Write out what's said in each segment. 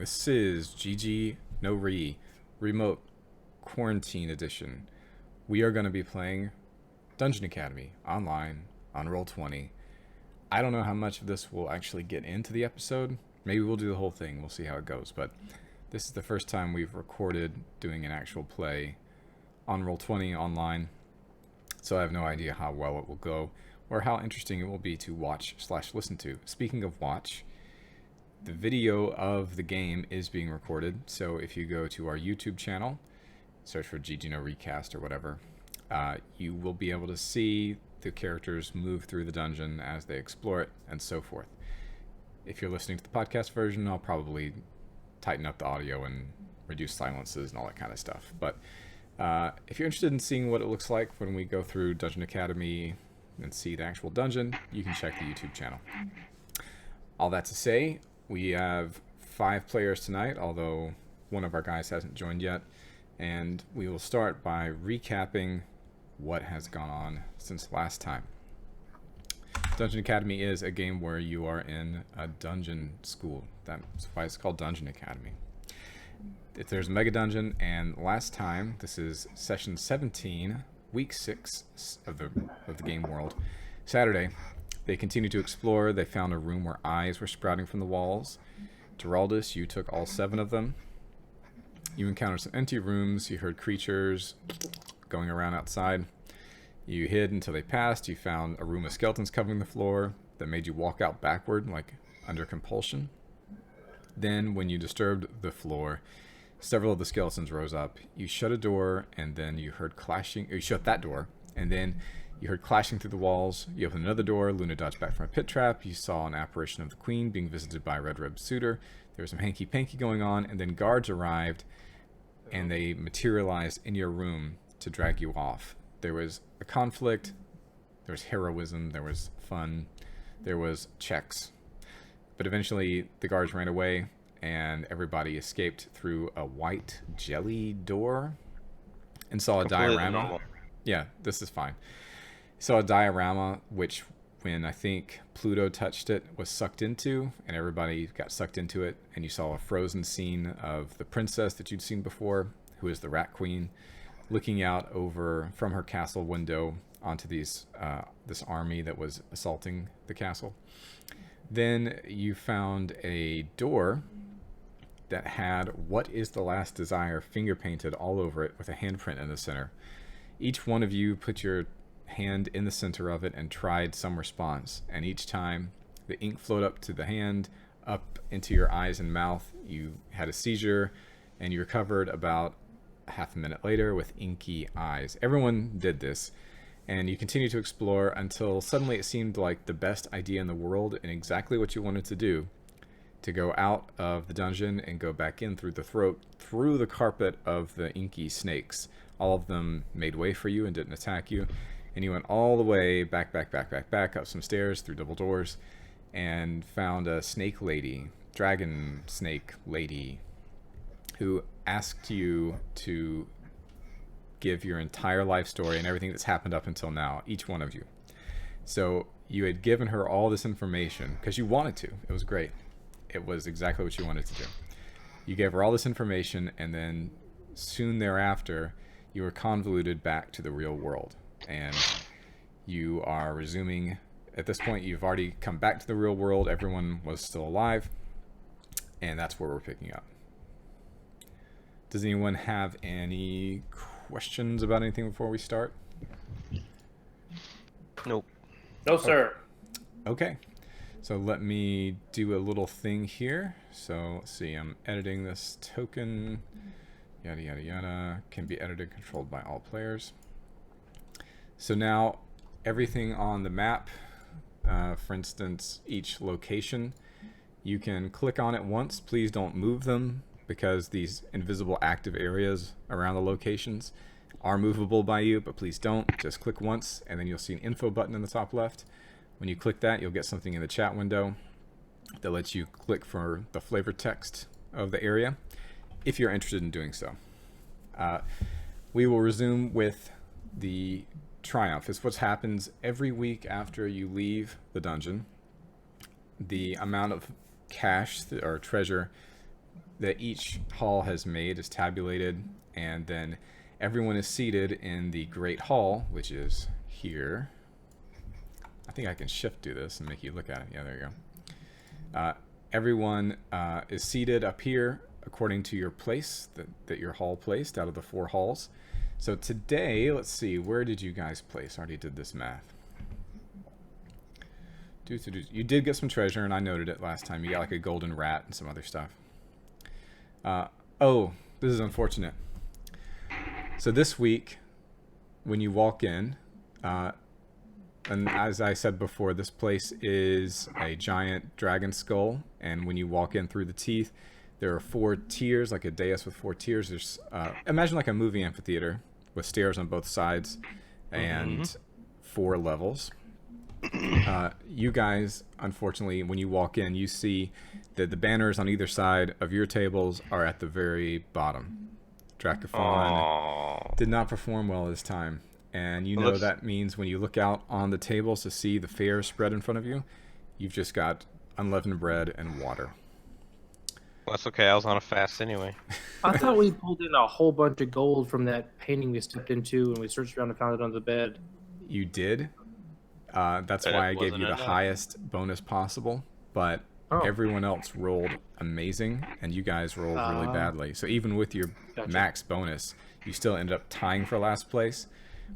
This is GG No Re Remote Quarantine Edition. We are going to be playing Dungeon Academy online on Roll20. I don't know how much of this will actually get into the episode. Maybe we'll do the whole thing. We'll see how it goes. But this is the first time we've recorded doing an actual play on Roll20 online. So I have no idea how well it will go or how interesting it will be to watch/listen to. Speaking of watch, the video of the game is being recorded, so if you go to our YouTube channel, search for GG Recast or whatever, you will be able to see the characters move through the dungeon as they explore it, and so forth. If you're listening to the podcast version, I'll probably tighten up the audio and reduce silences and all that kind of stuff. But if you're interested in seeing what it looks like when we go through Dungeon Academy and see the actual dungeon, you can check the YouTube channel. All that to say, we have 5 players tonight, although one of our guys hasn't joined yet, and we will start by recapping what has gone on since last time. Dungeon Academy is a game where you are in a dungeon school. That's why it's called Dungeon Academy. There's a mega dungeon, and last time, this is session 17, week 6 of the game world, Saturday, they continued to explore. They found a room where eyes were sprouting from the walls. Geraldus, you took all 7 of them. You encountered some empty rooms. You heard creatures going around outside. You hid until they passed. You found a room with skeletons covering the floor that made you walk out backward, like under compulsion. Then, when you disturbed the floor, several of the skeletons rose up. You shut a door, and then you heard clashing. You shut that door, and then you heard clashing through the walls. You opened another door. Luna dodged back from a pit trap. You saw an apparition of the queen being visited by a red-ribbed suitor. There was some hanky-panky going on, and then guards arrived, and they materialized in your room to drag you off. There was a conflict. There was heroism. There was fun. There was checks. But eventually, the guards ran away, and everybody escaped through a white jelly door and saw a diorama. Normal. Yeah, this is fine. Saw a diorama, which when I think Pluto touched it, was sucked into, and everybody got sucked into it, and you saw a frozen scene of the princess that you'd seen before, who is the Rat Queen, looking out over from her castle window onto this army that was assaulting the castle. Then you found a door that had "What is the last desire" finger painted all over it with a handprint in the center. Each one of you put your hand in the center of it and tried some response, and each time the ink flowed up to the hand, up into your eyes and mouth. You had a seizure, and you recovered about half a minute later with inky eyes. Everyone did this, and you continued to explore until suddenly it seemed like the best idea in the world and exactly what you wanted to do, to go out of the dungeon and go back in through the throat, through the carpet of the inky snakes. All of them made way for you and didn't attack you. And you went all the way back up some stairs through double doors and found a snake lady, dragon snake lady, who asked you to give your entire life story and everything that's happened up until now, each one of you. So you had given her all this information because you wanted to. It was great. It was exactly what you wanted to do. You gave her all this information, and then soon thereafter, you were convoluted back to the real world. And you are resuming. At this point, you've already come back to the real world. Everyone was still alive, and that's where we're picking up. Does anyone have any questions about anything before we start? Nope. No, sir. Okay, so let me do a little thing here. So let's see, I'm editing this token, yada yada yada, can be edited, controlled by all players. So now everything on the map, for instance, each location, you can click on it once. Please don't move them, because these invisible active areas around the locations are movable by you, but please don't. Just click once, and then you'll see an info button in the top left. When you click that, you'll get something in the chat window that lets you click for the flavor text of the area, if you're interested in doing so. We will resume with the triumph. It's what happens every week after you leave the dungeon. The amount of cash or treasure that each hall has made is tabulated, and then everyone is seated in the Great Hall, which is here. I think I can shift do this and make you look at it. Yeah, there you go. Everyone is seated up here according to your place that your hall placed out of the 4 halls. So today, let's see, where did you guys place? I already did this math. You did get some treasure, and I noted it last time. You got like a golden rat and some other stuff. Oh, this is unfortunate. So this week, when you walk in, and as I said before, this place is a giant dragon skull, and when you walk in through the teeth, there are 4 tiers, like a dais with 4 tiers. There's imagine like a movie amphitheater with stairs on both sides and 4 levels. You guys, unfortunately, when you walk in, you see that the banners on either side of your tables are at the very bottom. Dracophon did not perform well this time. And you know that means when you look out on the tables to see the fare spread in front of you, you've just got unleavened bread and water. Well, that's okay. I was on a fast anyway. I thought we pulled in a whole bunch of gold from that painting we stepped into and we searched around and found it under the bed. You did. That's why I gave you the highest bonus possible. But everyone else rolled amazing, and you guys rolled really badly. So even with your max bonus, you still ended up tying for last place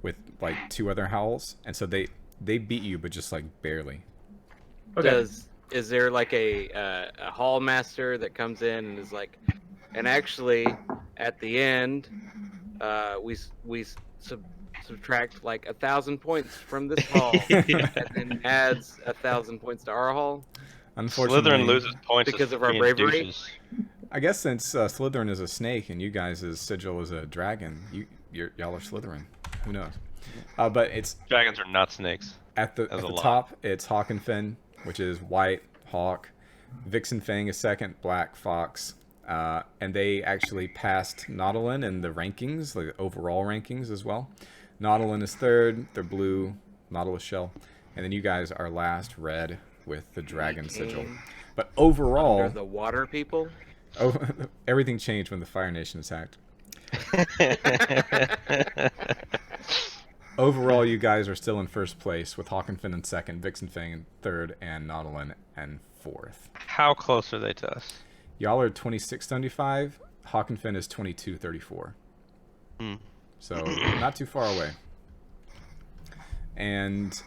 with like 2 other howls. And so they beat you, but just like barely. Okay. Is there like a hall master that comes in and is like, and actually at the end, we subtract like 1,000 points from this hall and then adds 1,000 points to our hall? Unfortunately, Slytherin loses points because of our bravery. Douches. I guess since Slytherin is a snake and you guys' sigil is a dragon, y'all are Slytherin. Who knows? But it's Dragons are not snakes. at the top. It's Hawk and Finn, which is white hawk. Vixen Fang is second, black fox, and they actually passed Nautilin in the rankings, like overall rankings as well. Nautilin is third. They're blue, Nautilus shell, and then you guys are last, red with the dragon sigil. But overall, Under the water people. Oh, everything changed when the Fire Nation attacked. Overall, you guys are still in first place with Hawk and Finn in second, Vixen Fang in third, and Nautilin in fourth. How close are they to us? Y'all are 26.75. Hawk and Finn is 22.34. So not too far away. And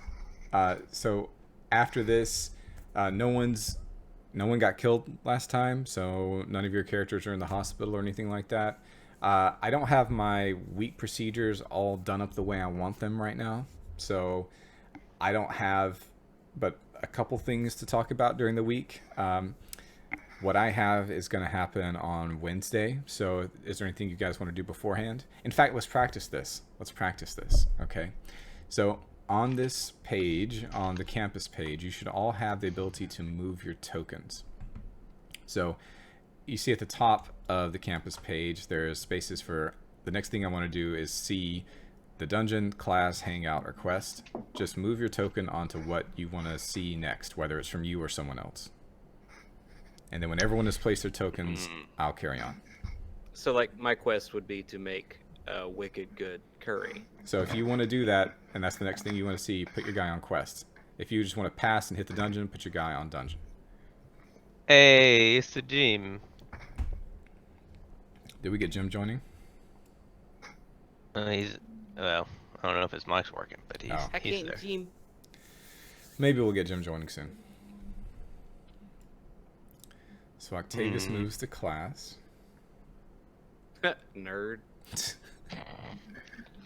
so after this, no one got killed last time, so none of your characters are in the hospital or anything like that. I don't have my week procedures all done up the way I want them right now, so I don't have but a couple things to talk about during the week. What I have is going to happen on Wednesday, so is there anything you guys want to do beforehand? In fact, let's practice this. Okay? So on this page, on the campus page, you should all have the ability to move your tokens. So you see at the top of the campus page, there's spaces for the next thing I want to do is see the dungeon, class, hangout, or quest. Just move your token onto what you want to see next, whether it's from you or someone else. And then when everyone has placed their tokens, I'll carry on. So like my quest would be to make a wicked good curry. So if you want to do that, and that's the next thing you want to see, put your guy on quest. If you just want to pass and hit the dungeon, put your guy on dungeon. Hey, it's the Jim. Did we get Jim joining? He's well. I don't know if his mic's working, but he's there. Team. Maybe we'll get Jim joining soon. So Octavius moves to class. Nerd.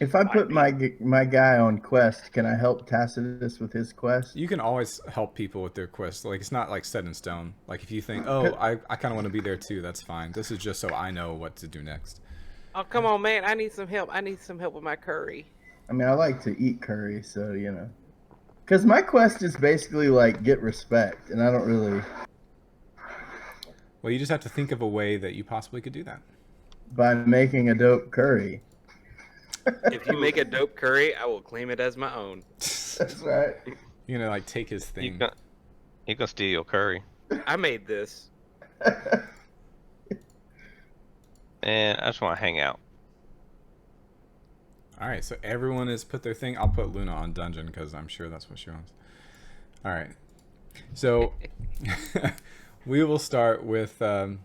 If I put my guy on quest, can I help Tacitus with his quest? You can always help people with their quests. Like, it's not like set in stone. Like, if you think, oh, I kind of want to be there too, that's fine. This is just so I know what to do next. Oh, come on, man. I need some help. I need some help with my curry. I mean, I like to eat curry, so, you know. Because my quest is basically, like, get respect, and I don't really... Well, you just have to think of a way that you possibly could do that. By making a dope curry. If you make a dope curry, I will claim it as my own. That's right. You're gonna like take his thing. You gonna steal your curry? I made this. And I just want to hang out. All right, so everyone has put their thing. I'll put Luna on dungeon because I'm sure that's what she wants. All right, so we will start with we'll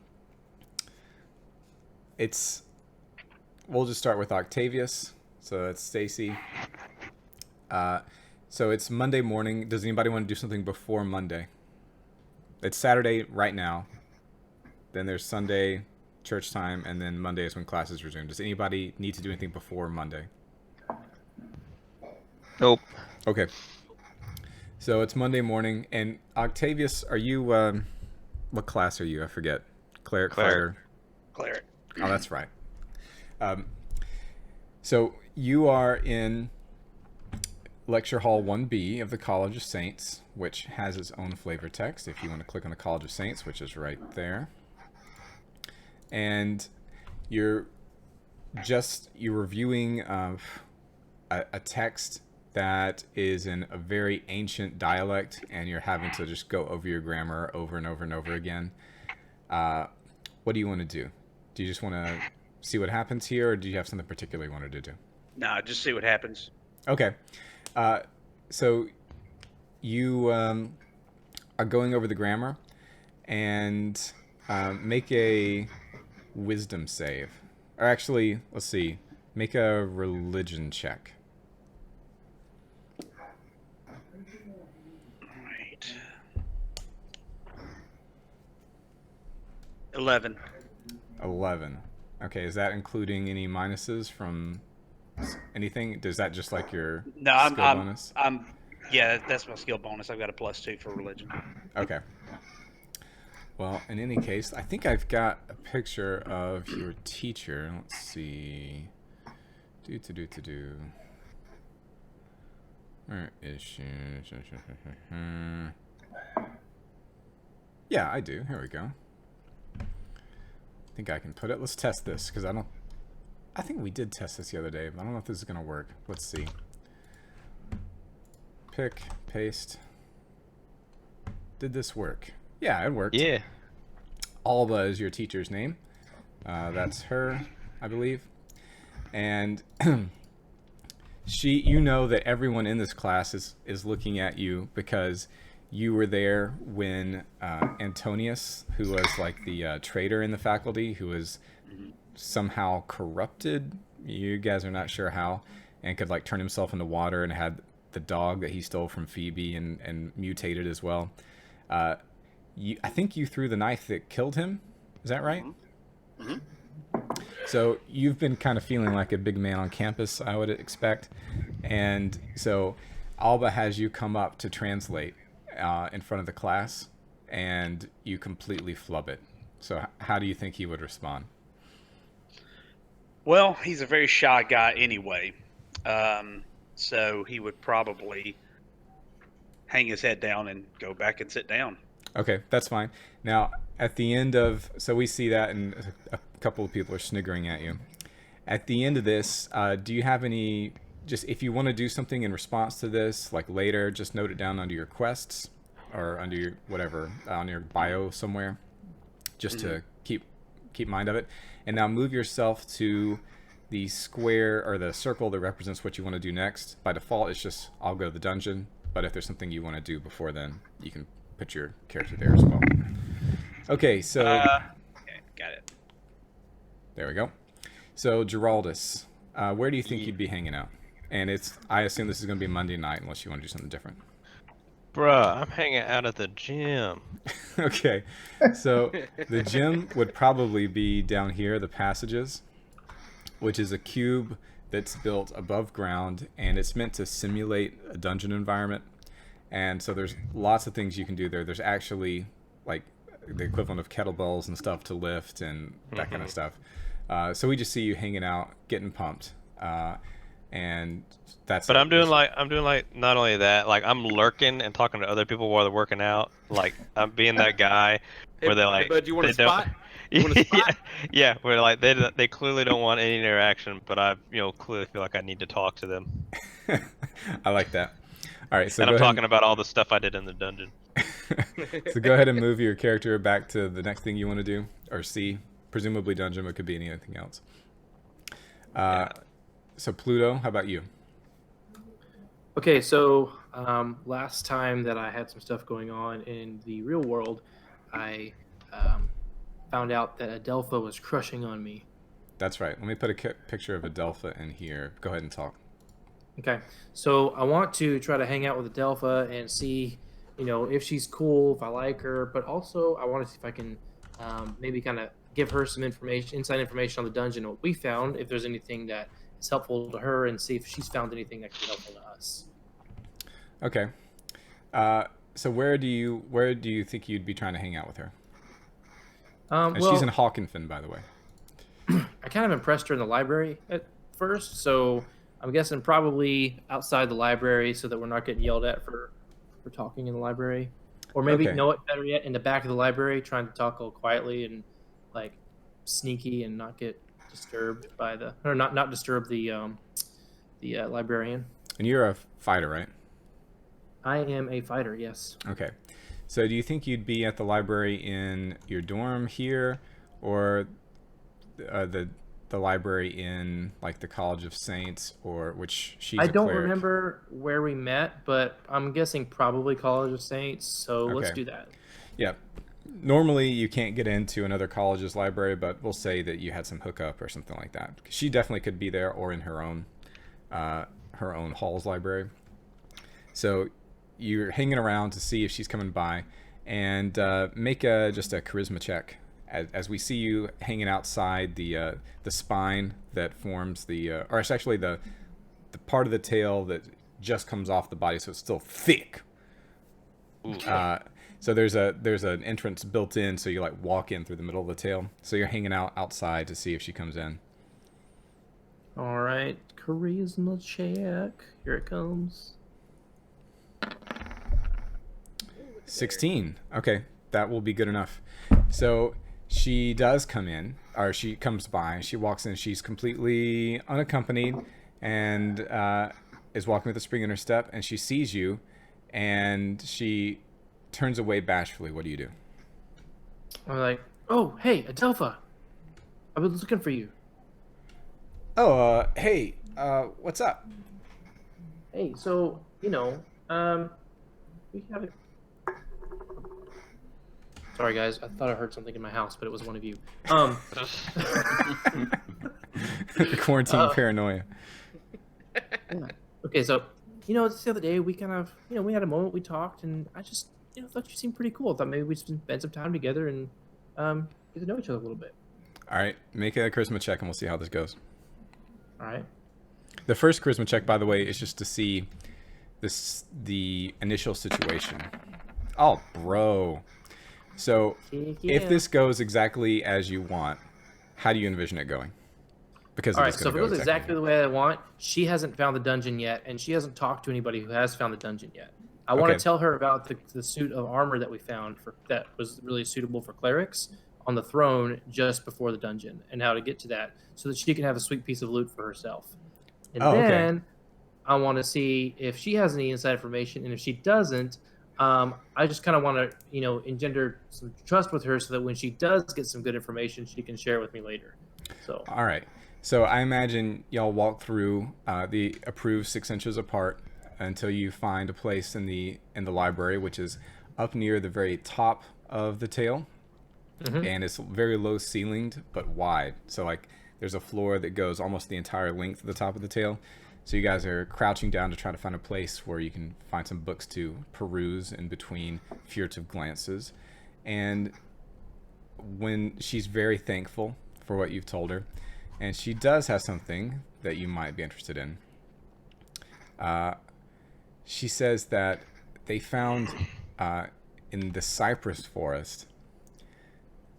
just start with Octavius. So it's Stacy. So it's Monday morning. Does anybody want to do something before Monday? It's Saturday right now. Then there's Sunday, church time, and then Monday is when classes resume. Does anybody need to do anything before Monday? Nope. Okay. So it's Monday morning, and Octavius, are you, what class are you? I forget. Cleric. Cleric. Cleric. Oh, that's right. So you are in Lecture Hall 1B of the College of Saints, which has its own flavor text if you want to click on the College of Saints, which is right there. And you're reviewing a text that is in a very ancient dialect, and you're having to just go over your grammar over and over and over again. What do you want to do? Do you just want to see what happens here, or do you have something particular you wanted to do? Nah, just see what happens. Okay. So you are going over the grammar, and make a wisdom save. Or actually, let's see. Make a religion check. Right. 11. 11. Okay, is that including any minuses from anything? Does that just like your No, skill bonus? Yeah, that's my skill bonus. I've got a +2 for religion. Okay. Well, in any case, I think I've got a picture of your teacher. Let's see. Where is she? Yeah, I do. Here we go. I think I can put it. Let's test this, because I think we did test this the other day, but I don't know if this is going to work. Let's see. Pick, paste. Did this work? Yeah, it worked. Yeah. Alba is your teacher's name. That's her, I believe. And you know that everyone in this class is looking at you because you were there when Antonius, who was like the traitor in the faculty, who was somehow corrupted. You guys are not sure how, and could like turn himself into water, and had the dog that he stole from Phoebe and mutated as well. I think you threw the knife that killed him. Is that right? Mm-hmm. So you've been kind of feeling like a big man on campus, I would expect. And so Alba has you come up to translate in front of the class, and you completely flub it. So how do you think he would respond? Well, he's a very shy guy anyway. So he would probably hang his head down and go back and sit down. Okay, that's fine. Now, at the end of... So we see that, and a couple of people are sniggering at you. At the end of this, do you have any... Just if you want to do something in response to this, like later, just note it down under your quests, or under your whatever, on your bio somewhere, just to keep mind of it. And now move yourself to the square, or the circle that represents what you want to do next. By default, it's just, I'll go to the dungeon. But if there's something you want to do before then, you can put your character there as well. Okay, so... Got it. There we go. So, Geraldus, where do you think you'd be hanging out? And I assume this is going to be Monday night, unless you want to do something different. Bruh, I'm hanging out at the gym. Okay, so the gym would probably be down here, the passages, which is a cube that's built above ground, and it's meant to simulate a dungeon environment. And so there's lots of things you can do there. There's actually like the equivalent of kettlebells and stuff to lift and that kind of stuff. So we just see you hanging out, getting pumped, and that's. But I'm doing like not only that, like I'm lurking and talking to other people while they're working out. Like I'm being that guy where they're like, Hey, bud, you want a spot? You want a spot? yeah, where like they clearly don't want any interaction, but I clearly feel like I need to talk to them. I like that. All right, so and I'm talking about all the stuff I did in the dungeon. So go ahead and move your character back to the next thing you want to do, or see. presumably dungeon, but could be anything else. So Pluto, how about you? Okay, so last time that I had some stuff going on in the real world, I found out that Adelpha was crushing on me. That's right. Let me put a picture of Adelpha in here. Go ahead and talk. Okay, so I want to try to hang out with Adelpha and see, if she's cool, if I like her, but also I want to see if I can maybe kind of give her some inside information on the dungeon, what we found, if there's anything that is helpful to her, and see if she's found anything that could be helpful to us. Okay. So where do you think you'd be trying to hang out with her? And Well, she's in Hawkinfin, by the way. I kind of impressed her in the library at first, so I'm guessing probably outside the library so that we're not getting yelled at for talking in the library. Or maybe, Okay. know what, better yet, in the back of the library, trying to talk a little quietly and like sneaky and not get disturbed by not disturb the librarian. And you're a fighter, right? I am a fighter, yes. Okay. So do you think you'd be at the library in your dorm here, or the library in like the College of Saints, or which she's I a don't cleric? remember where we met, but I'm guessing probably College of Saints, so let's Okay. do that. Yeah. Normally you can't get into another college's library, but we'll say that you had some hookup or something like that. She definitely could be there, or in her own hall's library. So you're hanging around to see if she's coming by, and make just a charisma check as we see you hanging outside the spine that forms or it's actually the part of the tail that just comes off the body, so it's still thick. So there's an entrance built in, so you like walk in through the middle of the tail. So you're hanging outside to see if she comes in. All right, charisma check. Here it comes. 16. Okay, that will be good enough. So she does come in, or she comes by. She walks in. She's completely unaccompanied, and is walking with a spring in her step. And she sees you, and she turns away bashfully. What do you do? I'm like, oh, hey, Adelpha. I've been looking for you. Oh, hey, what's up? Hey, so, we have a... Sorry, guys. I thought I heard something in my house, but it was one of you. Quarantine paranoia. Yeah. Okay, so, just the other day, we kind of, we had a moment, we talked, and I just, thought you seemed pretty cool. I thought maybe we'd spend some time together and get to know each other a little bit. All right, make a charisma check, and we'll see how this goes. All right. The first charisma check, by the way, is just to see the initial situation. Oh, bro. So if this goes exactly as you want, how do you envision it going? Because All right, so if it goes exactly the way I want, she hasn't found the dungeon yet, and she hasn't talked to anybody who has found the dungeon yet. I want Okay. to tell her about the suit of armor that we found that was really suitable for clerics on the throne just before the dungeon, and how to get to that so that she can have a sweet piece of loot for herself. And Oh, okay. then I want to see if she has any inside information, and if she doesn't, I just kind of want to, engender some trust with her so that when she does get some good information, she can share it with me later. So, All right. So I imagine y'all walk through the approved 6 inches apart until you find a place in the library, which is up near the very top of the tail. Mhm. And it's very low ceilinged but wide. So like there's a floor that goes almost the entire length of the top of the tail. So you guys are crouching down to try to find a place where you can find some books to peruse in between furtive glances. And when she's very thankful for what you've told her, and she does have something that you might be interested in. She says that they found in the cypress forest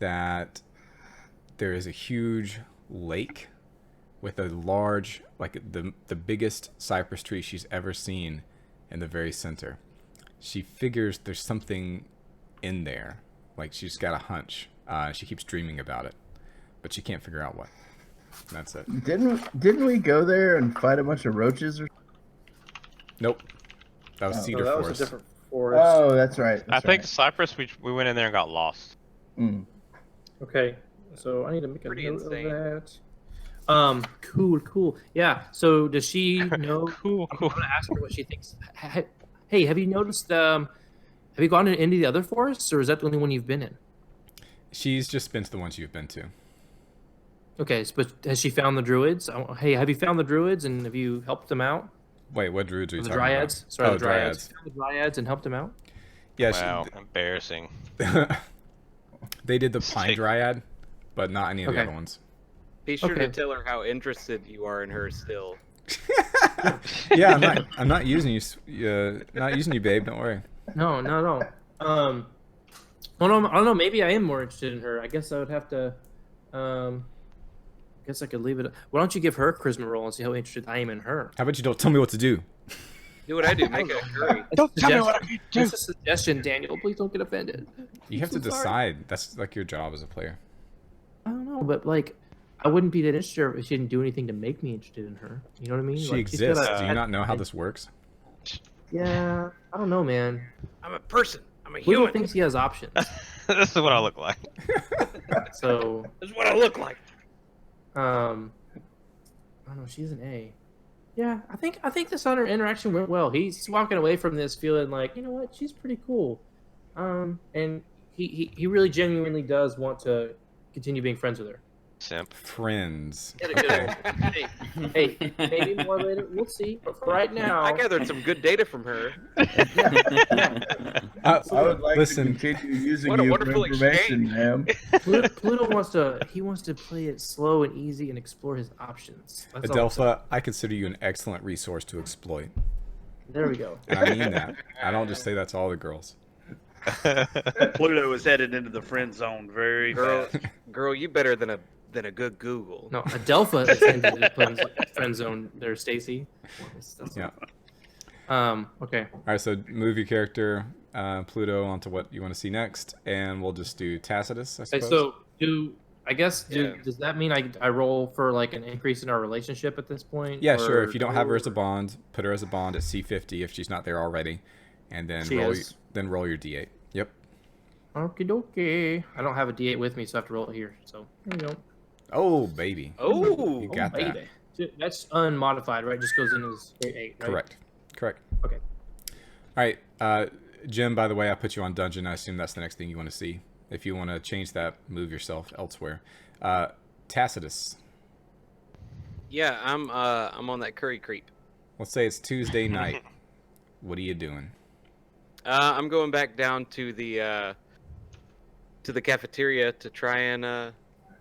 that there is a huge lake with a large, like the biggest cypress tree she's ever seen in the very center. She figures there's something in there. Like she's got a hunch. She keeps dreaming about it, but she can't figure out what. And that's it. Didn't we go there and fight a bunch of roaches? Nope. That was Oh, cedar that forest. was a different forest. Oh, that's right. I think Cyprus, we went in there and got lost. Mm. Okay. So I need to make a Pretty note insane. of that. Cool. Yeah. So does she know? Cool. I'm gonna ask her what she thinks. Hey, have you noticed? Have you gone to any of the other forests, or is that the only one you've been in? She's just been to the ones you've been to. Okay, but has she found the druids? Hey, have you found the druids and have you helped them out? Wait, what druids are you The talking dryads? about? Sorry, Oh, the dryads. Found the dryads and helped them out? Yeah, Wow, embarrassing. they did the pine Sick. dryad, but not any of the Okay. other ones. Be sure Okay. to tell her how interested you are in her still. Yeah, I'm not using you, not using you, babe. Don't worry. No. Well, no, I don't know. Maybe I am more interested in her. I guess I would have to. I guess I could leave it. Why don't you give her a charisma roll and see how interested I am in her? How about you don't tell me what to do? Do what I do. Make a curry. Don't tell me what I can do. It's a suggestion, Daniel. Please don't get offended. You have to decide. That's like your job as a player. I don't know, but like, I wouldn't be that interested if she didn't do anything to make me interested in her. You know what I mean? She Like, she's exists. gotta- Do you not know how this works? Yeah, I don't know, man. I'm a person. I'm a Pluto human. thinks he has options. This is what I look like. So, This is what I look like. I don't know. She's an A. Yeah, I think this interaction went well. He's walking away from this feeling like, you know what, she's pretty cool. And he really genuinely does want to continue being friends with her. Simp. Friends. Get a good hey, maybe more later. We'll see. But for right now, I gathered some good data from her. I would like Listen, to continue using What a you for wonderful information, ma'am. Pluto wants to play it slow and easy and explore his options. That's all I'm saying. Adelpha, I consider you an excellent resource to exploit. There we go. And I mean that. I don't just say that to all the girls. Pluto is headed into the friend zone very Girl, fast. girl, you better than a good Google. No, Adelpha is in the friend zone there, Stacy. Yeah. Okay. All right, so move your character, Pluto, onto what you want to see next, and we'll just do Tacitus, I Okay, suppose. so Yeah. does that mean I roll for like an increase in our relationship at this point? Yeah, sure. Or If you don't have her as a no? bond, put her as a bond at C50 if she's not there already, and then She is. roll your D8. Yep. Okie dokie. I don't have a D8 with me, so I have to roll it here. So here we go. Oh, baby. Oh, You got that. Baby. That's unmodified, right? Just goes in as straight 8, right? Correct. Okay. All right, Jim, by the way, I put you on dungeon. I assume that's the next thing you want to see. If you want to change that, move yourself elsewhere. Tacitus. yeah, I'm on that curry creep. Let's say it's Tuesday night. What are you doing? I'm going back down to the cafeteria to try and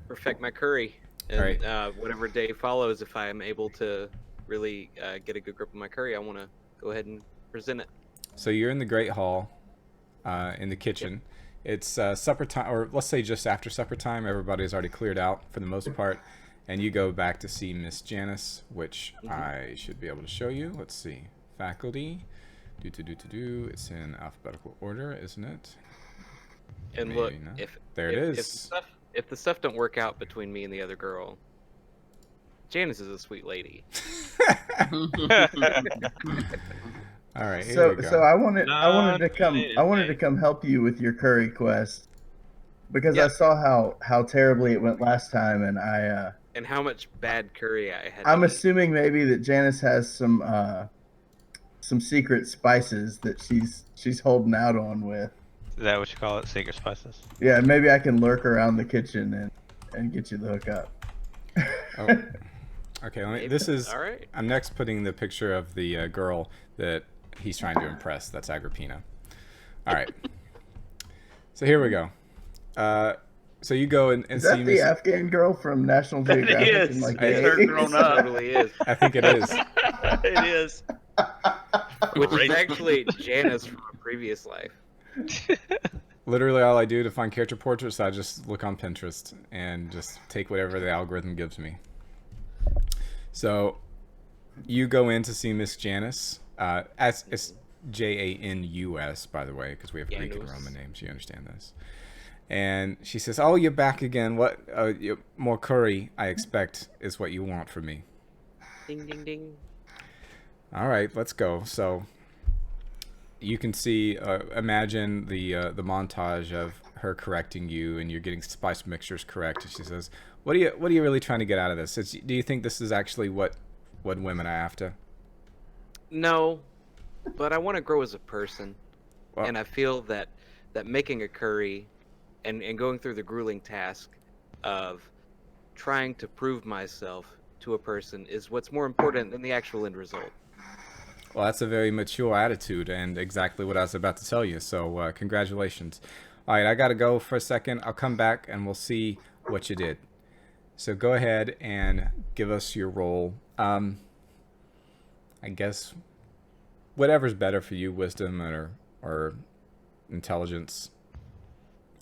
perfect my curry. And Alright. Whatever day follows, if I am able to really get a good grip on my curry, I want to go ahead and present it. So you're in the Great Hall, in the kitchen. It's supper time, or let's say just after supper time. Everybody's already cleared out for the most part, and you go back to see Miss Janice, which I should be able to show you. Let's see, faculty. It's in alphabetical order, isn't it? And Maybe look, not. if There it if is. if the stuff don't work out between me and the other girl, Janice is a sweet lady. All right, here So we go. so I wanted to Non-related, come help you with your curry quest because Yeah. I saw how terribly it went last time, and And how much bad curry I had. I'm to eat. assuming maybe that Janice has some secret spices that she's holding out on with. Is that what you call it? Secret spices? Yeah, maybe I can lurk around the kitchen and get you the hookup. Oh. Okay, Maybe. this is. All right. I'm next putting the picture of the girl that he's trying to impress. That's Agrippina. All right. So here we go. So you go and Is see that the Miss. Afghan girl from National Geographic? is. In like It's the her 80s? grown up. Totally is. I think it is. It is. Which is Great. actually Janice from a previous life. Literally, all I do to find character portraits, I just look on Pinterest and just take whatever the algorithm gives me. So you go in to see Miss Janice. It's Janus, by the way, because we have Greek and Janus. Roman names. You understand this. And she says, "Oh, you're back again. What? More curry, I expect, is what you want from me." Ding ding ding. All right, let's go. So you can see, imagine the montage of her correcting you, and you're getting spice mixtures correct. And she says, "What are you really trying to get out of this? Do you think this is actually what women are after?" No, but I want to grow as a person, Well, and I feel that making a curry, and going through the grueling task of trying to prove myself to a person is what's more important than the actual end result. well, that's a very mature attitude, and exactly what I was about to tell you. So, congratulations. All right, I gotta go for a second. I'll come back, and we'll see what you did. So go ahead and give us your roll. I guess whatever's better for you, wisdom or intelligence.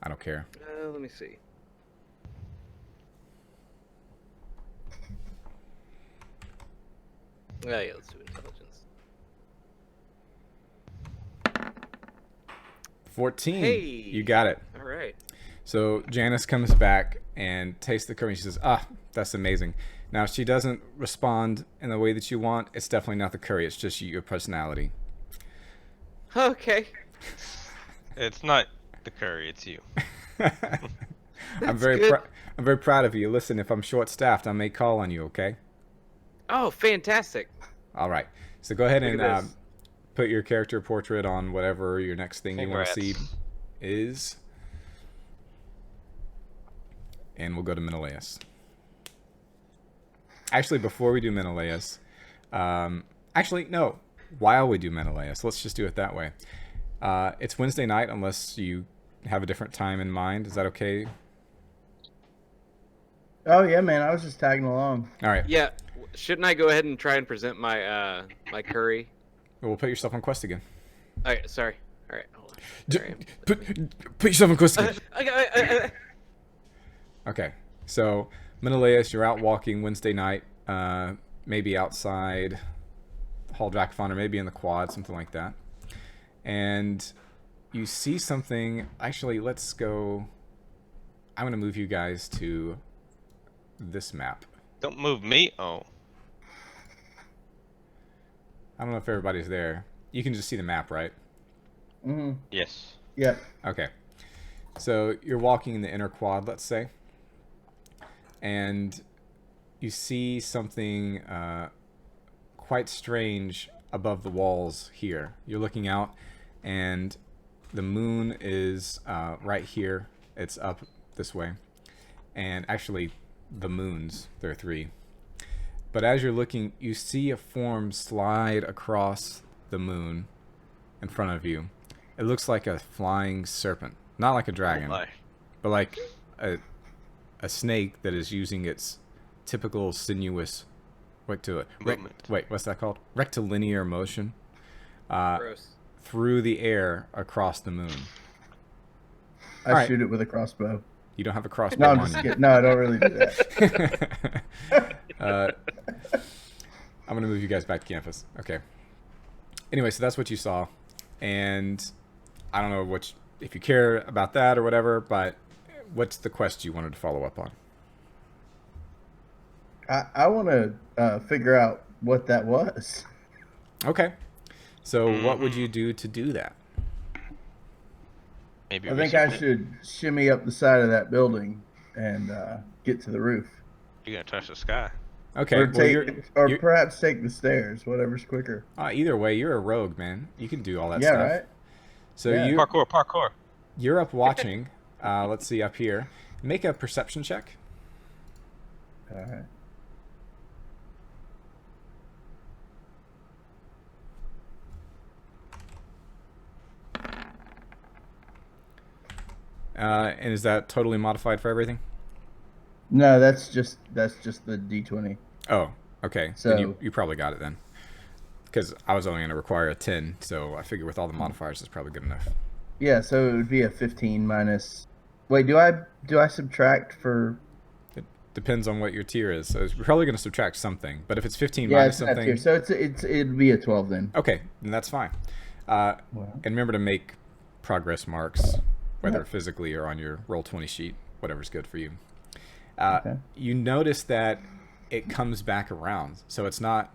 I don't care. Let me see. Yeah, let's do intelligence. 14. Hey. You got it. All right. So Janice comes back and tastes the curry. And she says, "Ah, that's amazing." Now, if she doesn't respond in the way that you want, it's definitely not the curry. It's just your personality. Okay. It's not the curry, it's you. I'm very good. I'm very proud of you. Listen, if I'm short-staffed, I may call on you. Okay. Oh, fantastic. All right. So go ahead Look and at this. put your character portrait on whatever your next thing you want to see Congrats. is. And we'll go to Menelaus. Actually, before we do Menelaus, actually, no. While we do Menelaus, let's just do it that way. It's Wednesday night, unless you have a different time in mind. Is that okay? Oh yeah, man. I was just tagging along. All right. Yeah. Shouldn't I go ahead and try and present my my curry? We'll put yourself on quest again. Okay, sorry. All right. Hold on. Sorry. Put yourself on quest again. Okay. Okay, so Menelaus, you're out walking Wednesday night, maybe outside Hall Dracofon or maybe in the quad, something like that. And you see something. Actually, let's go. I'm going to move you guys to this map. Don't move me. Oh. I don't know if everybody's there. You can just see the map, right? Mm-hmm. Yes. Yep. Okay. So you're walking in the inner quad, let's say. And you see something quite strange above the walls here. You're looking out, and the moon is right here. It's up this way. And actually, the moons, there are 3. But as you're looking, you see a form slide across the moon in front of you. It looks like a flying serpent. Not like a dragon, Oh my. but like a snake that is using its typical sinuous Movement. what's that called? Rectilinear motion Gross. through the air across the moon. I Alright. shoot it with a crossbow. You don't have a crossbow No, I'm on just you. kidding. No, I don't really do that. I'm gonna move you guys back to campus. Okay. Anyway, so that's what you saw, and I don't know if you care about that or whatever, but what's the quest you wanted to follow up on? I want to figure out what that was. Okay. So what would you do to do that? Maybe I think I should shimmy up the side of that building and get to the roof, You're gonna touch the sky. Okay. or Well, you're perhaps take the stairs. Whatever's quicker. either way, you're a rogue, man. You can do all that Yeah, stuff. right. So Yeah. Parkour. you're up watching. Let's see up here. Make a perception check. All right. And is that totally modified for everything? No, that's just the D20. Oh, okay. So- Then you probably got it then. Because I was only going to require a 10, so I figure with all the modifiers, it's probably good enough. Yeah, so it would be a 15 minus. Wait, do I subtract for? Depends on what your tier is. So you're probably going to subtract something. But if it's 15 Yeah, minus it's not something, here. So it'd be a 12 then. okay, then that's fine. Wow. And remember to make progress marks, whether Yeah. physically or on your Roll20 sheet, whatever's good for you. Okay. You notice that it comes back around. So it's not,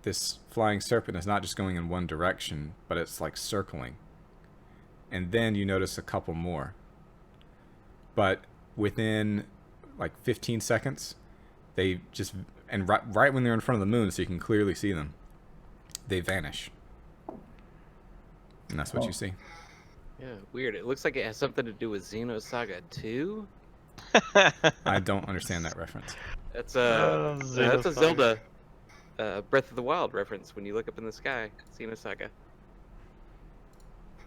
this flying serpent is not just going in one direction, but it's like circling. And then you notice a couple more. but within like 15 seconds, they just, and right when they're in front of the moon, so you can clearly see them, they vanish. And that's what you see. Yeah, weird. It looks like it has something to do with Xenosaga 2. I don't understand that reference. That's a Zelda Breath of the Wild reference when you look up in the sky. Xenosaga.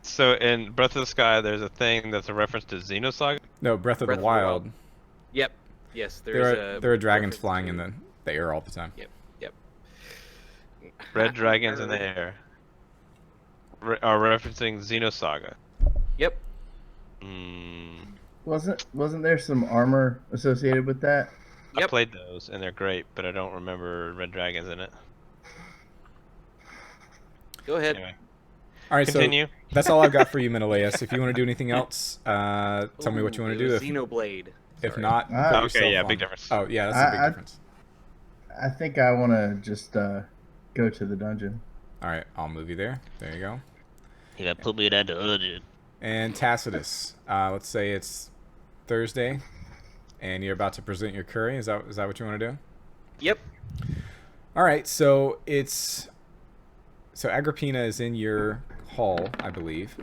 So in Breath of the Sky, there's a thing that's a reference to Xenosaga. No, Breath of the Wild. Yep. Yes, There are dragons reference flying to- in the air all the time. Yep. Red dragons in the air are referencing Xenosaga. Yep. Wasn't there some armor associated with that? I Yep. played those and they're great, but I don't remember red dragons in it. Go ahead. Anyway, All right, continue. so that's all I've got for you, Menelaus. If you want to do anything else, tell me what you want to Ooh, do. it was Xenoblade. If Sorry. not, Ah. put Okay, yourself yeah, on. big difference. Oh, yeah, that's a big difference. I think I want to just go to the dungeon. All right, I'll move you there. There you go. You gotta put me in that dungeon. And Tacitus, let's say it's Thursday, and you're about to present your curry. Is that what you want to do? Yep. All right, so Agrippina is in your hall, I believe.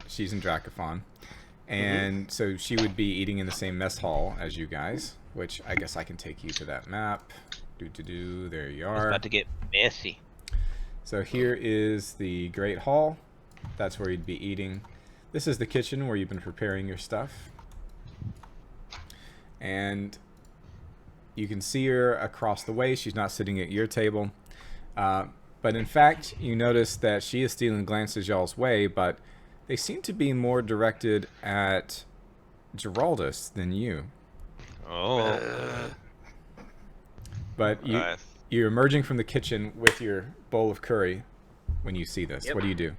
She's in Dracophon. And so she would be eating in the same mess hall as you guys, which I guess I can take you to that map. There you It's are. about to get messy. So here is the Great Hall. That's where you'd be eating. This is the kitchen where you've been preparing your stuff. And you can see her across the way. She's not sitting at your table. But in fact, you notice that she is stealing glances y'all's way, but they seem to be more directed at Geraldus than you. Oh, But nice. you're emerging from the kitchen with your bowl of curry when you see this. Yep. What do you do?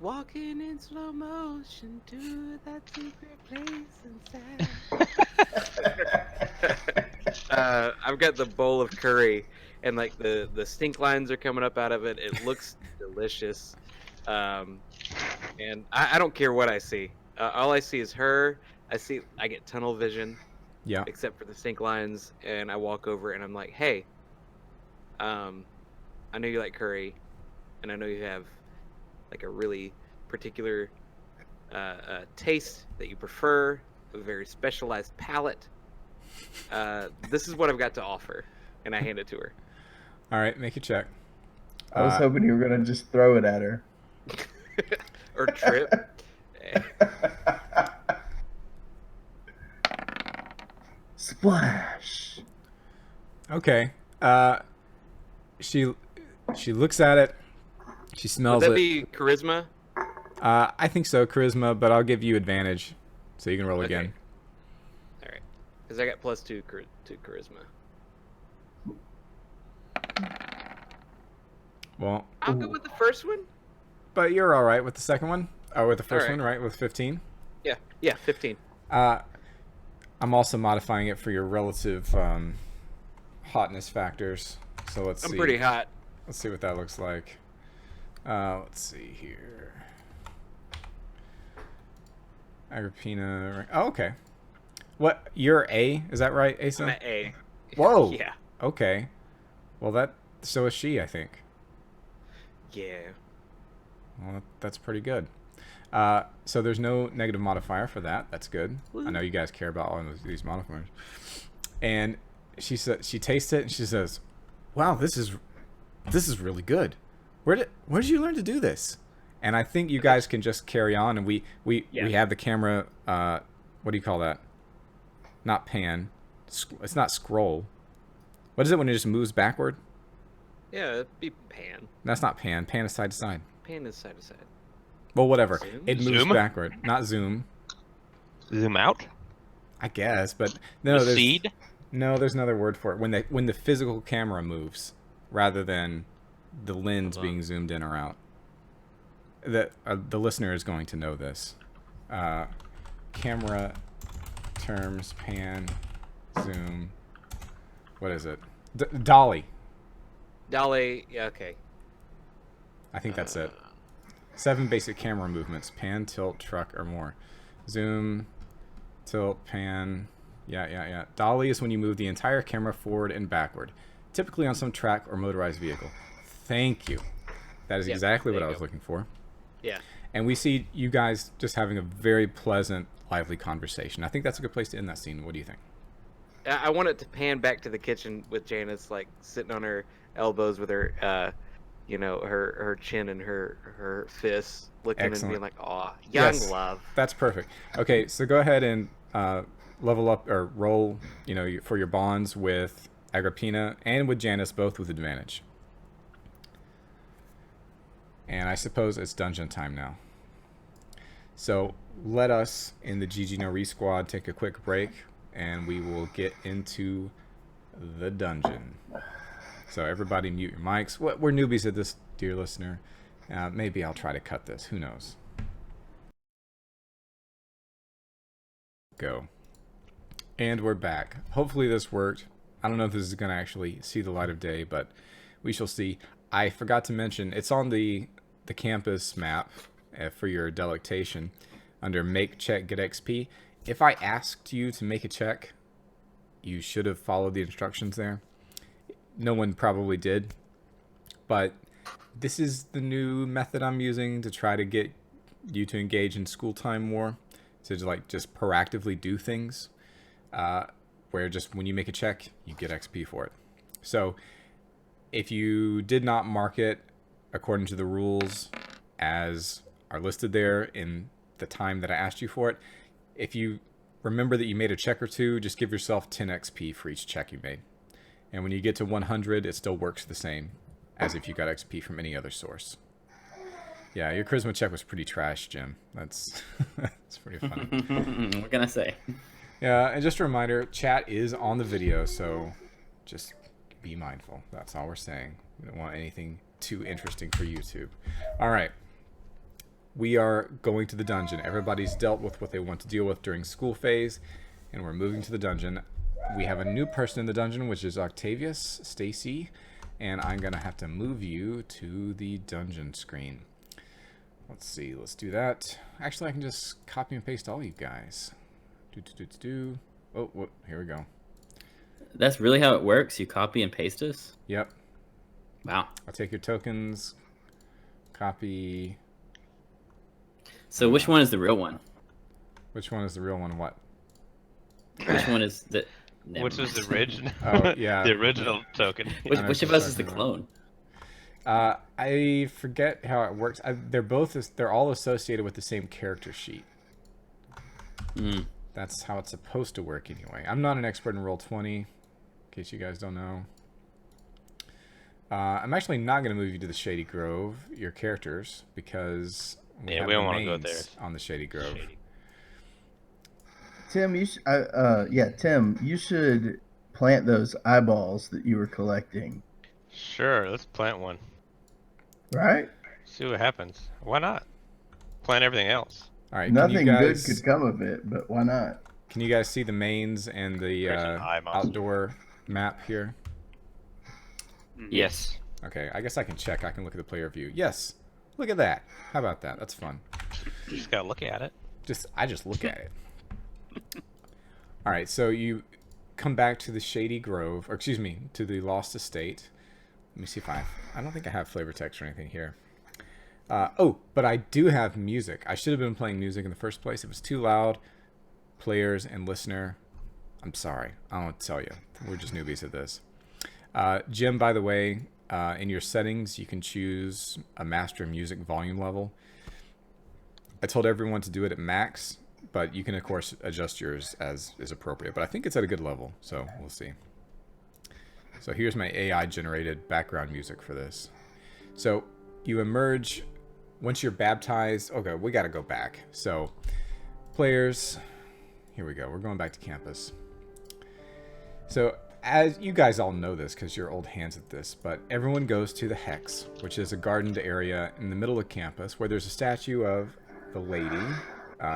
Walking in slow motion to that secret place inside. I've got the bowl of curry, and like the stink lines are coming up out of it. It looks delicious, and I don't care what I see. All I see is her. I get tunnel vision, Yeah. except for the stink lines, and I walk over and I'm like, hey, I know you like curry, and I know you have like a really particular taste that you prefer, a very specialized palate. This is what I've got to offer, and I hand it to her. All right, make a check. I was hoping you were gonna just throw it at her. Or trip. Splash. Okay. She looks at it. She Would smells that it. be charisma? I think so, charisma, but I'll give you advantage, so you can roll Okay. again. All right, because I got +2 to charisma. Well, I'll go with the first one. but you're all right with the second one, or with the first All right. one, right? With 15. Yeah, 15. I'm also modifying it for your relative hotness factors. So let's I'm see. pretty hot. Let's see what that looks like. Let's see here. Agrippina. Oh, okay. What? You're A? Is that right, Asa? I'm at A. Whoa. Yeah. Okay. Well, so is she, I think. Yeah. Well, that's pretty good. So there's no negative modifier for that. That's good. I know you guys care about all of these modifiers. And she tastes it and she says, "Wow, this is really good. Where did you learn to do this?" And I think you guys can just carry on. And we have the camera. What do you call that? Not pan. It's not scroll. What is it when it just moves backward? Yeah, it'd be pan. That's not pan. Pan is side to side. Pan is side to side. Well, whatever. Zoom? It moves Zoom? backward. Not zoom, Zoom out. I guess. But no, there's Proceed. no. There's another word for it. When the physical camera moves, rather than the lens being zoomed in or out. The listener is going to know this. Camera terms: pan, zoom. What is it? Dolly. Dolly. Yeah. Okay. I think that's it. 7 basic camera movements: pan, tilt, truck, or more. Zoom, tilt, pan. Yeah. Dolly is when you move the entire camera forward and backward, typically on some track or motorized vehicle. Thank you. That is exactly what I was looking for. Yeah. And we see you guys just having a very pleasant, lively conversation. I think that's a good place to end that scene. What do you think? I want it to pan back to the kitchen with Janice like sitting on her elbows with her, her chin and her fists, looking and being like, "Aw, young love." That's perfect. Okay, so go ahead and level up or roll, for your bonds with Agrippina and with Janice, both with advantage. And I suppose it's dungeon time now. So let us in the GG No Re squad take a quick break, and we will get into the dungeon. So everybody mute your mics. We're newbies at this, dear listener. Maybe I'll try to cut this. Who knows? Go. And we're back. Hopefully this worked. I don't know if this is going to actually see the light of day, but we shall see. I forgot to mention, it's on the campus map for your delectation under Make, Check, Get XP. If I asked you to make a check, you should have followed the instructions there. No one probably did, but this is the new method I'm using to try to get you to engage in school time more, to just proactively do things, where just when you make a check, you get XP for it. So if you did not mark it according to the rules as are listed there in the time that I asked you for it, if you remember that you made a check or two, just give yourself 10 XP for each check you made. And when you get to 100, it still works the same as if you got XP from any other source. Yeah, your charisma check was pretty trash, Jim. That's pretty funny. What can I say? Yeah, and just a reminder, chat is on the video, so just be mindful. That's all we're saying. We don't want anything too interesting for YouTube. All right. We are going to the dungeon. Everybody's dealt with what they want to deal with during school phase, and we're moving to the dungeon. We have a new person in the dungeon, which is Octavius, Stacy, and I'm going to have to move you to the dungeon screen. Let's see. Let's do that. Actually, I can just copy and paste all you guys. Oh, here we go. That's really how it works? You copy and paste us? Yep. Wow. I'll take your tokens, copy. So which one is the real one? Which one is the real one? What? Which one is the... Which is the original? Oh, yeah. The original token. Which of us is the clone? I forget how it works. They're all associated with the same character sheet. Mm. That's how it's supposed to work anyway. I'm not an expert in Roll20, in case you guys don't know. I'm actually not going to move you to the Shady Grove, your characters, because we don't want to go there on the Shady Grove. Tim, Tim, you should plant those eyeballs that you were collecting. Sure, let's plant one. Right? See what happens. Why not? Plant everything else. All right. Nothing good could come of it, but why not? Can you guys see the mains and the outdoor map here? Yes. Okay, I guess I can check. I can look at the player view. Yes. Look at that. How about that? That's fun. You just gotta look at it. I just look at it. All right, so you come back to the Shady Grove, or excuse me, to the Lost Estate. Let me see if I don't think I have flavor text or anything here. Oh, but I do have music. I should have been playing music in the first place. It was too loud. Players and listener, I'm sorry. I don't want to tell you. We're just newbies at this. Jim, by the way, in your settings, you can choose a master music volume level. I told everyone to do it at max, but you can, of course, adjust yours as is appropriate. But I think it's at a good level, so we'll see. So here's my AI-generated background music for this. So you emerge once you're baptized. Okay, we got to go back. So players, here we go. We're going back to campus. So as you guys all know this because you're old hands at this, but everyone goes to the Hex, which is a gardened area in the middle of campus where there's a statue of the lady,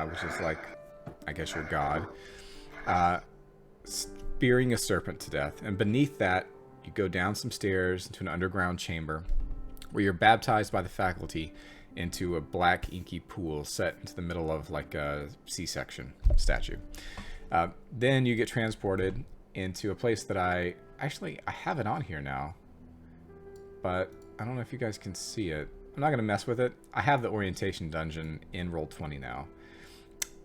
which is like, I guess your god, spearing a serpent to death. And beneath that, you go down some stairs into an underground chamber where you're baptized by the faculty into a black inky pool set into the middle of like a C-section statue. Then you get transported into a place that I have it on here now, but I don't know if you guys can see it. I'm not going to mess with it. I have the orientation dungeon in Roll20 now.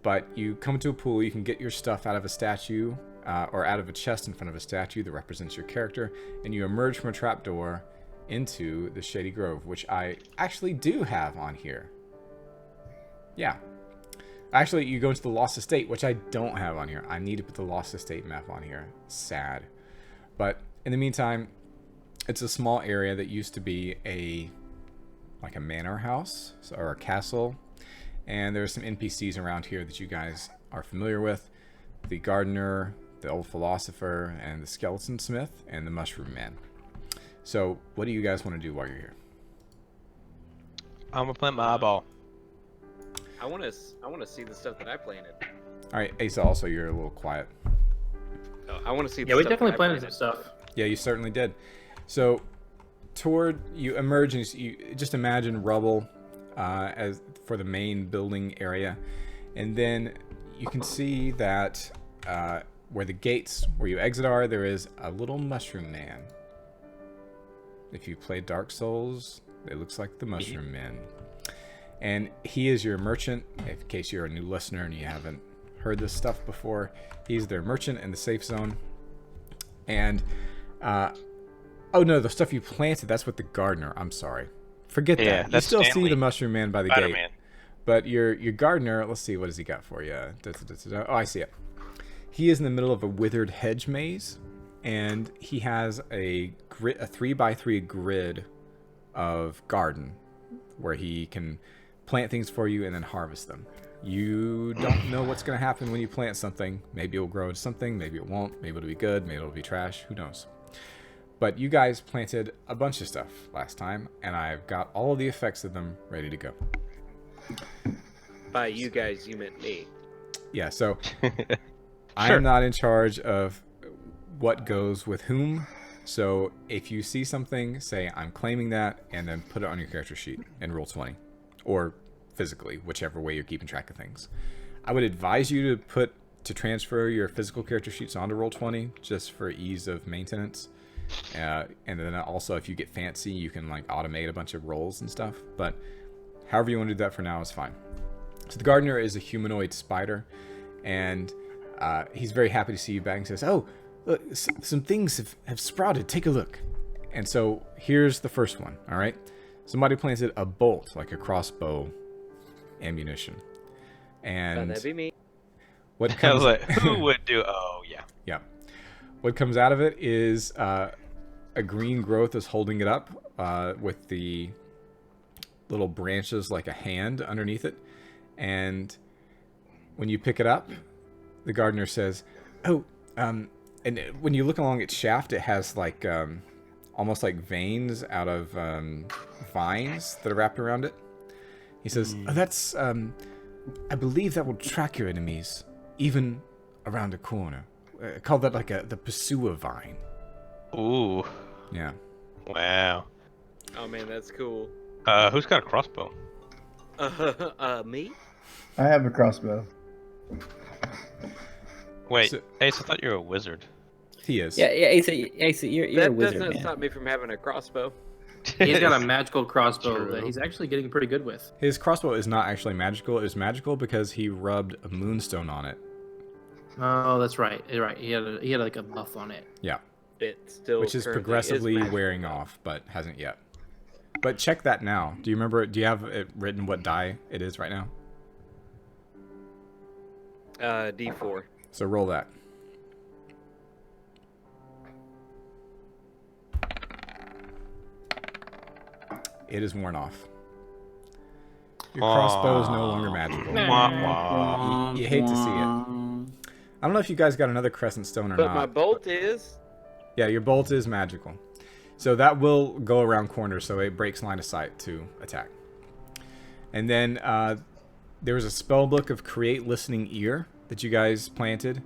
But you come to a pool, you can get your stuff out of a statue, or out of a chest in front of a statue that represents your character, and you emerge from a trapdoor into the Shady Grove, which I actually do have on here. Yeah. Actually, you go into the Lost Estate, which I don't have on here. I need to put the Lost Estate map on here. Sad. But in the meantime, it's a small area that used to be like a manor house or a castle. And there's some NPCs around here that you guys are familiar with. The gardener, the old philosopher, and the skeleton smith, and the mushroom man. So, what do you guys want to do while you're here? I'm gonna plant my eyeball. I want to see the stuff that I planted. All right, Asa, also you're a little quiet. Oh, I want to see. Yeah, we definitely planted some stuff. Yeah, you certainly did. So, you emerge and you just imagine rubble as for the main building area, and then you can see that where the gates where you exit are, there is a little mushroom man. If you play Dark Souls, it looks like the Mushroom Man. And he is your merchant. In case you're a new listener and you haven't heard this stuff before, he's their merchant in the safe zone. And, oh no, the stuff you planted, that's with the gardener. I'm sorry. Forget Yeah, that. You that's still see Stanley. the Mushroom Man by the gate. Spider-Man. But your gardener, let's see, what has he got for you? Oh, I see it. He is in the middle of a withered hedge maze. And he has a 3x3 grid of garden where he can plant things for you and then harvest them. You don't know what's going to happen when you plant something. Maybe it will grow into something, maybe it won't, maybe it'll be good, maybe it'll be trash, who knows. But you guys planted a bunch of stuff last time, and I've got all of the effects of them ready to go. By you guys, you meant me. Yeah, so I Sure. am not in charge of what goes with whom. So if you see something, say I'm claiming that, and then put it on your character sheet in Roll20, or physically, whichever way you're keeping track of things. I would advise you to transfer your physical character sheets onto Roll20 just for ease of maintenance. And then also, if you get fancy, you can like automate a bunch of rolls and stuff. But however you want to do that for now is fine. So the gardener is a humanoid spider, and he's very happy to see you back and says, "Oh, look, some things have sprouted. Take a look." And so here's the first one. All right, somebody planted a bolt, like a crossbow ammunition, and That'd be me. what I comes was like, who would do? Oh yeah. yeah, what comes out of it is a green growth is holding it up with the little branches like a hand underneath it, and when you pick it up, the gardener says, "Oh, and when you look along its shaft, it has like almost like veins out of vines that are wrapped around it." He says, "Oh, that's I believe that will track your enemies even around a corner. Call that like the pursuer vine." Ooh. Yeah. Wow. Oh man, that's cool. Who's got a crossbow? Me? I have a crossbow. Wait, So- Ace, I thought you were a wizard. He is. Yeah, Asa, you're a That wizard, doesn't man. stop me from having a crossbow. He's got a magical crossbow True. that he's actually getting pretty good with. His crossbow is not actually magical. It was magical because he rubbed a moonstone on it. Oh, that's right. You're right. He had like a buff on it. Yeah. It still Which is currently progressively magical. wearing off, but hasn't yet. But check that now. Do you remember? Do you have it written what die it is right now? D4. So roll that. It is worn off. Your crossbow is no longer magical. Wah, wah. You hate to see it. I don't know if you guys got another crescent stone or But not. my bolt is. Yeah, your bolt is magical. So that will go around corners, so it breaks line of sight to attack. And then there was a spell book of Create Listening Ear that you guys planted,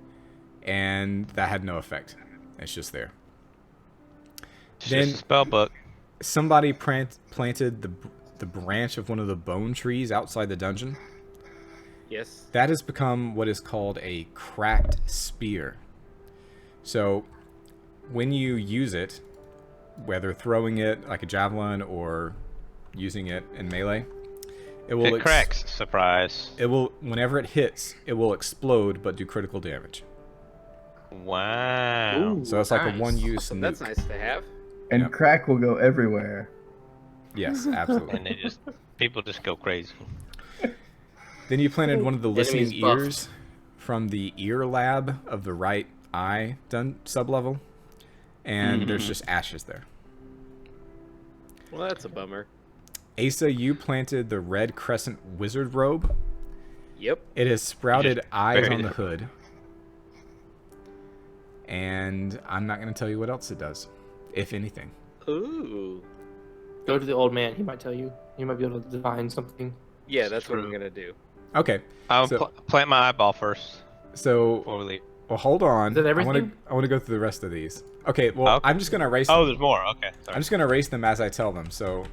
and that had no effect. It's just there. It's Then- just a spell book. Somebody planted the branch of one of the bone trees outside the dungeon. Yes. That has become what is called a cracked spear. So when you use it, whether throwing it like a javelin or using it in melee, it will It cracks. Surprise. It will, whenever it hits, it will explode but do critical damage. Wow. Ooh, So it's like a nice. one-use Awesome. nuke. That's nice to have. And Yep. crack will go everywhere. Yes, absolutely. And people just go crazy. Then you planted one of the listening Enemies buffed. ears from the ear lab of the right eye sublevel, and there's just ashes there. Well, that's a bummer. Asa, you planted the red crescent wizard robe. Yep. It has sprouted just eyes buried on the it. hood. And I'm not going to tell you what else it does, if anything. Ooh. Go to the old man. He might tell you. He might be able to divine something. Yeah, that's what I'm True. gonna do. Okay. I'll So- plant my eyeball first So, before we leave. well, hold on. Is that everything? I want to go through the rest of these. Okay, well, Okay. I'm just going to erase Oh, them. there's more. Okay. Sorry. I'm just going to erase them as I tell them, so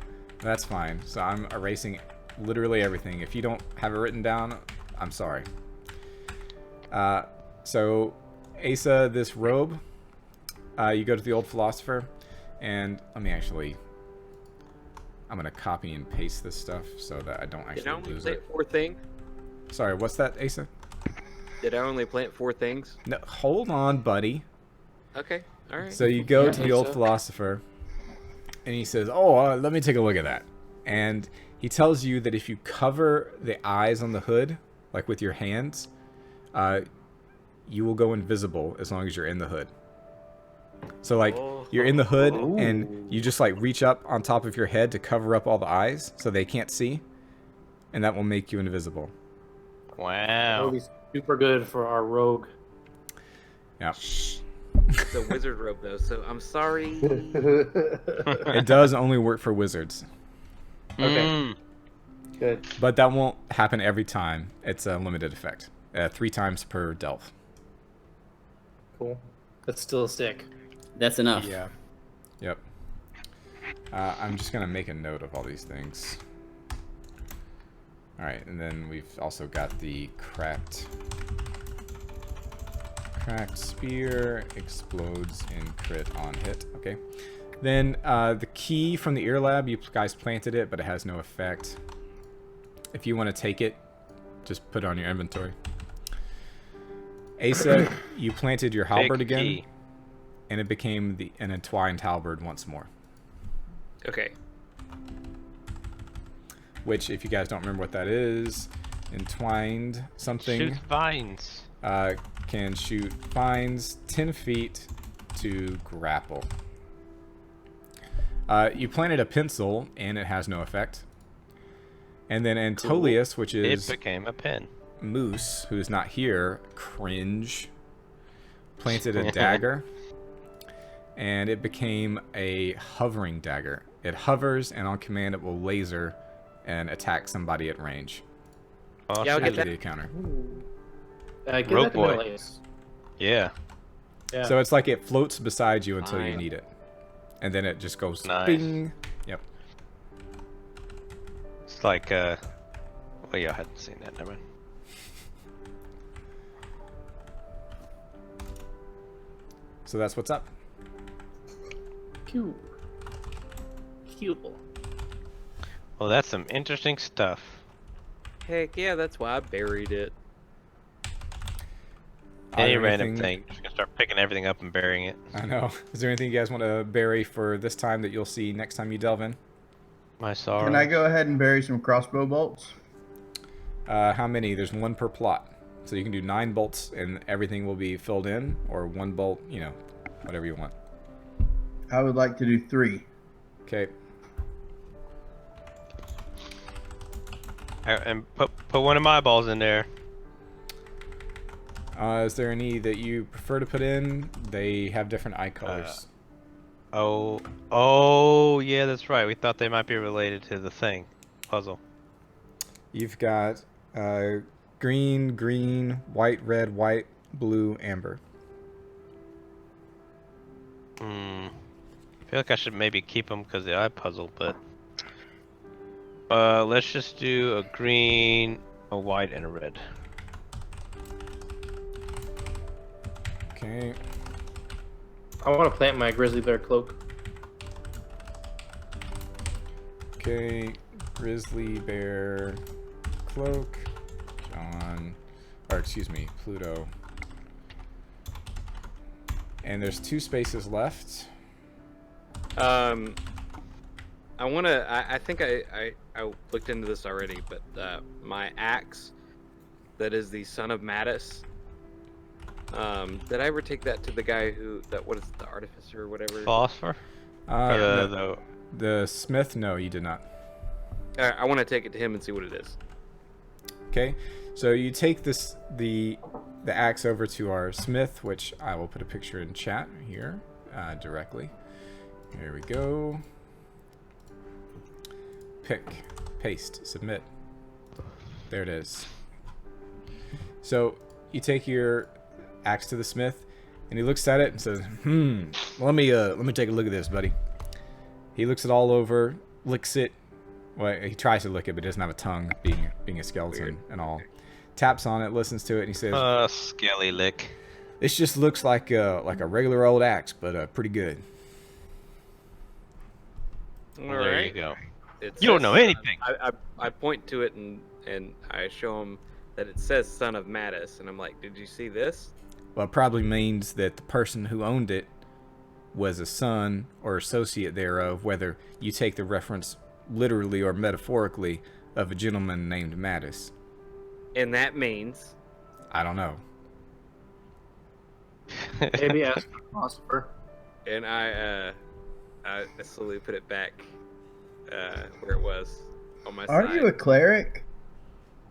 that's fine. So I'm erasing literally everything. If you don't have it written down, I'm sorry. So, Asa, this robe, you go to the old philosopher, and let me actually... I'm going to copy and paste this stuff so that I don't Did I actually only lose plant it. 4 things? Sorry, what's that, Asa? Did I only plant 4 things? No, hold on, buddy. Okay. All right. So you go Yeah, to the old Asa. philosopher, and he says, "Oh, let me take a look at that." And he tells you that if you cover the eyes on the hood, like with your hands, you will go invisible as long as you're in the hood. So like you're in the hood and you just like reach up on top of your head to cover up all the eyes so they can't see, and that will make you invisible. That Wow. would be super good for our rogue. Yeah. It's a wizard robe though, so I'm sorry. It does only work for wizards, Okay. Good. but that won't happen every time. It's a limited effect. 3 times per delve. Cool. That's still a stick. That's enough. Yeah. Yep. I'm just gonna make a note of all these things. All right, and then we've also got the cracked spear explodes in crit on hit. Okay. Then the key from the ear lab, you guys planted it, but it has no effect. If you want to take it, just put it on your inventory. Asa, you planted your halberd Big again. key. And it became an entwined halberd once more. Okay. Which, if you guys don't remember what that is, entwined something Shoots vines. can shoot vines 10 feet to grapple. You planted a pencil, and it has no effect. And then Antolius, which It is became a pin. Moose, who's not here, cringe, planted a dagger. And it became a hovering dagger. It hovers, and on command, it will laser and attack somebody at range. Oh, Yeah, I'll get After that. the encounter. Get Rogue that to boy. Menelaus. Yeah. Yeah. So it's like it floats beside you until you Fine. need it. And then it just goes Nice. bing. Yep. It's like, well, yeah, I hadn't seen that. Never mind. So that's what's up. Cool. Cool. Well, that's some interesting stuff. Heck yeah, that's why I buried it. Are Any there random anything- thing. Just gonna start picking everything up and burying it. I know. Is there anything you guys want to bury for this time that you'll see next time you delve in? My sorrow. Can I go ahead and bury some crossbow bolts? How many? There's 1 per plot. So you can do 9 bolts and everything will be filled in, or 1 bolt, you know, whatever you want. I would like to do 3. Okay. And put one of my balls in there. Is there any that you prefer to put in? They have different eye colors. Oh, yeah, that's right. We thought they might be related to the thing. Puzzle. You've got green, green, white, red, white, blue, amber. I feel like I should maybe keep them because the eye puzzle, but Let's just do a green, a white, and a red. Okay. I want to plant my grizzly bear cloak. Okay. Grizzly bear cloak. John. Or excuse me, Pluto. And there's 2 spaces left. I think I looked into this already, but my axe, that is the son of Mattis. Did I ever take that to the guy what is it, the artificer or whatever? Phosphor? No, the smith, no, you did not. I want to take it to him and see what it is. Okay, so you take the axe over to our smith, which I will put a picture in chat here directly. Here we go. Pick, paste, submit. There it is. So you take your axe to the smith, and he looks at it and says, let me take a look at this, buddy. He looks it all over, licks it. Well, he tries to lick it, but doesn't have a tongue, being a skeleton. Weird. And all. Taps on it, listens to it, and he says, Skelly lick. "This just looks like a regular old axe, but pretty good." All Well, there right. you go. It You don't says- know anything. I point to it and I show him that it says son of Mattis, and I'm like, did you see this? Well, it probably means that the person who owned it was a son or associate thereof, whether you take the reference literally or metaphorically of a gentleman named Mattis. And that means I don't know. Maybe ask the philosopher. and I slowly put it back where it was on my Are side. you a cleric?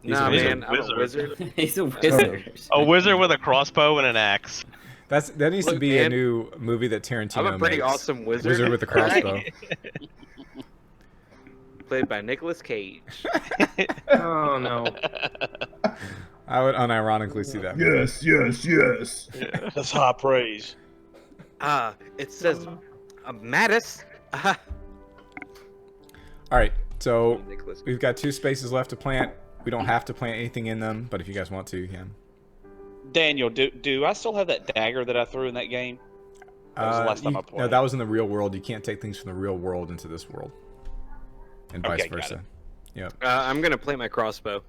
Nah, He's a man, I'm a wizard. wizard. He's a wizard. A wizard with a crossbow and an axe. That needs to Look, be a man, new movie that Tarantino I'm a pretty makes. awesome wizard. Wizard with a crossbow. Played by Nicolas Cage. Oh no. I would unironically see that. Yes, yes, yes. That's high praise. It says Mattis. All right, so Nicolas. we've got 2 spaces left to plant. We don't have to plant anything in them, but if you guys want to, you can. Daniel, do I still have that dagger that I threw in that game? That was the last time I played. No, that was in the real world. You can't take things from the real world into this world, and vice Okay, got versa. Yep, I'm gonna plant my crossbow.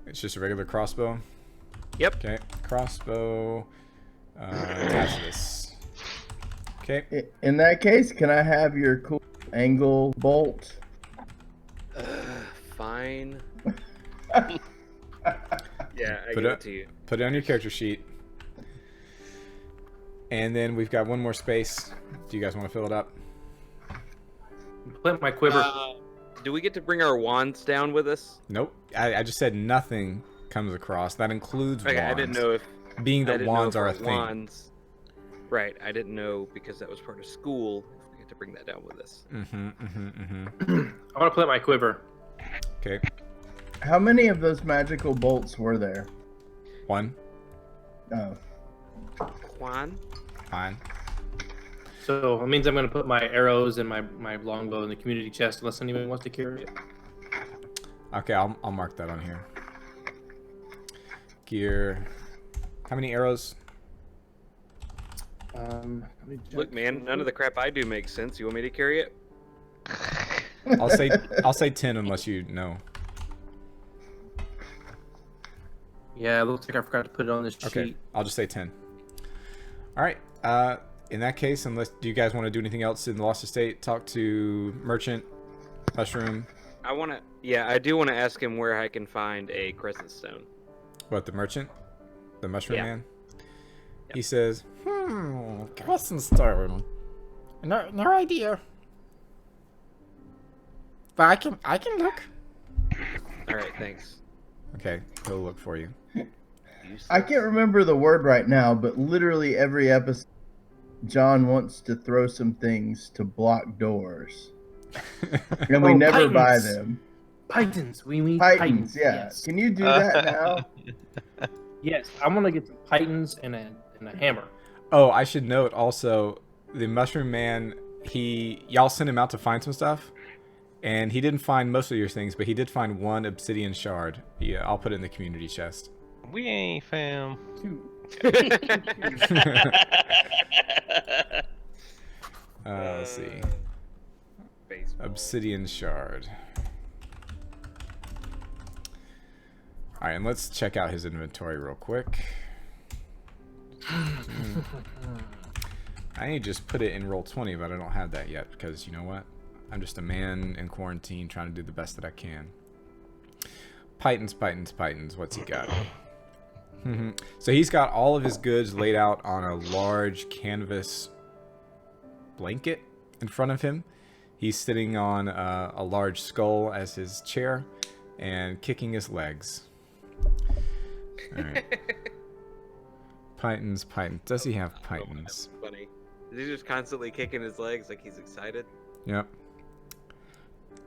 it's just a regular crossbow. Yep. Okay, crossbow. Attach this. Okay. In that case, can I have your cool angle bolt? Fine. Yeah, I Put give it- it to you. Put it on your character sheet. And then we've got 1 more space. Do you guys want to fill it up? Plant my quiver. Do we get to bring our wands down with us? Nope. I just said nothing comes across. That includes Okay, wands. I didn't know if Being I that didn't know wands if are our a thing. wands. Right, I didn't know because that was part of school. If we get to bring that down with us. I want to plant my quiver. Okay. How many of those magical bolts were there? 1. Oh. Juan? Fine. So it means I'm going to put my arrows and my longbow in the community chest unless anyone wants to carry it. Okay, I'll mark that on here. Gear. How many arrows? Let me check. Look, man, none of the crap I do makes sense. You want me to carry it? I'll say 10 unless you know. Yeah, it looks like I forgot to put it on this Okay, sheet. I'll just say 10. All right. In that case, do you guys want to do anything else in the Lost Estate? Talk to Merchant, Mushroom. I do want to ask him where I can find a crescent stone. What, the Merchant? The Mushroom Yeah. Man? He says, crescent stone. No idea. But I can look. All right, thanks. Okay, he'll look for you. I can't remember the word right now, but literally every episode, John wants to throw some things to block doors. And we never buy Titans. them. Pythons. We need Titans, yeah. Yes. Can you do that now? Yes. I'm gonna get some pythons and a hammer. Oh, I should note also, the Mushroom Man, y'all sent him out to find some stuff, And he didn't find most of your things, but he did find one obsidian shard. Yeah, I'll put it in the community chest. We ain't fam. Let's see. Baseball. Obsidian shard. Alright, and let's check out his inventory real quick. I need to just put it in Roll20, but I don't have that yet because you know what? I'm just a man in quarantine trying to do the best that I can. Pythons. What's he got? So he's got all of his goods laid out on a large canvas blanket in front of him. He's sitting on a large skull as his chair and kicking his legs. All right. Pythons. Does he have pythons? That's funny. Is he just constantly kicking his legs like he's excited? Yep.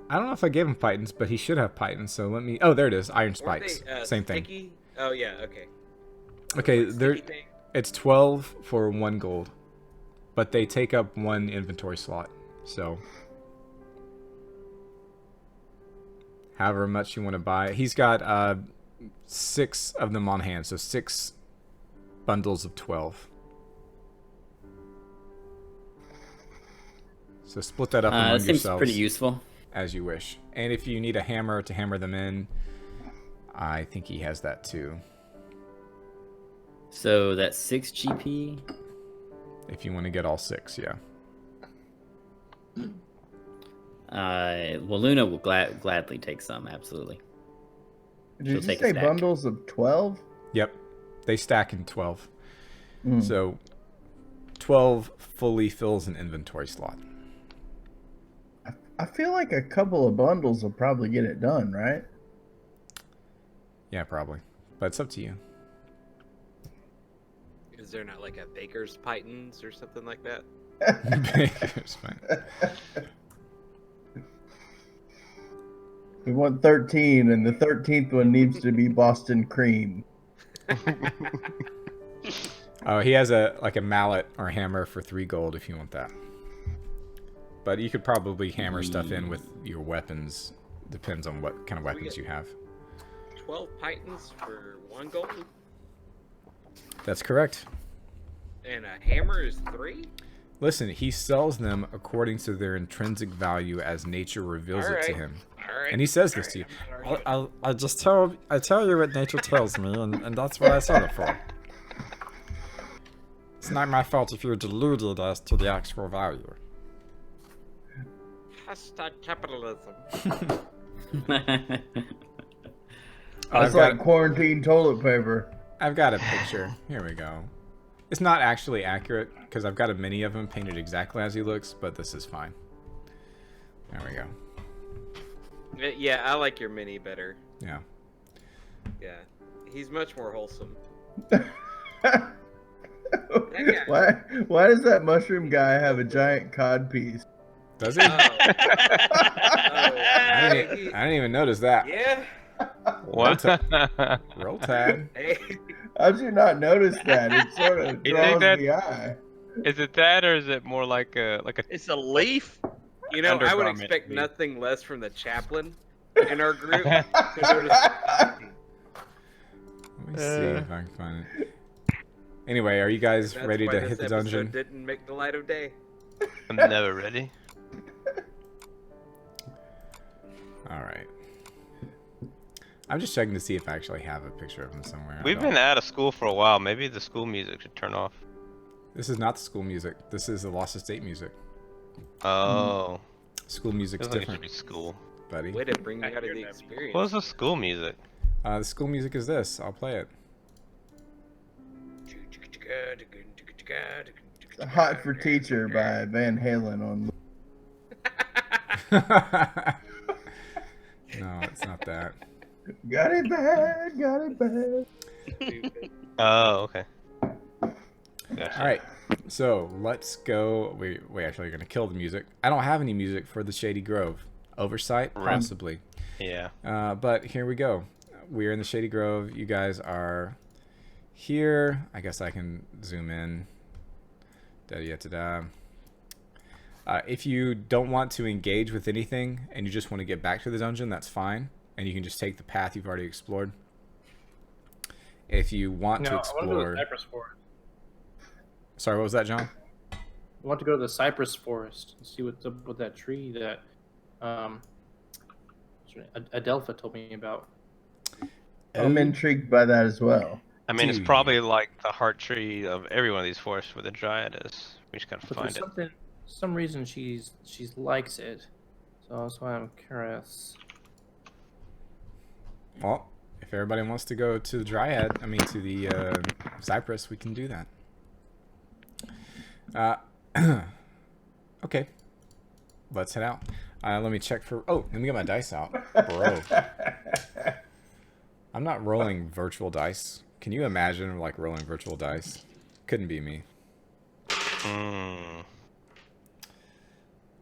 I don't know if I gave him pythons, but he should have pythons. So let me. Oh, there it is. Iron spikes. Same thing. Sticky? Oh yeah. Okay. Okay, Like there. sticky thing? It's 12 for 1 gold, but they take up 1 inventory slot. So, however much you want to buy, he's got 6 of them on hand, so 6 bundles of 12. So split that up among That seems yourselves pretty useful. as you wish. And if you need a hammer to hammer them in, I think he has that too. So that's 6 GP. If you want to get all 6, yeah. Well, Luna will gladly take some, absolutely. Did She'll you take a say stack. bundles of 12? Yep. They stack in 12. Mm. So 12 fully fills an inventory slot. I feel like a couple of bundles will probably get it done, right? Yeah, probably. But it's up to you. Is there not like a baker's pythons or something like that? It's fine. We want 13, and the 13th one needs to be Boston cream. Oh, he has a mallet or a hammer for 3 gold if you want that. But you could probably hammer stuff in with your weapons. Depends on what kind of weapons you have. 12 pythons for 1 gold? That's correct. And a hammer is 3? Listen, he sells them according to their intrinsic value as nature reveals it to him. Alright. And he says this to you. I just tell you what nature tells me, and that's what I sell it for. It's not my fault if you're deluded as to the actual value. Hashtag capitalism. That's like quarantine toilet paper. I've got a picture. Here we go. It's not actually accurate because I've got a mini of him painted exactly as he looks, but this is fine. There we go. Yeah, I like your mini better. Yeah. Yeah. He's much more wholesome. Why does that mushroom guy have a giant cod piece? Does he? I didn't even notice that. Yeah. What? Roll tag. Hey. How'd you not notice that? It sort of You draws think that- the eye. Is it that, or is it more like a It's a leaf. You know, I would Undergarment, expect maybe. nothing less from the chaplain in our group. to notice- Let me see if I can find it. Anyway, are you guys That's ready why to this hit the episode dungeon? Didn't make the light of day. I'm never ready. All right. I'm just checking to see if I actually have a picture of him somewhere. I We've don't. been out of school for a while. Maybe the school music should turn off. This is not the school music. This is the Lost Estate music. Oh, School music's feels like it should different, be school. buddy. Way to bring me out of the experience. What was the school music? The school music is this. I'll play it. Hot for Teacher by Van Halen on. No, it's not that. Got it bad, got it bad. Oh, okay. Gotcha. All right, so let's go. We actually are gonna kill the music. I don't have any music for the Shady Grove. Oversight, Right. possibly. Yeah. But here we go. We're in the Shady Grove. You guys are here. I guess I can zoom in. Da-da-da-da. If you don't want to engage with anything and you just want to get back to the dungeon, that's fine. And you can just take the path you've already explored. If you want to I want to go to explore... the cypress forest. Sorry, what was that, John? I want to go to the cypress forest and see what's up with that tree that Adelpha told me about. I'm intrigued by that as well. I mean, it's Dude. probably like the heart tree of every one of these forests where the dryad is. We just gotta But find there's it. something, some reason she likes it, so that's why I'm curious. Well, if everybody wants to go to the Dryad, I mean to the Cypress, we can do that. Okay, let's head out. Let me check for... Oh, let me get my dice out. Bro. I'm not rolling virtual dice. Can you imagine, like, rolling virtual dice? Couldn't be me.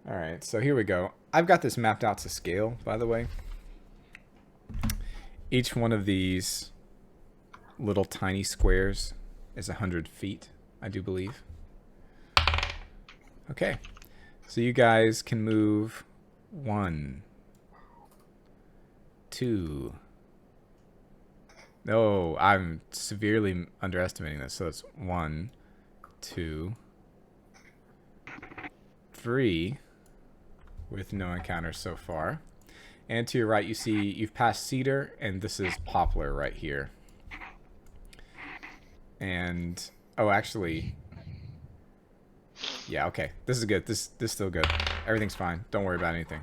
Alright, so here we go. I've got this mapped out to scale, by the way. Each one of these little tiny squares is 100 feet, I do believe. Okay, so you guys can move 1, 2. No, I'm severely underestimating this. So it's 1, 2, 3, with no encounters so far. And to your right, you see you've passed cedar, and this is poplar right here. And oh, actually, yeah, okay, this is good. This is still good. Everything's fine. Don't worry about anything.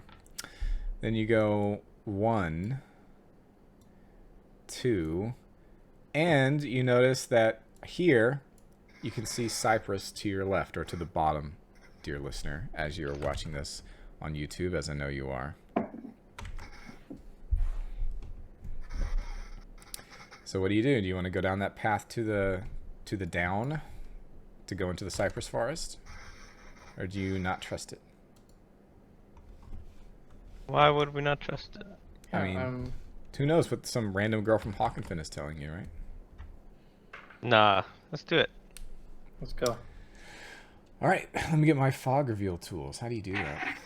Then you go 1, 2, and you notice that here you can see cypress to your left, or to the bottom, dear listener, as you're watching this on YouTube, as I know you are. So what do? Do you want to go down that path to the down to go into the cypress forest, or do you not trust it? Why would we not trust it? I mean, who knows what some random girl from Hawkinfin is telling you, right? Nah, let's do it. Let's go. All right, let me get my fog reveal tools. How do you do that?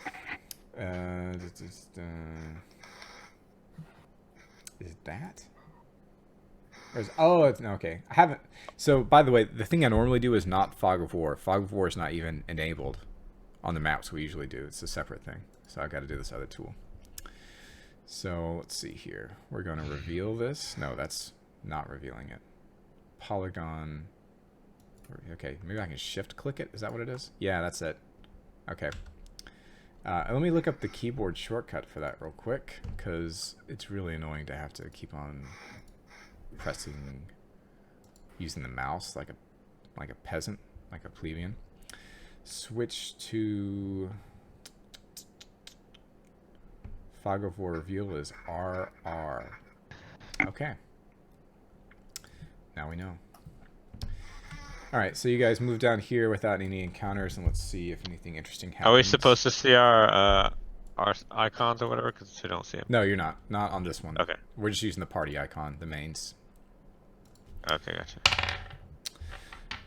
Is it that? Or is, oh, it's okay. I haven't. So, by the way, the thing I normally do is not fog of war. Fog of war is not even enabled on the maps we usually do. It's a separate thing. So I got to do this other tool. So let's see here. We're going to reveal this. No, that's not revealing it. Polygon. Okay, maybe I can shift click it. Is that what it is? Yeah, that's it. Okay. Let me look up the keyboard shortcut for that real quick, because it's really annoying to have to keep on pressing, using the mouse like a peasant, like a plebeian. Switch to Fog of War reveal is RR. Okay. Now we know. Alright, so you guys move down here without any encounters, and let's see if anything interesting happens. Are we supposed to see our icons or whatever? Because we don't see them. No, you're not. Not on this one. Okay. We're just using the party icon, the mains. Okay, gotcha.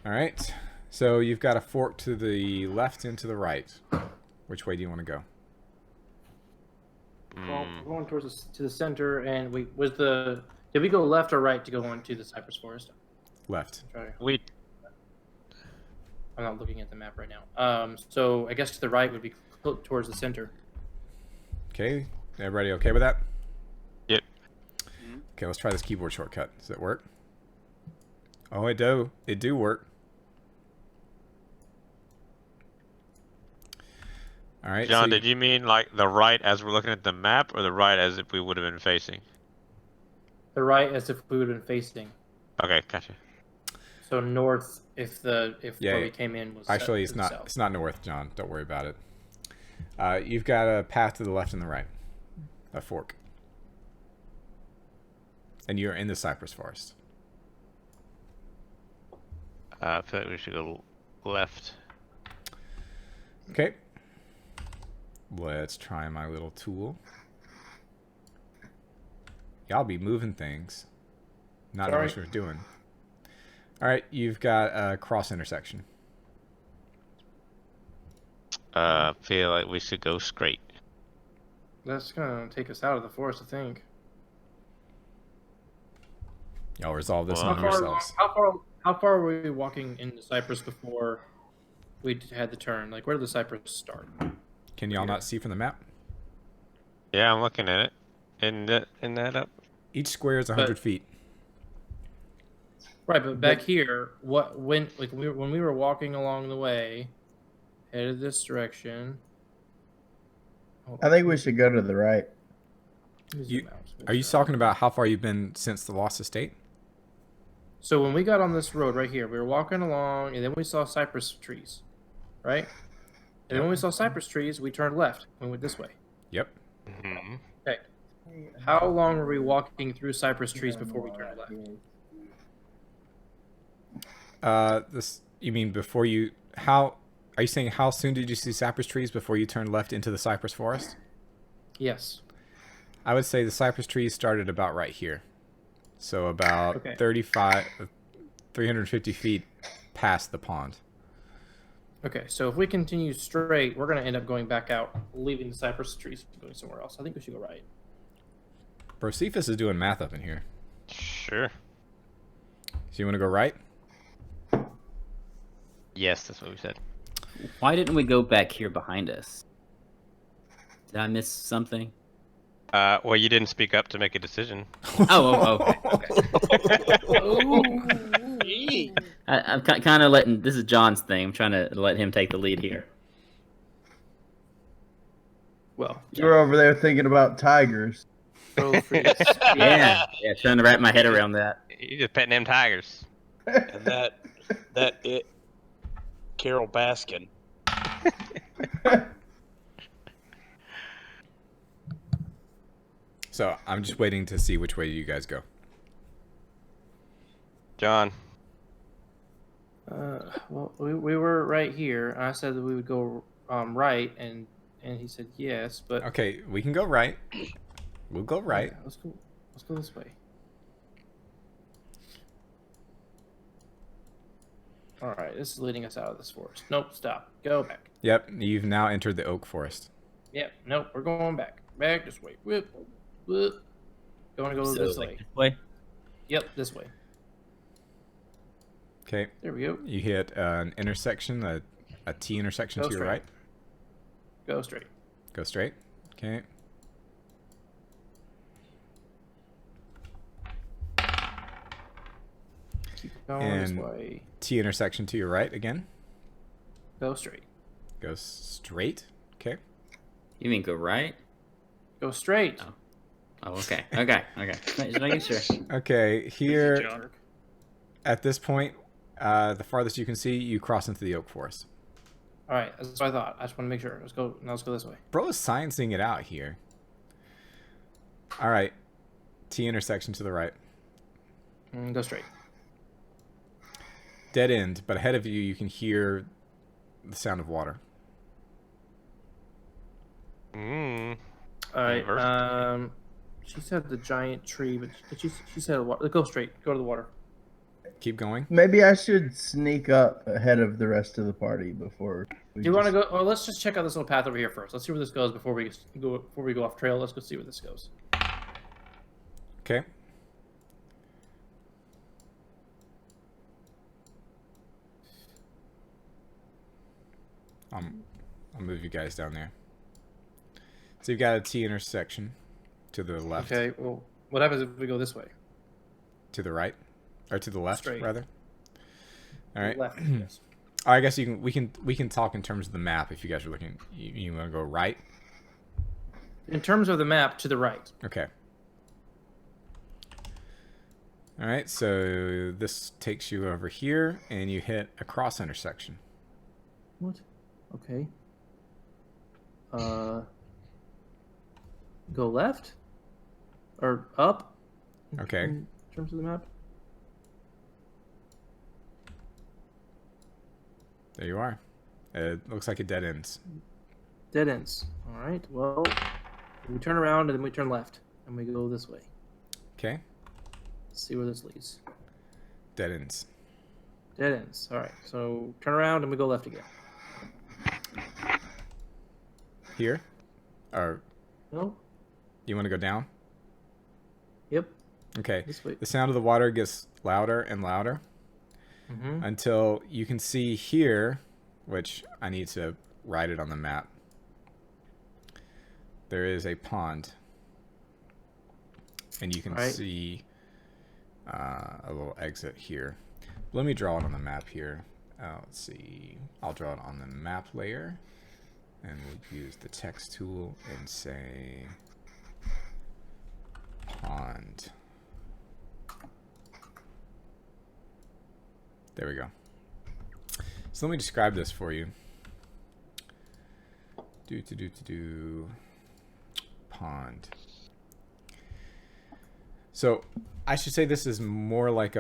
Alright, so you've got a fork to the left and to the right. Which way do you want to go? Well, we're going towards to the center, and did we go left or right to go into the cypress forest? Left. I'm not looking at the map right now. So I guess to the right would be towards the center. Okay, everybody okay with that? Yep. Okay, let's try this keyboard shortcut. Does it work? Oh, it do work. All right, John, so did you mean like the right as we're looking at the map, or the right as if we would have been facing? The right as if we would have been facing. Okay, gotcha. So north, if where yeah. we came in was Actually, to it's the not. south. It's not north, John. Don't worry about it. You've got a path to the left and the right, a fork, and you're in the cypress forest. I feel like we should go left. Okay. Let's try my little tool. Y'all be moving things. Not knowing what you're doing. Alright, you've got a cross intersection. Feel like we should go straight. That's gonna take us out of the forest, I think. Y'all resolve this Well, among yourselves. How far were we walking into Cyprus before we had the turn? Like, where did the Cyprus start? Can y'all not see from the map? Yeah, I'm looking at it. In that up. Each square is 100 feet. Right, but back here, when we were walking along the way, headed this direction. I think we should go to the right. Are you talking about how far you've been since the lost estate? So when we got on this road right here, we were walking along, and then we saw cypress trees, right? And then when we saw cypress trees, we turned left and went this way. Yep. Mm-hmm. Okay. How long were we walking through cypress trees before we turned left? You mean before you? How are you saying? How soon did you see cypress trees before you turned left into the cypress forest? Yes. I would say the cypress trees started about right here, so about Okay. 350 feet past the pond. Okay, so if we continue straight, we're going to end up going back out, leaving the cypress trees and going somewhere else. I think we should go right. Bro, Cephas is doing math up in here. Sure. So you want to go right? Yes, that's what we said. Why didn't we go back here behind us? Did I miss something? Well, you didn't speak up to make a decision. Okay. I'm kind of letting. This is John's thing. I'm trying to let him take the lead here. Well, You're over there thinking about tigers. go for this. Yeah, trying to wrap my head around that. You just petting them tigers. And that it, Carol Baskin. So I'm just waiting to see which way you guys go. John. Well, we were right here. And I said that we would go right, and he said yes, but Okay, we can go right. We'll go right. Okay, let's go. Let's go this way. All right, this is leading us out of this forest. Nope, stop. Go back. Yep, you've now entered the oak forest. Yep, nope, we're going back. Back this way. Whoop, whoop. Going to go this way. This way. Yep, this way. Okay, There we go. you hit an intersection, a T intersection Go to your straight. right. Go straight. Go straight. Okay. Keep going this And- way. T intersection to your right again. Go straight. Go straight. Okay. You mean go right? Go straight. Oh, okay. Just making sure. Okay, here John. at this point, the farthest you can see, you cross into the oak forest. All right, that's what I thought. I just want to make sure. Let's go. Now let's go this way. Bro is sciencing it out here. All right, T intersection to the right. Go straight. Dead end, but ahead of you, you can hear the sound of water. Mm. All right. University. She said the giant tree, but she said water. Go straight. Go to the water. Keep going. Maybe I should sneak up ahead of the rest of the party before. Do you want to go? Well, let's just check out this little path over here first. Let's see where this goes before we go off trail. Let's go see where this goes. Okay. I'll move you guys down there. So you've got a T intersection to the left. Okay. Well, what happens if we go this way? To the right, or to the left, Straight. rather. All right. Left. Yes. I guess we can talk in terms of the map if you guys are looking. You want to go right? In terms of the map, to the right. Okay. All right. So this takes you over here, and you hit a cross intersection. What? Okay. Go left or up? Okay. In terms of the map. There you are. It looks like it dead ends. Dead ends. All right. Well, we turn around and then we turn left and we go this way. Okay. Let's see where this leads. Dead ends. Dead ends. All right. So turn around and we go left again. Here? Or No. you want to go down? Yep. Okay. This way. The sound of the water gets louder and louder Mm-hmm. until you can see here, which I need to write it on the map. There is a pond. And you can Right. see a little exit here. Let me draw it on the map here. Let's see. I'll draw it on the map layer. And we'll use the text tool and say pond. There we go. So let me describe this for you. Pond. So I should say this is more like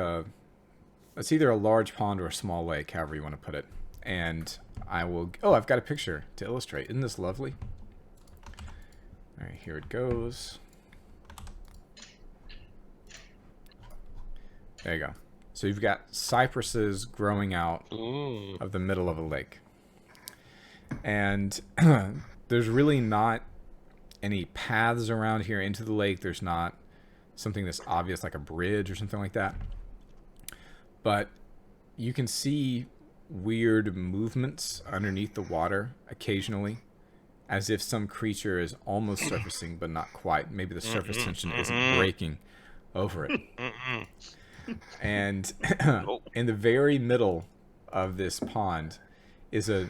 it's either a large pond or a small lake, however you want to put it. And I will, I've got a picture to illustrate. Isn't this lovely? All right, here it goes. There you go. So you've got cypresses growing out of the middle of a lake. And there's really not any paths around here into the lake. There's not something that's obvious like a bridge or something like that. But you can see weird movements underneath the water occasionally, as if some creature is almost surfacing but not quite. Maybe the surface tension isn't breaking over it. And in the very middle of this pond is a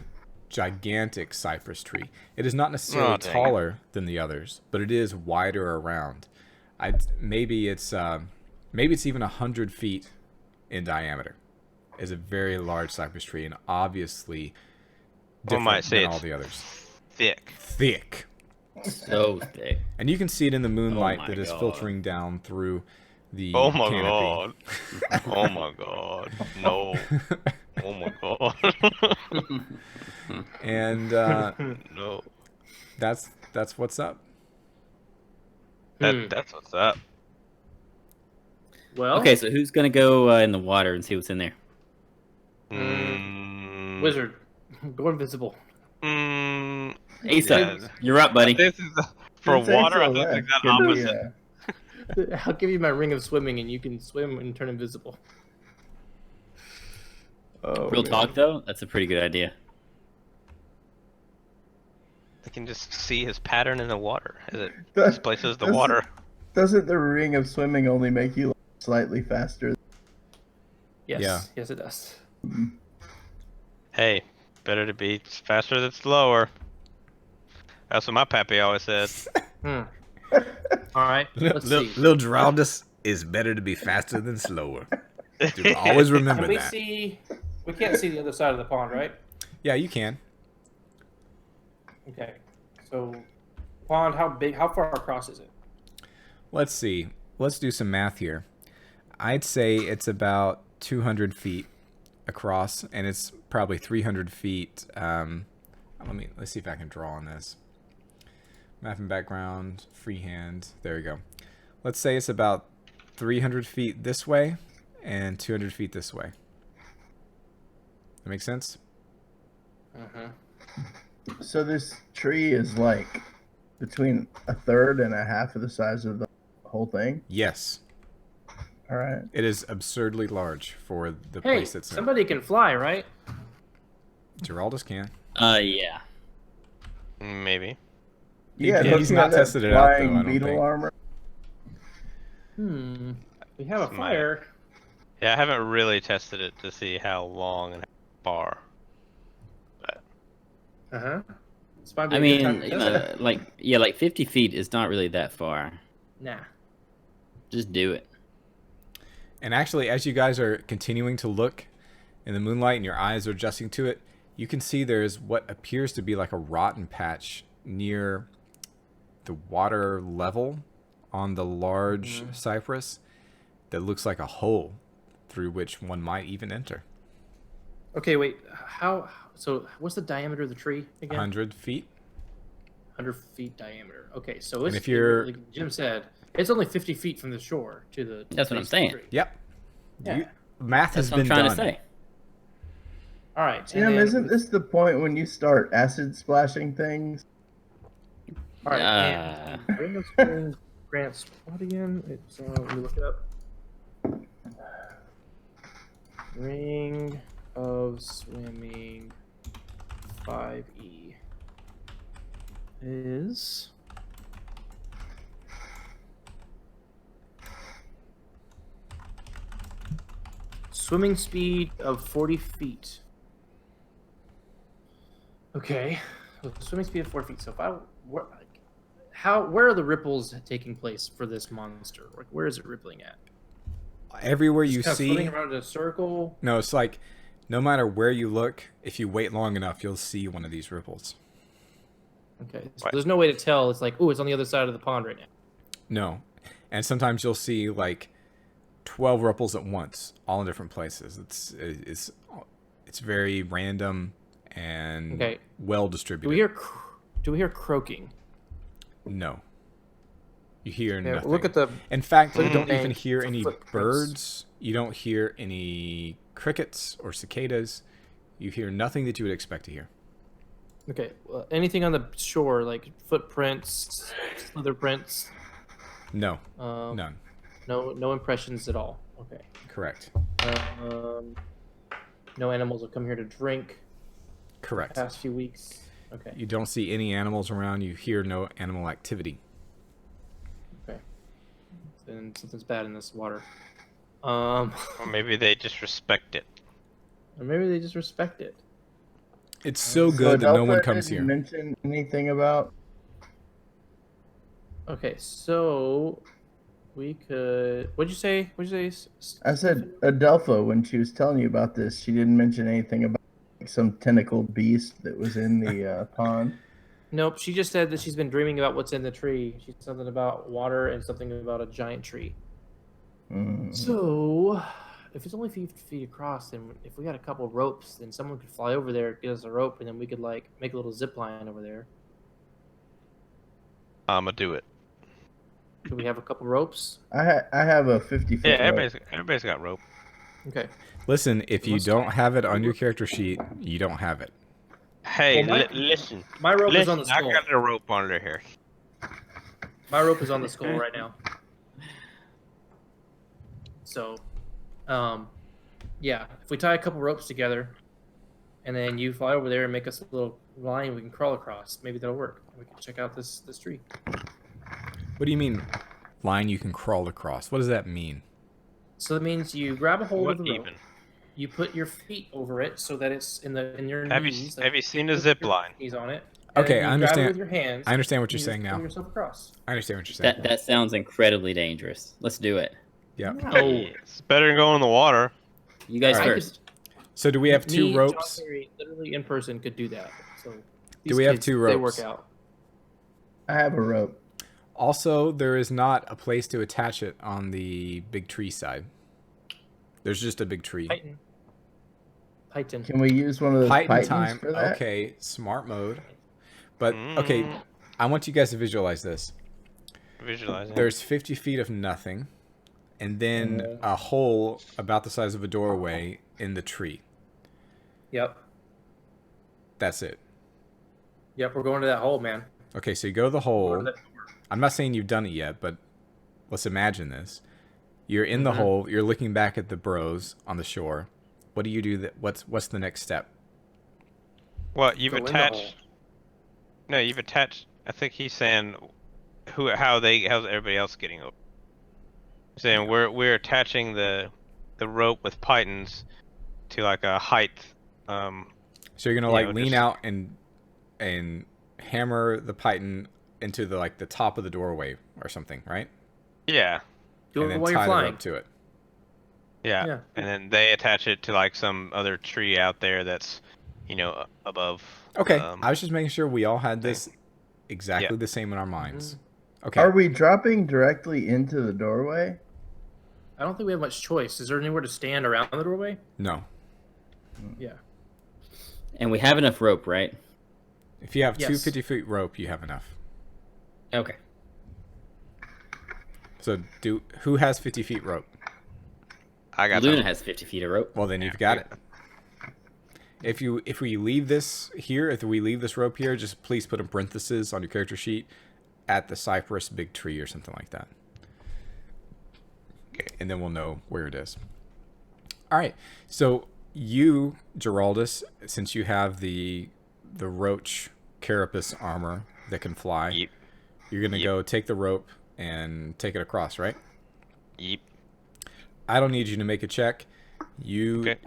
gigantic cypress tree. It is not necessarily taller than the others, but it is wider around. Maybe it's even 100 feet in diameter. Is a very large cypress tree, and obviously different than all the others. Thick. So thick. And you can see it in the moonlight that is filtering down through the canopy. God. Oh my god. No. Oh my god. And no. That's what's up. That's what's up. Well. Okay, so who's gonna go in the water and see what's in there? Wizard, go invisible. Asa, you're up, buddy. This is for Didn't say water. so I think left. it's that Could be, opposite. I'll give you my ring of swimming, and you can swim and turn invisible. Oh, Real man. talk, though, that's a pretty good idea. I can just see his pattern in the water as it That- displaces the doesn't- water. Doesn't the ring of swimming only make you slightly faster? Yes. Yeah. Yes, it does. Hey, better to be faster than slower. That's what my pappy always said. All right. Let's see. Little Geraldus is better to be faster than slower. Dude, always remember Can we that. see? We can't see the other side of the pond, right? Yeah, you can. Okay. So, pond, how big? How far across is it? Let's see. Let's do some math here. I'd say it's about 200 feet across, and it's probably 300 feet. Let's see if I can draw on this. Math and background, freehand. There we go. Let's say it's about 300 feet this way and 200 feet this way. That makes sense? So this tree is like between a third and a half of the size of the whole thing? Yes. All right. It is absurdly large for the Hey, place it's in. somebody can fly, right? Geraldus can. Yeah. Maybe. Yeah, he's not tested it out, though, I don't beetle think. armor. We have a Smart. fire. Yeah, I haven't really tested it to see how long and how far. This might be I a good mean, time to test it. like 50 feet is not really that far. Nah. Just do it. And actually, as you guys are continuing to look in the moonlight and your eyes are adjusting to it, you can see there's what appears to be like a rotten patch near the water level on the large cypress that looks like a hole through which one might even enter. Okay, wait. So, what's the diameter of the tree again? 100 feet. 100 feet diameter. Okay, so it's if you're- like Jim said, it's only 50 feet from the shore to the. That's what I'm base of the saying. tree. Yep. Yeah. Math That's has what I'm been trying done. to say. All right. Jim, isn't this the point when you start acid splashing things? All right. And Ring of Swimming grants what again? It's let me look it up. Ring of Swimming 5e is swimming speed of 40 feet. Okay, with swimming speed of 40 feet. So if I where are the ripples taking place for this monster? Like, where is it rippling at? Everywhere Just you kind of see. swimming around in a circle. No, it's like no matter where you look, if you wait long enough, you'll see one of these ripples. Okay, so there's no way to tell. It's like, oh, it's on the other side of the pond right now. No. And sometimes you'll see like 12 ripples at once, all in different places. It's very random and well distributed. Do we hear croaking? No. You hear nothing. Look at the. In fact, you look at don't the even bank hear for any footprints. birds. You don't hear any crickets or cicadas. You hear nothing that you would expect to hear. Okay, well, anything on the shore, like footprints, slither prints? No, none. No impressions at all. Okay. Correct. No animals have come here to drink. Correct. The past few weeks. Okay. You don't see any animals around. You hear no animal activity. Okay. Then something's bad in this water. Or maybe they just respect it. Or maybe they just respect it. It's so good that no one comes didn't here. mention anything about. Okay, so we could. What'd you say? I said Adelpha when she was telling you about this. She didn't mention anything about some tentacled beast that was in the pond. Nope. She just said that she's been dreaming about what's in the tree. She said something about water and something about a giant tree. So, if it's only 50 feet across, then if we got a couple ropes, then someone could fly over there, get us a rope, and then we could like make a little zip line over there. I'ma do it. Do we have a couple ropes? I have a 50-foot. Yeah, rope. everybody's got rope. Okay. Listen, if you don't have it on your character sheet, you don't have it. Hey, Well, listen. My rope is on the Listen, I skull. got a rope under here. My rope is on the skull right now. So, yeah, if we tie a couple ropes together, and then you fly over there and make us a little line we can crawl across, maybe that'll work. We can check out this tree. What do you mean, line you can crawl across? What does that mean? So that means you grab a hold What of the rope, even? you put your feet over it so that it's in your Have knees. you seen a put zip your line? Knees on it. And Okay, then you I grab it understand. with your hands. I understand what you're and you saying just now. pull yourself across. I understand what you're saying. That sounds incredibly dangerous. Let's do it. Yeah. Oh, It's better than going in the water. You guys All right. first. So do we have two Me, ropes? John Terry, literally in person, could do that. So Do these we have kids, two They ropes? work out. I have a rope. Also, there is not a place to attach it on the big tree side. There's just a big tree. Titan. Can we use one of those Python pythons time. for that? Okay, smart mode. But okay, I want you guys to visualize this. Visualizing. There's 50 feet of nothing, and then a hole about the size of a doorway in the tree. Yep. That's it. Yep. We're going to that hole, man. Okay, so you go to the Going hole. to that- I'm not saying you've done it yet, but let's imagine this. You're in the hole. You're looking back at the bros on the shore. What do you do? What's the next step? What you've Go in the attached? hole. No, you've attached. I think he's saying how's everybody else getting over? He's saying we're attaching the rope with pythons to like a height. So you're gonna Yeah, like lean just- out and hammer the python into the top of the doorway or something, right? Yeah, Do and it then while you're tie the flying. rope to it. yeah, Yeah. and then they attach it to like some other tree out there that's, above. Okay, I was just making sure we all had this thing. exactly Yeah. the same in our minds. Okay. Are we dropping directly into the doorway? I don't think we have much choice. Is there anywhere to stand around the doorway? No. Yeah. And we have enough rope, right? If you have two Yes. 50-foot rope, you have enough. Okay. So who has 50 feet rope? I got Luna some. has 50 feet of rope. Well, then you've got it. If we leave this here, if we leave this rope here, just please put in parentheses on your character sheet. at the cypress big tree or something like that. Okay, and then we'll know where it is. All right. So you, Geraldus, since you have the roach carapace armor that can fly, Yep. you're gonna Yep. go take the rope and take it across, right? Yep. I don't need you to make a check. Okay.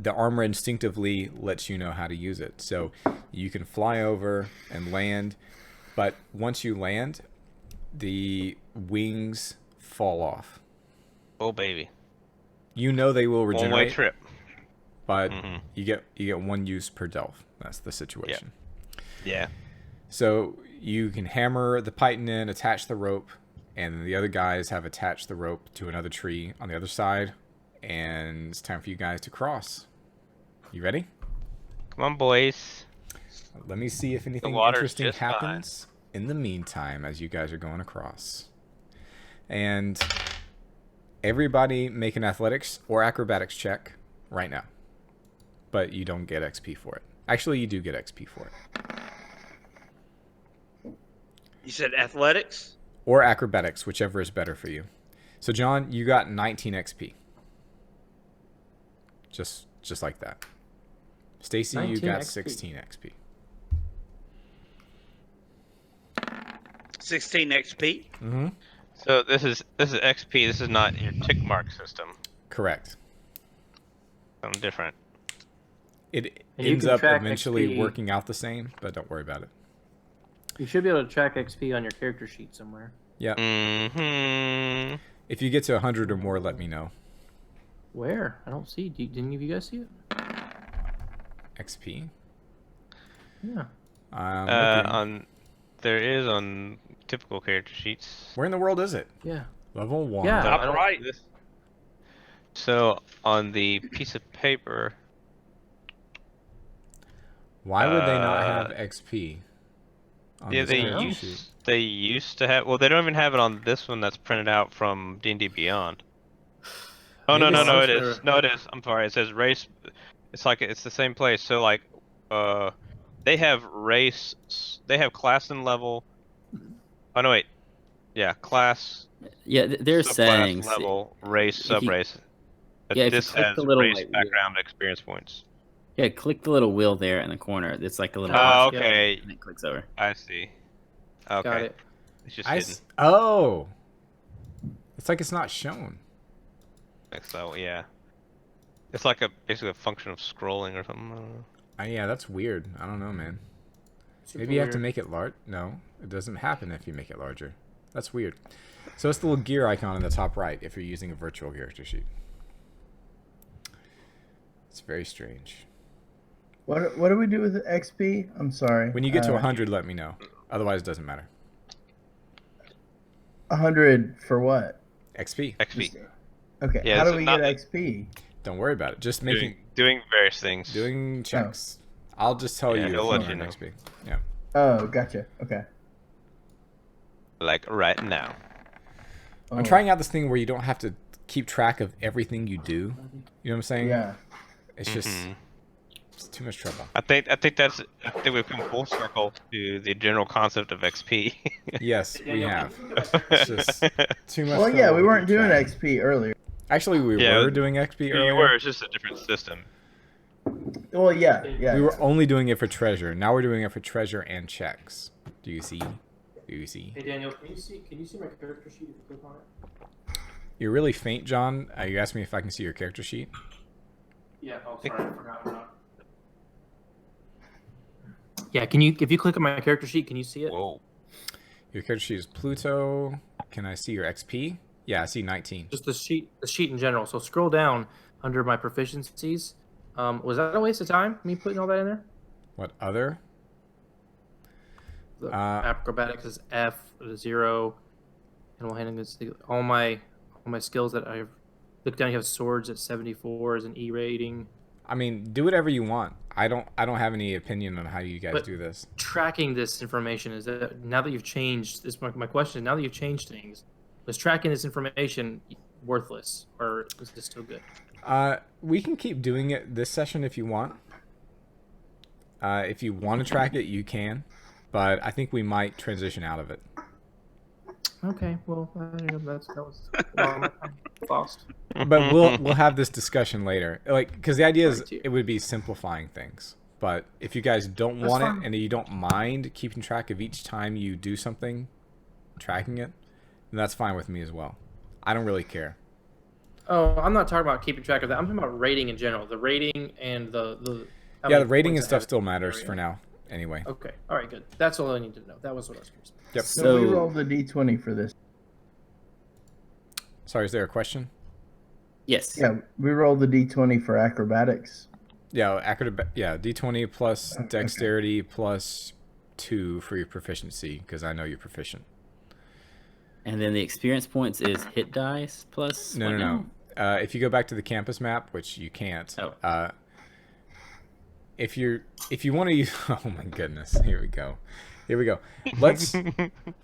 The armor instinctively lets you know how to use it. So you can fly over and land, but once you land, the wings fall off. Oh baby. You know they will One way regenerate, trip. but Mhm. you get one use per delve. That's the situation. Yeah. So you can hammer the python in, attach the rope, and the other guys have attached the rope to another tree on the other side, and it's time for you guys to cross. You ready? Come on, boys. Let me see if anything water's interesting just fine. happens in the meantime as you guys are going across. And everybody make an athletics or acrobatics check right now. But you don't get XP for it. Actually, you do get XP for it. You said athletics? Or acrobatics, whichever is better for you. So John, you got 19 XP. Just like that. Stacy, you 19 got XP. 16 XP. 16 XP? Mm-hmm. So this is XP. This is not your tick mark system. Correct. Something different. It And you ends can up track eventually XP. working out the same, but don't worry about it. You should be able to track XP on your character sheet somewhere. Yeah. Mm-hmm. If you get to 100 or more, let me know. Where? I don't see. Did any of you guys see it? XP. Yeah. On there is on typical character sheets. Where in the world is it? Yeah. Level 1. Yeah. Top I don't right. see this. So on the piece of paper, Why would they not Uh, have XP? On yeah, this they character used sheet? they used to have. Well, they don't even have it on this one that's printed out from D&D Beyond. Oh Maybe no, it some- is. No, it is. I'm sorry. It says race. It's like it's the same place. So like, they have race. They have class and level. Oh no, wait. Yeah, class. Yeah, there are subclass, settings. level, race, if you- subrace. But Yeah, if you this click has the little, race, like, wheel. background, experience points. Yeah, click the little wheel there in the corner. It's like a little. Oh, box, okay. And it clicks over. I see. Okay. Got it. It's just hidden. Oh! It's like it's not shown. So yeah. It's like basically a function of scrolling or something. I don't know. Yeah, that's weird. I don't know, man. Super Maybe you have to weird. make it large. No, it doesn't happen if you make it larger. That's weird. So it's the little gear icon in the top right if you're using a virtual character sheet. It's very strange. What do we do with the XP? I'm sorry. When you get to 100, let me know. Otherwise, it doesn't matter. 100 for what? XP. XP. Okay. Yeah, How this do is we not- get XP? Don't worry about it. Just making Doing various things. doing checks. I'll just tell Yeah, you if he'll you let earn you know. XP. Yeah. Oh, gotcha. Okay. Like right now. I'm Oh, trying out this thing where you don't have to keep track of everything you do. You know what I'm saying? Yeah. It's just Mhm. it's too much trouble. I think we've come full circle to the general concept of XP. Yes, we have. It's just too much. Well, yeah, trouble we to weren't keep doing track. XP earlier. Actually, we Yeah, were doing XP earlier. You were. It's just a different system. Well, yeah. We were only doing it for treasure. Now we're doing it for treasure and checks. Do you see? Do you see? Hey Daniel, can you see my character sheet if you click on it? You're really faint, John. You asked me if I can see your character sheet. Yeah. Oh, sorry, I forgot. Yeah. Can you? If you click on my character sheet, can you see it? Whoa. Your character sheet is Pluto. Can I see your XP? Yeah, I see 19. Just the sheet in general. So scroll down under my proficiencies. Was that a waste of time? Me putting all that in there? What other? The Uh, acrobatics is F 0, and handling is all my skills that I've looked down. You have swords at 74 as an E rating. I mean, do whatever you want. I don't have any opinion on how you guys But- do this. Tracking this information is that now that you've changed this. My question is now that you've changed things, was tracking this information worthless or is this still good? We can keep doing it this session if you want. If you want to track it, you can. but I think we might transition out of it. Okay, well, that was lost. But we'll have this discussion later. Like, because the idea is Sorry, too. it would be simplifying things. But if you guys don't That's want fine. it and you don't mind keeping track of each time you do something, tracking it, then that's fine with me as well. I don't really care. Oh, I'm not talking about keeping track of that. I'm talking about rating in general. The rating and the how Yeah, many the rating points and I stuff have still in the matters area. for now. Anyway. Okay, all right, good. That's all I need to know. That was what I was curious about. Yep. So we So rolled a d20 for this. Sorry, is there a question? yes. Yeah, we rolled the d20 for acrobatics. Yeah, D20 plus dexterity plus 2 for your proficiency, because I know you're proficient. And then the experience points is hit dice plus. No, what no, now? no. If you go back to the campus map, which you can't, Oh. if you want to use, oh my goodness, here we go. Let's,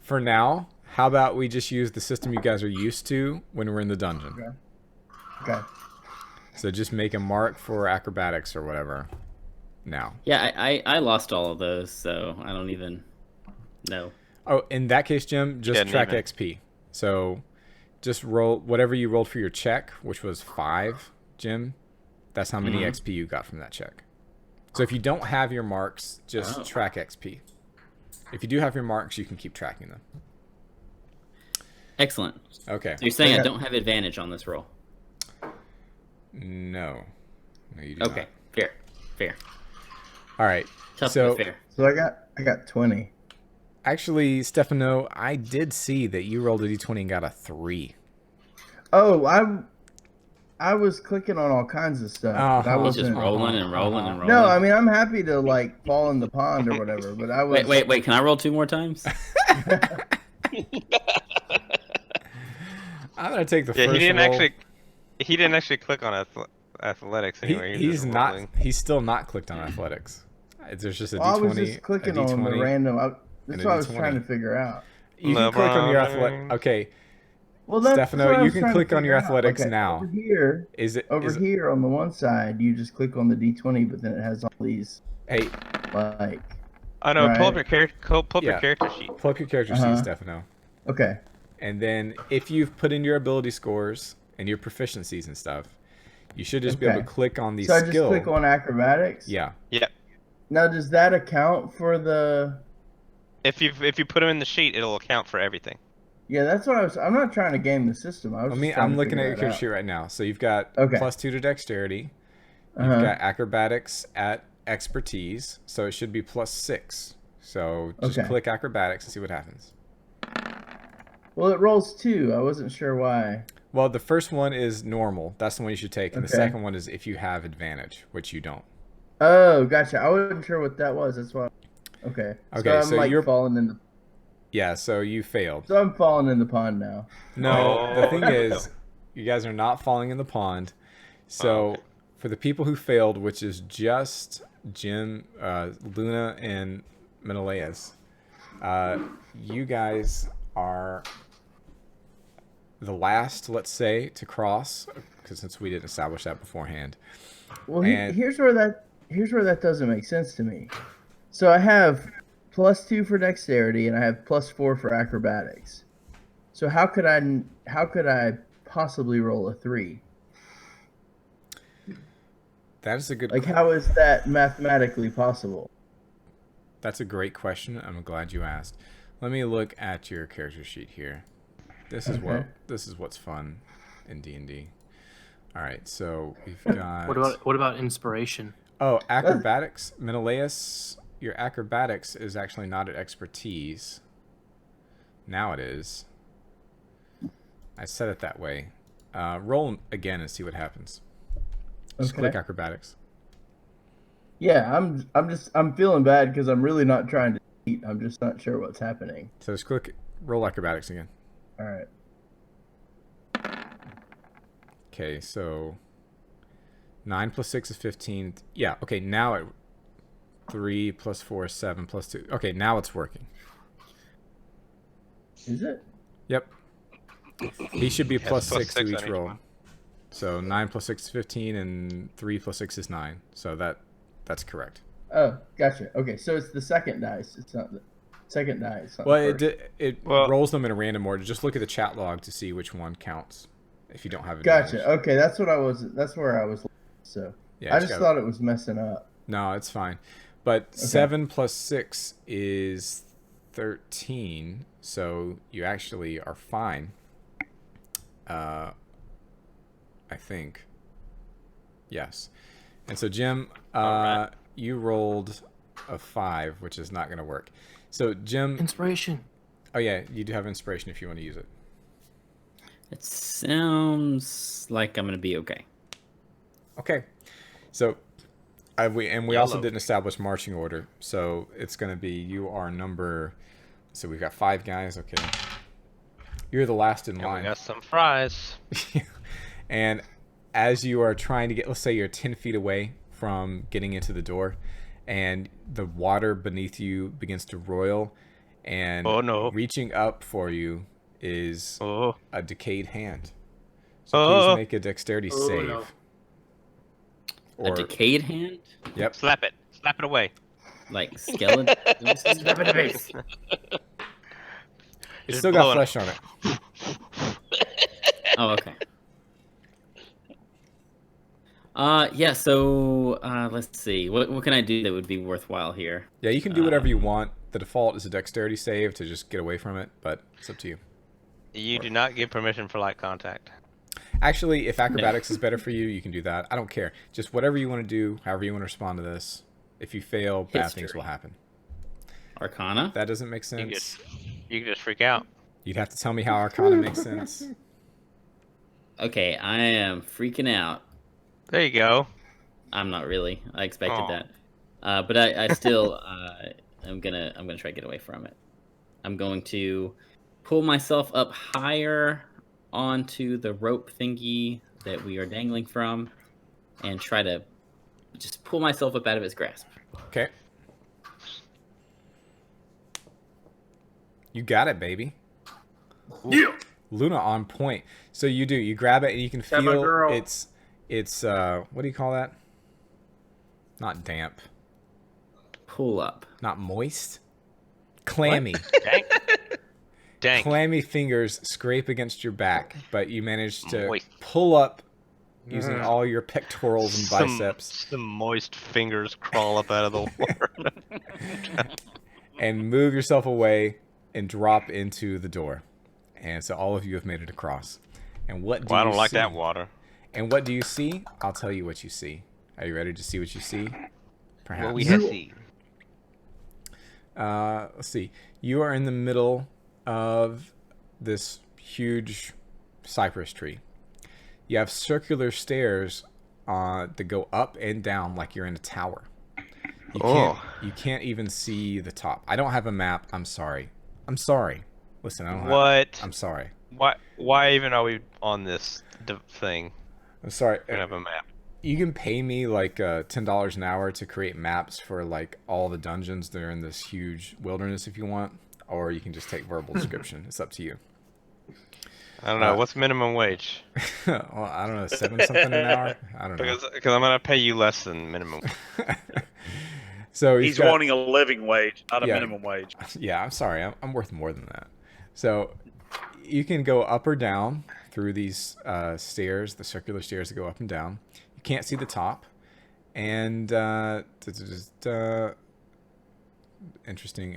for now, how about we just use the system you guys are used to when we're in the dungeon? Okay. So just make a mark for acrobatics or whatever. Now. Yeah, I lost all of those, so I don't even know. Oh, in that case, Jim, just didn't track even. XP. So just roll whatever you rolled for your check, which was 5, Jim. That's how many XP you got from that check. So if you don't have your marks, just track XP. If you do have your marks, you can keep tracking them. Excellent. Okay. So you're saying Yeah. I don't have advantage on this roll? No, you do Okay, fair. not. All right. Tough So- but fair. So I got 20. Actually, Stefano, I did see that you rolled a d20 and got a 3. Oh, I was clicking on all kinds of stuff. but I Uh-huh. He's just wasn't. rolling and rolling and rolling. No, I mean I'm happy to like fall in the pond or whatever, but I was. Wait. Can I roll 2 more times? I'm gonna take the Yeah, first he didn't roll. actually click on athletics anyway. He's just not. rolling. He's still not clicked on athletics. There's just a Well, I was d20. just clicking a on the d20. random. and That's a what I was D20. trying to figure out. You can click on your LeBron athletic. Okay, Well, that's Stefano, what I you was can trying to click on your figure out. athletics Okay, now. Over here, is it? over is, here on the one side, you just click on the d20, but then it has all these Hey, like. Oh no, pull up Right. your pull up Yeah. your character sheet. pull up your character Uh-huh. sheet, Stefano, Okay. and then if you've put in your ability scores and your proficiencies and stuff, you should just be able to Okay. click on the So I just skill. click on acrobatics. Yeah. Now, does that account for the? If you put them in the sheet, it'll account for everything. Yeah, that's what I was. I'm not trying to game the system. I was. I just mean, trying I'm to looking at figure your that character out. sheet right now. So you've got Okay. +2 to dexterity. You've Uh-huh. got acrobatics at expertise, so it should be +6. So just Okay. click acrobatics and see what happens. Well, it rolls 2. I wasn't sure why. Well, the first one is normal. That's the one you should take. And the Okay. second one is if you have advantage, which you don't. Oh, gotcha. I wasn't sure what that was. That's why. Okay. Okay, So I'm so like you're- falling in the. Yeah, so you failed. So I'm falling in the pond now. No, the thing Oh. is, you guys are not falling in the pond. So okay. for the people who failed, which is just Jim, Luna, and Menelaus, you guys are the last, let's say, to cross, because since we didn't establish that beforehand. Well, And- here's where that doesn't make sense to me. So I have +2 for dexterity and I have +4 for acrobatics. So how could I possibly roll a 3? That is a good. Like, how is that mathematically possible? That's a great question. I'm glad you asked. Let me look at your character sheet here. This is Okay. this is what's fun in D&D. All right, so we've got. What about inspiration? Oh, acrobatics, Menelaus. Your acrobatics is actually not at expertise. Now it is. I set it that way. Roll again and see what happens. Just Okay. click acrobatics. Yeah, I'm feeling bad because I'm really not trying to cheat. I'm just not sure what's happening. So just click roll acrobatics again. All right. Okay, so 9 + 6 is 15. Yeah, okay, now it 3 + 4 is 7 + 2. Okay, now it's working. Is it? Yep. He should be Has +6 to +6 each on each roll. one. So 9 + 6 is 15 and 3 + 6 is 9. So that's correct. Oh, gotcha. Okay, so it's the second dice. It's not the. Second die. It's not Well, the it Well- rolls them in a random order. Just look at the chat log to see which one counts. If you don't have it. Gotcha. Okay, that's what I was. That's where I was. So Yeah, I just thought it was messing up. No, it's fine. But 7 plus 6 is 13, so you actually are fine. I think. Yes. And so, Jim, Alright. you rolled a 5, which is not going to work. So, Jim. Inspiration. Oh, yeah, you do have inspiration if you want to use it. It sounds like I'm gonna be okay. Okay. So, we also Yellow. didn't establish marching order. So, it's going to be you are number. So, we've got 5 guys. Okay. You're the last in And line. we got some fries. And as you are trying to get, let's say you're 10 feet away from getting into the door, and the water beneath you begins to roil, and Oh, no. reaching up for you is Oh. a decayed hand. So Oh. please make a dexterity Oh, save. no. A decayed hand, Yep. Slap it. Slap it away. like skeleton. Slap in the face. It's Just still got blowing flesh on it. Oh, okay. Yeah. So let's see. What can I do that would be worthwhile here? Yeah, you can do whatever you want. The default is a dexterity save to just get away from it, but it's up to you. You do not give permission for light contact. Actually, if acrobatics is better for you, you can do that. I don't care. Just whatever you want to do, however you want to respond to this. If you fail, bad things History. will happen. Arcana. That doesn't make You can sense. just freak out. You'd have to tell me how Arcana makes sense. Okay, I am freaking out. There you go. I'm not really. I expected Aw. that. But I still I'm gonna try to get away from it. I'm going to pull myself up higher onto the rope thingy that we are dangling from, and try to just pull myself up out of its grasp. Okay. You got it, baby. Yeah. Luna on point. So you do. You grab it and you can Got my feel girl. it's what do you call that? Not damp. Pull up. Not moist. Clammy. Dang. Dang. Clammy fingers scrape against your back, but you manage to Moist. pull up using all your pectorals and biceps Some moist fingers crawl up out of the water. and move yourself away and drop into the door. And so all of you have made it across. And what do Well, I you don't like see? that water. And what do you see? I'll tell you what you see. Are you ready to see what you see? Perhaps. What we have seen. Let's see. You are in the middle of this huge cypress tree. You have circular stairs that go up and down like you're in a tower. You can't even see the top. I don't have a map. I'm sorry. Listen, I don't have. What? I'm sorry. Why even are we on this thing? I'm sorry. We don't have a map. You can pay me like $10 an hour to create maps for like all the dungeons that are in this huge wilderness if you want, or you can just take verbal description. It's up to you. I don't know. What's minimum wage? Well, I don't know, 7 something an hour. I don't know. Because I'm gonna pay you less than minimum. So He's got- wanting a living wage, not a Yeah. minimum wage. Yeah, I'm sorry. I'm worth more than that. So you can go up or down through these stairs, the circular stairs that go up and down. You can't see the top. And interesting.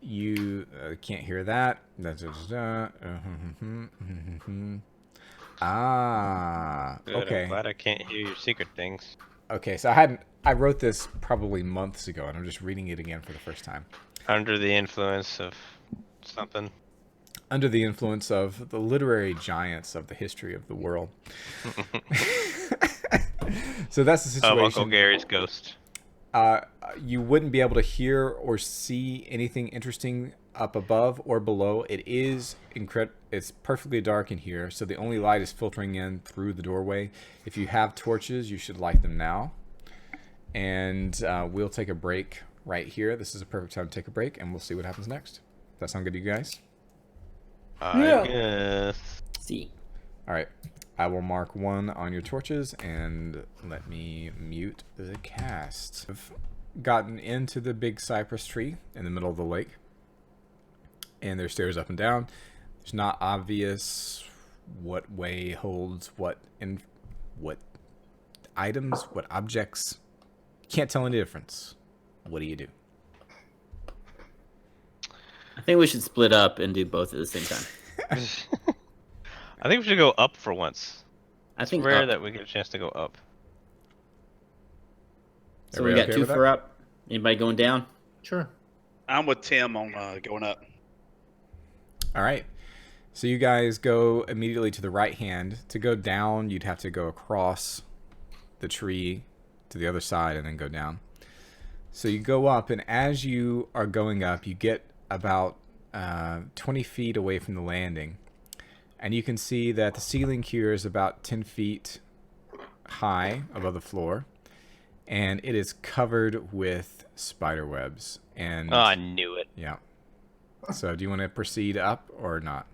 You can't hear that. Ah, Good, okay. I'm glad I can't hear your secret things. Okay, so I wrote this probably months ago, and I'm just reading it again for the first time. Under the influence of something. Under the influence of the literary giants of the history of the world. So that's the situation. Uncle Gary's ghost. You wouldn't be able to hear or see anything interesting up above or below. It is it's perfectly dark in here, so the only light is filtering in through the doorway. If you have torches, you should light them now. And we'll take a break right here. This is a perfect time to take a break, and we'll see what happens next. Does that sound good to you guys? I guess. See. All right. I will mark 1 on your torches, and let me mute the cast. gotten into the big cypress tree in the middle of the lake, and there's stairs up and down. It's not obvious what way holds what items, what objects. Can't tell any difference. What do you do? I think we should split up and do both at the same time. I think we should go up for once. I think Rare up. that we get a chance to go up. So we Everybody got okay two with for up. Anybody going down? Sure. I'm with Tim on going up. All right. So you guys go immediately to the right hand. To go down, you'd have to go across the tree to the other side and then go down. So you go up, and as you are going up, you get about 20 feet away from the landing. And you can see that the ceiling here is about 10 feet high above the floor. And it is covered with spider webs. And Oh, I knew it. yeah. So do you want to proceed up or not?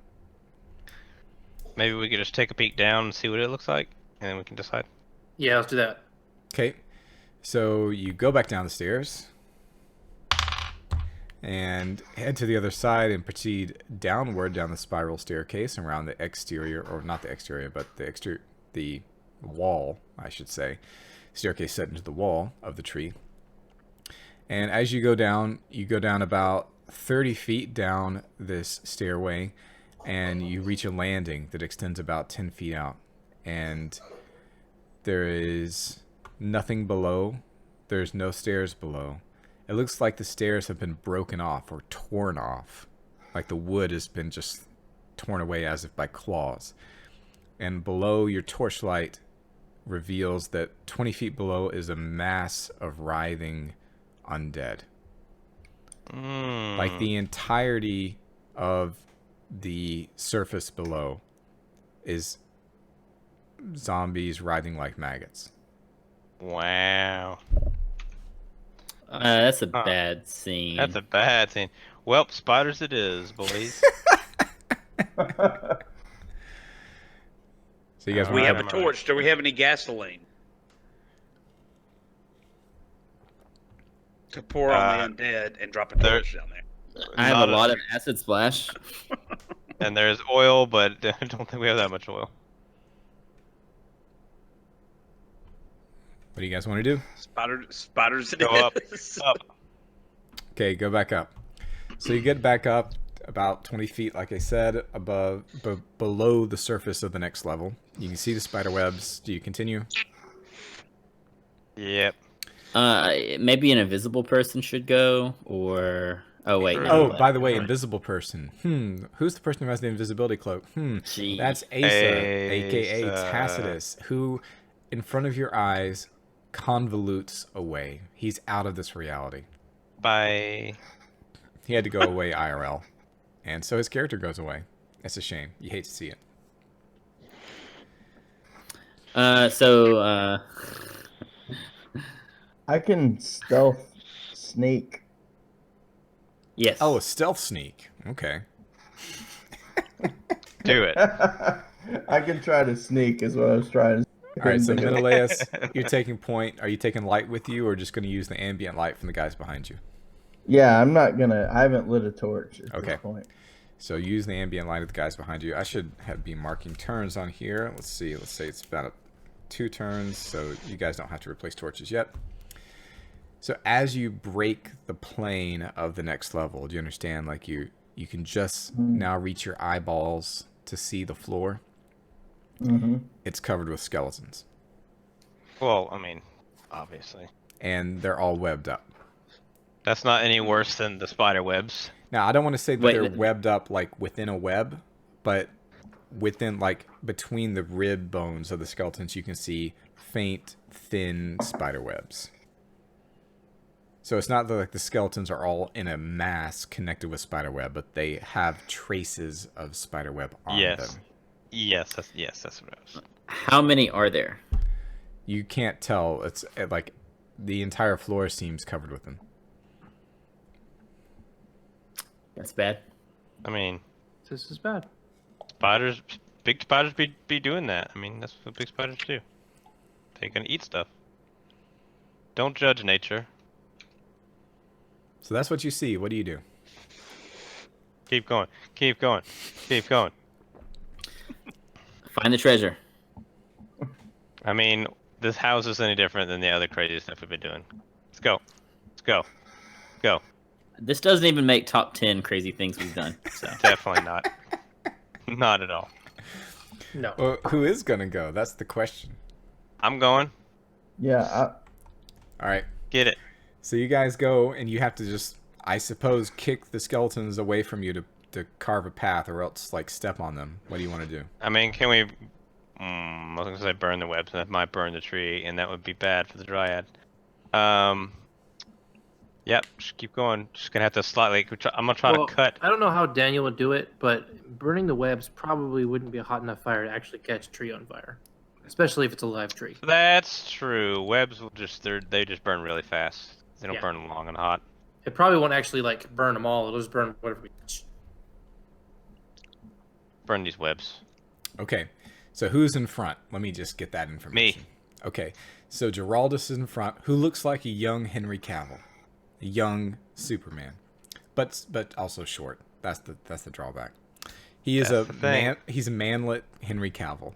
Maybe we could just take a peek down and see what it looks like, and then we can decide. Yeah, let's do that. Okay. So you go back down the stairs and head to the other side and proceed downward down the spiral staircase around the exterior, or not the exterior, but the wall, I should say. Staircase set into the wall of the tree. And as you go down about 30 feet down this stairway, and you reach a landing that extends about 10 feet out. And there is nothing below. There's no stairs below. It looks like the stairs have been broken off or torn off. Like the wood has been just torn away as if by claws. And below, your torchlight reveals that 20 feet below is a mass of writhing undead. Like the entirety of the surface below is zombies writhing like maggots. Wow. That's a bad scene. That's a bad thing. Well, spiders it is, boys. So you guys We want have to a torch. Do we have any gasoline to pour on the undead and drop a torch down there? I have Not a lot of acid splash. And there's oil, but I don't think we have that much oil. What do you guys want to do? Spiders it Go up. is. Up. Okay, go back up. So you get back up about 20 feet, like I said, below the surface of the next level. You can see the spider webs. Do you continue? Yep. Maybe an invisible person should go, or oh wait. no, Oh, but- by the way, invisible person. Who's the person who has the invisibility cloak? Gee. That's Asa, aka Asa. Tacitus, who, in front of your eyes, convolutes away. He's out of this reality. Bye. He had to go away IRL. And so his character goes away. It's a shame. You hate to see it. I can stealth sneak. Yes. Oh, a stealth sneak. Okay. Do it. I can try to sneak is what I was trying to say. All right, so Menelaus, you're taking point. Are you taking light with you, or just going to use the ambient light from the guys behind you? Yeah, I'm not gonna. I haven't lit a torch at Okay. this point. So use the ambient light of the guys behind you. I should be marking turns on here. Let's see. Let's say it's about 2 turns, so you guys don't have to replace torches yet. So as you break the plane of the next level, do you understand? Like you can just now reach your eyeballs to see the floor. Mm-hmm. It's covered with skeletons, Well, I mean, obviously. and they're all webbed up. That's not any worse than the spider webs. Now, I don't want to say that Wait, they're wait. webbed up like within a web, but within, like, between the rib bones of the skeletons, you can see faint, thin spider webs. So it's not that, like, the skeletons are all in a mass connected with spider web, but they have traces of spider web on Yes. them. Yes, that's what it was. How many are there? You can't tell. It's like the entire floor seems covered with them. That's bad. I mean, This is bad. spiders, big spiders be doing that. I mean, that's what big spiders do. They can eat stuff. Don't judge nature. So that's what you see. What do you do? Keep going. Keep going. Keep going. Find the treasure. I mean, this house is any different than the other crazy stuff we've been doing. Let's go. Let's go. Go. This doesn't even make top 10 crazy things we've done. So Definitely not. Not at all. No. Well, who is gonna go? That's the question. I'm going. Yeah, All right. Get it. So you guys go, and you have to just, I suppose, kick the skeletons away from you to carve a path, or else like step on them. What do you want to do? I mean, can we... I was gonna say burn the webs, and that might burn the tree, and that would be bad for the dryad. Yep, just keep going. Just gonna have to slightly... I'm gonna try to cut... I don't know how Daniel would do it, but burning the webs probably wouldn't be a hot enough fire to actually catch a tree on fire, especially if it's a live tree. That's true. Webs will just... They just burn really fast. They don't Yeah. burn long and hot. It probably won't actually like burn them all. It'll just burn whatever we touch. Burn these webs. Okay. So who's in front? Let me just get that information. Me. Okay. So Geraldus is in front, who looks like a young Henry Cavill, a young Superman, but also short. That's the drawback. He is That's a the thing. man. He's a manlet Henry Cavill,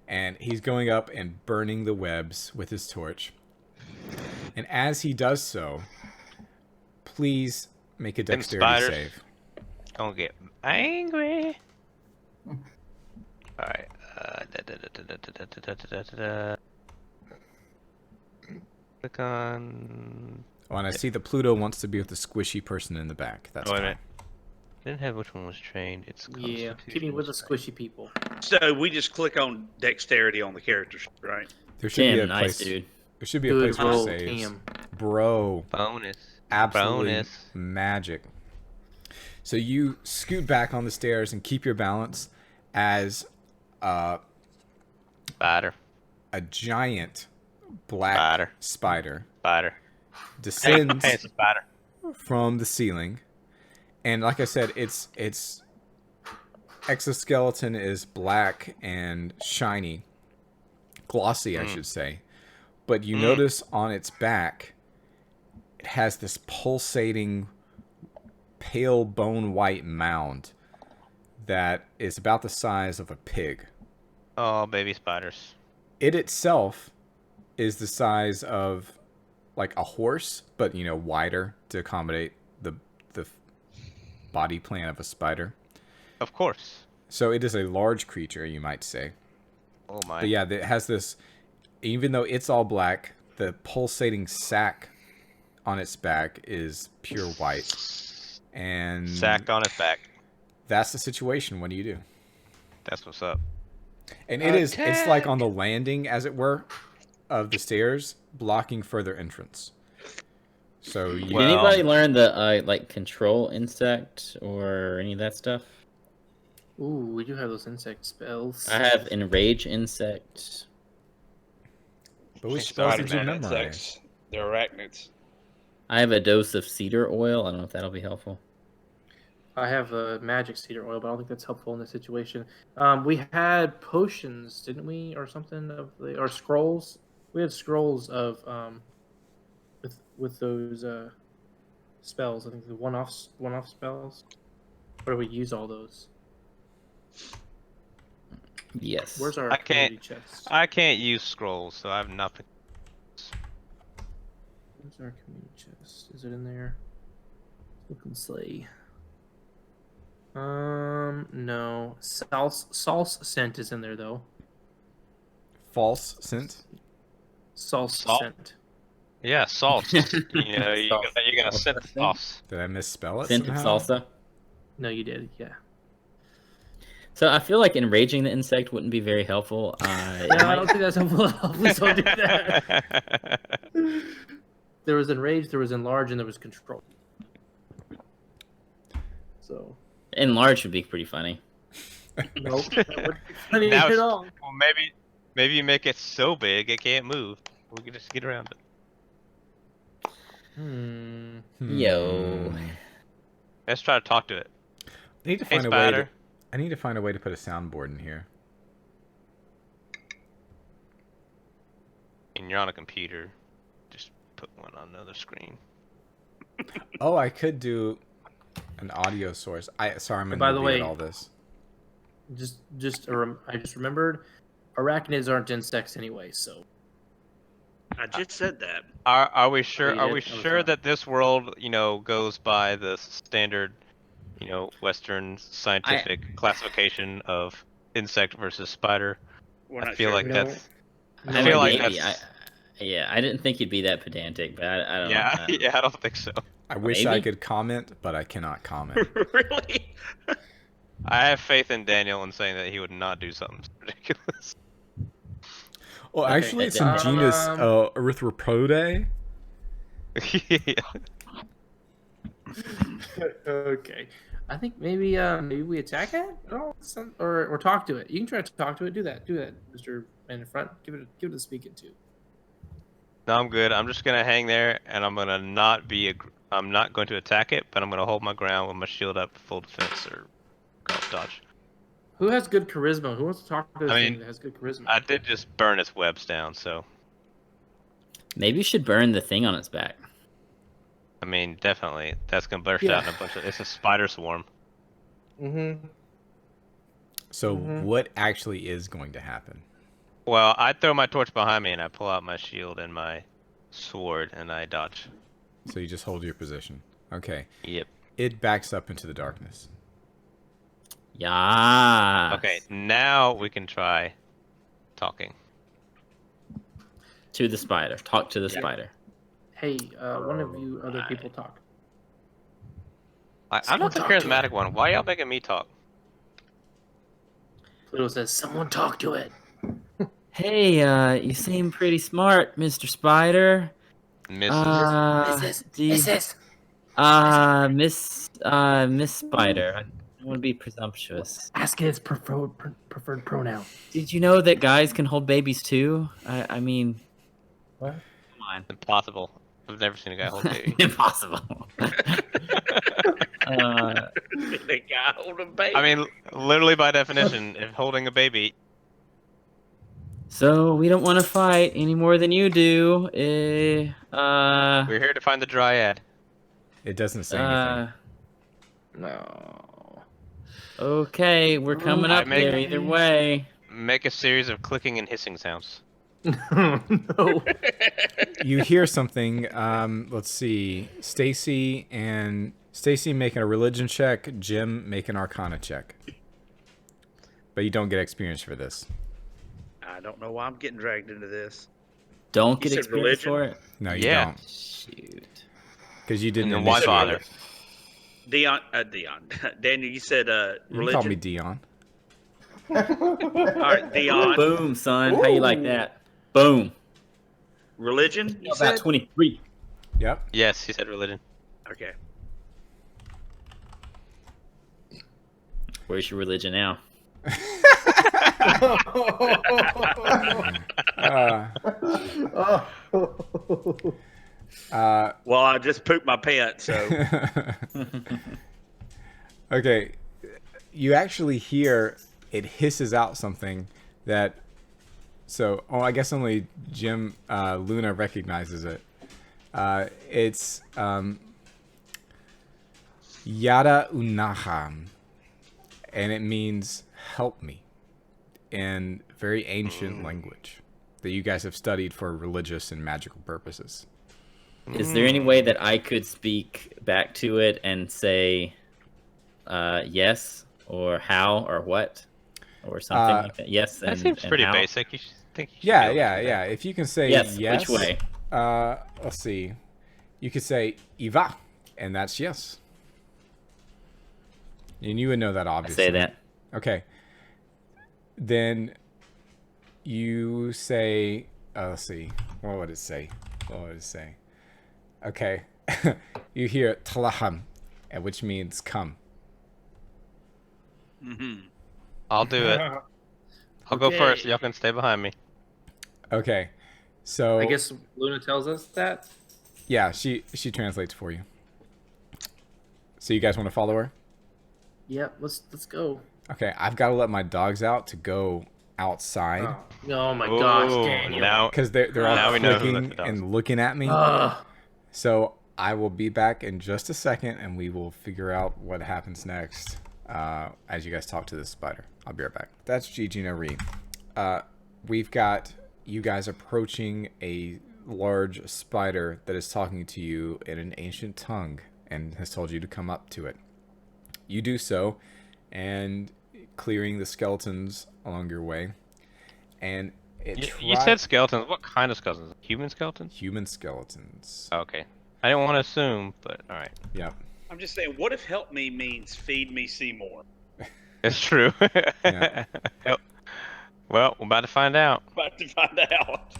and he's going up and burning the webs with his torch. And as he does so, please make a Them dexterity spiders. save. Don't get angry. Alright. Click on... Oh, and I see the Pluto wants to be with the squishy person in the back. That's wait a fine. minute. Didn't have which one was trained. It's Yeah, keep me with the Constitution squishy people. So we just click on dexterity on the characters, right? There should be a 10, nice, place. dude. There should be a Good place for roll, saves. Cam. Bro, Bonus. absolutely Bonus. magic. So you scoot back on the stairs and keep your balance as Spider. a giant black Spider. spider Spider. descends Hey, it's a spider. from the ceiling. And like I said, its exoskeleton is black and shiny, glossy, I should say. But you notice on its back, it has this pulsating, pale bone white mound that is about the size of a pig. Oh, baby spiders. It itself is the size of like a horse, but wider to accommodate the body plan of a spider. Of course. So it is a large creature, you might say. Oh my. But yeah, it has this, even though it's all black, the pulsating sac on its back is pure white. And Sack on its back. that's the situation. What do you do? That's what's up. And it's like on the landing, as it were, of the stairs, blocking further entrance. So Did Well- anybody learn the like control insect or any of that stuff? Ooh, we do have those insect spells. I have enrage insect. but which spells did you Spider-Man memorize? insects. They're arachnids. I have a dose of cedar oil. I don't know if that'll be helpful. I have a magic cedar oil, but I don't think that's helpful in this situation. We had potions, didn't we, or something or scrolls? We had scrolls of with those spells. I think the one-off spells. Where do we use all those? Yes. Where's our I can't- community chest? I can't use scrolls, so I have nothing. Where's our community chest? Is it in there? Look and see. No. Salse scent is in there though. False scent? Salse Salt? scent. Yeah, salt. You're gonna scent the sauce. Did I misspell it Scent of somehow? salsa. No, you did. Yeah. So I feel like enraging the insect wouldn't be very helpful. No, I don't think that's helpful at all. Please don't do that. There was enrage, there was enlarge, and there was control. So Enlarge would be pretty funny. nope, that wouldn't be funny Now at it's- all. Well, maybe you make it so big it can't move. We can just get around it. Yo. Let's try to talk to it. I need to Hey, find a way. spider. I need to find a way to put a soundboard in here. And you're on a computer. Just put one on another screen. Oh, I could do an audio source. Sorry, I'm By the way- at all this. I just remembered, arachnids aren't insects anyway. So I just said that. Are we sure? you Are did? we I was sure wrong. that this world, goes by the standard, Western scientific classification of insect versus spider? We're I not feel sure. like No. that's. No, I feel like maybe. that's. I didn't think you'd be that pedantic, but I don't Yeah, know. yeah, I don't think so. I wish I Maybe. could comment, but I cannot comment. Really? I have faith in Daniel in saying that he would not do something ridiculous. Well, Okay, actually, it's in um, genus Erythropodae. Yeah. Okay. I think maybe we attack it or talk to it. You can try to talk to it. Do that, Mr. Man in front. Give it a speak it too. No, I'm good. I'm just gonna hang there, and I'm gonna not be. I'm not going to attack it, but I'm gonna hold my ground with my shield up, full defense or dodge. Who has good charisma? Who wants to talk to this I thing mean, that has good charisma? I did just burn its webs down, so Maybe you should burn the thing on its back. I mean, definitely that's gonna burst Yeah. out in a bunch of. It's a spider swarm. Mm-hmm. So, Mhm. what actually is going to happen? Well, I throw my torch behind me, and I pull out my shield and my sword, and I dodge. So you just hold your position. Okay. Yep. It backs up into the darkness. Yeah. Okay, now we can try talking. To the spider. Talk to the spider. Hey, one of you other people talk. I'm Someone not the talk to charismatic one. Why y'all making me talk? Pluto says, "Someone talk to it." Hey, you seem pretty smart, Mr. Spider. Mrs. Miss Spider. I don't want to be presumptuous. Ask its preferred pronoun. Did you know that guys can hold babies too? I mean, What? come on. Impossible. I've never seen a guy hold baby. Impossible. The guy holding baby. I mean, literally by definition, if holding a baby, So we don't want to fight any more than you do. we're here to find the dryad. It doesn't say anything. No. Okay, we're coming I up make- there either way. Make a series of clicking and hissing sounds. No. You hear something. Let's see. Stacy making a religion check. Jim make an arcana check. But you don't get experience for this. I don't know why I'm getting dragged into this. Don't You get said experience religion? for it. No, you Yeah. don't. Shoot. Because you didn't And then why initiate bother? it. Daniel, you said You can religion. call me Dion. All right, Dion. Boom, son. How you like that? Boom. Religion. You About said. 23. Yep. Yes, he said religion. Okay. Where's your religion now? Well, I just pooped my pants, so. Okay. You actually hear it hisses out something that. So, I guess only Jim Luna recognizes it. It's Yada Unaham, and it means help me in very ancient language that you guys have studied for religious and magical purposes. Is there any way that I could speak back to it and say yes or how or what or something like that? Yes, That and seems and pretty how? basic. You should think. You should Yeah, be able to yeah, do that. yeah. If you can say Yes, yes, which way? Let's see. You could say Iva, and that's yes. And you would know that I obviously. say that. Okay. Then you say, let's see. What would it say? Okay. You hear Talaham, which means come. Mm-hmm. I'll do it. I'll go Okay. first. Y'all can stay behind me. Okay. So I guess Luna tells us that. yeah, she translates for you. So you guys want to follow her? Yep. Let's go. Okay, I've got to let my dogs out to go outside Oh my gosh, Ooh, Daniel. Now, because they're Now all we know who let clicking the dogs and looking at me. Ugh. So I will be back in just a second, and we will figure out what happens next as you guys talk to this spider. I'll be right back. That's Gigi Nari. We've got you guys approaching a large spider that is talking to you in an ancient tongue and has told you to come up to it. You do so, and clearing the skeletons along your way. And you said skeletons. What kind of skeletons? Human skeletons? Human skeletons. Okay. I didn't want to assume, but all right. Yep. I'm just saying, what if help me means feed me Seymour? It's true. Yeah. Yep. Well, we're about to find out. About to find out.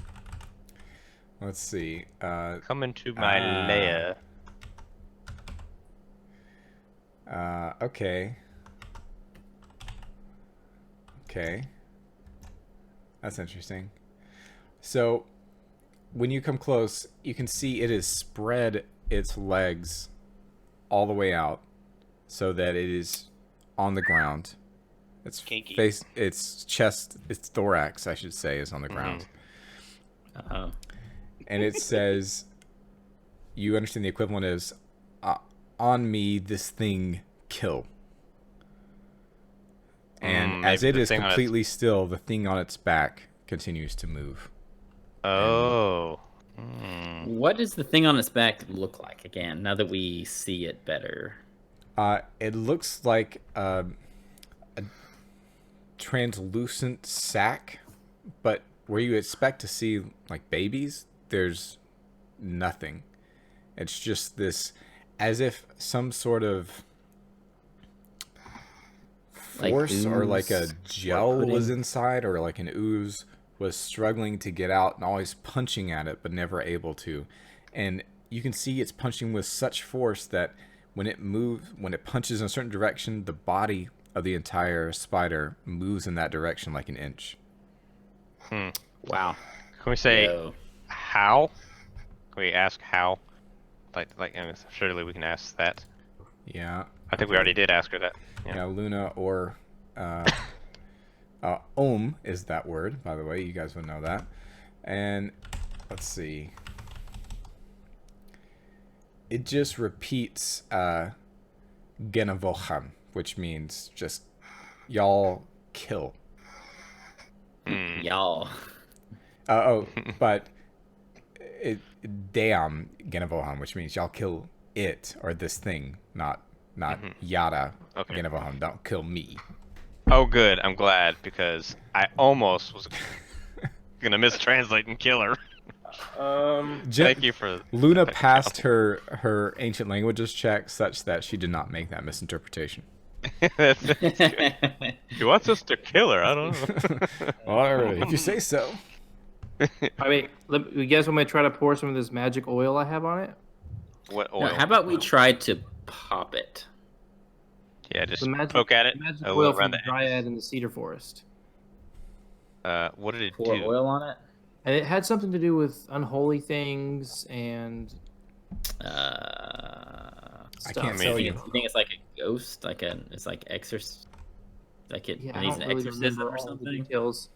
Let's see. Come into my lair. Okay. Okay. That's interesting. So, when you come close, you can see it has spread its legs all the way out so that it is on the ground. Its Kinky. face, its chest, its thorax, I should say, is on the ground. Uh-oh. And it says, you understand the equivalent is, on me, this thing kill. And as it is completely still, the thing on its back continues to move. Oh. What does the thing on its back look like again, now that we see it better? It looks like a translucent sack, but where you expect to see like babies, there's nothing. It's just this, as if some sort of force or like a gel was inside, or like an ooze was struggling to get out and always punching at it but never able to. And you can see it's punching with such force that when it punches in a certain direction, the body of the entire spider moves in that direction like an inch. Wow. Can we say Yo. how? Can we ask how? And surely we can ask that. Yeah. I think we already did ask her that. Yeah, Luna or is that word, by the way. You guys would know that. And let's see. It just repeats Genavoham, which means just y'all kill. Y'all. But it Deam Genavoham, which means y'all kill it or this thing, not yada Genavoham. Don't kill me. Oh, good. I'm glad, because I almost was gonna mistranslate and kill her. Thank you for Luna passed her ancient languages check such that she did not make that misinterpretation. That's good. She wants us to kill her. I don't know. All right, if you say so. I mean, you guys want me to try to pour some of this magic oil I have on it? What oil? No, how about we try to pop it? Yeah, just The magic, poke at it. the magic Oh, oil around from the the dryad in the cedar forest. What did it Pour do? oil on it? And it had something to do with unholy things and I stuff. can't So tell you you. think it's like a ghost, it's like exorcist, like it Yeah, I needs don't an really exorcism remember or all the something. details.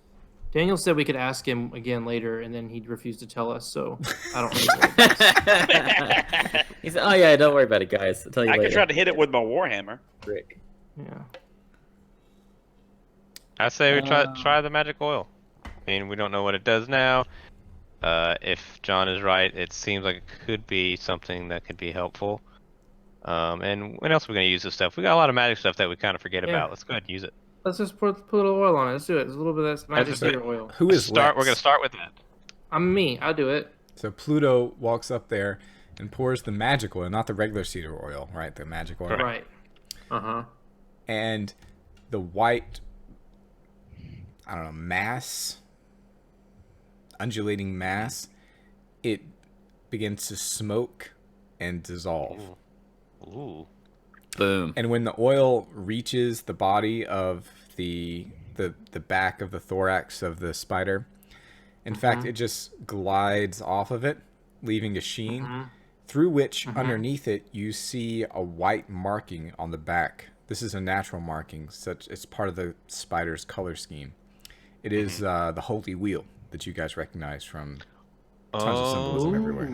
Daniel said we could ask him again later, and then he'd refuse to tell us. So I don't really know. He said, "Oh yeah, don't worry about it, guys. I'll tell you I later." could try to hit it with my warhammer. Rick. Yeah. I say we try the magic oil. I mean, we don't know what it does now. If John is right, it seems like it could be something that could be helpful. And when else are we gonna use this stuff? We got a lot of magic stuff that we kind of forget Yeah. about. Let's go ahead and use it. Let's just put a little oil on it. Let's do it. There's a little bit of that magic just- cedar oil. Who is We're Lex? gonna start with that. I'm me. I'll do it. So Pluto walks up there and pours the magic oil, not the regular cedar oil, right? The magic oil. Right. Uh-huh. And the white, I don't know, mass, undulating mass, it begins to smoke and dissolve. Ooh. Boom. And when the oil reaches the body of the back of the thorax of the spider, in fact, it just glides off of it, leaving a sheen, through which underneath it you see a white marking on the back. This is a natural marking, it's part of the spider's color scheme. It is the holy wheel that you guys recognize from tons of symbolism everywhere.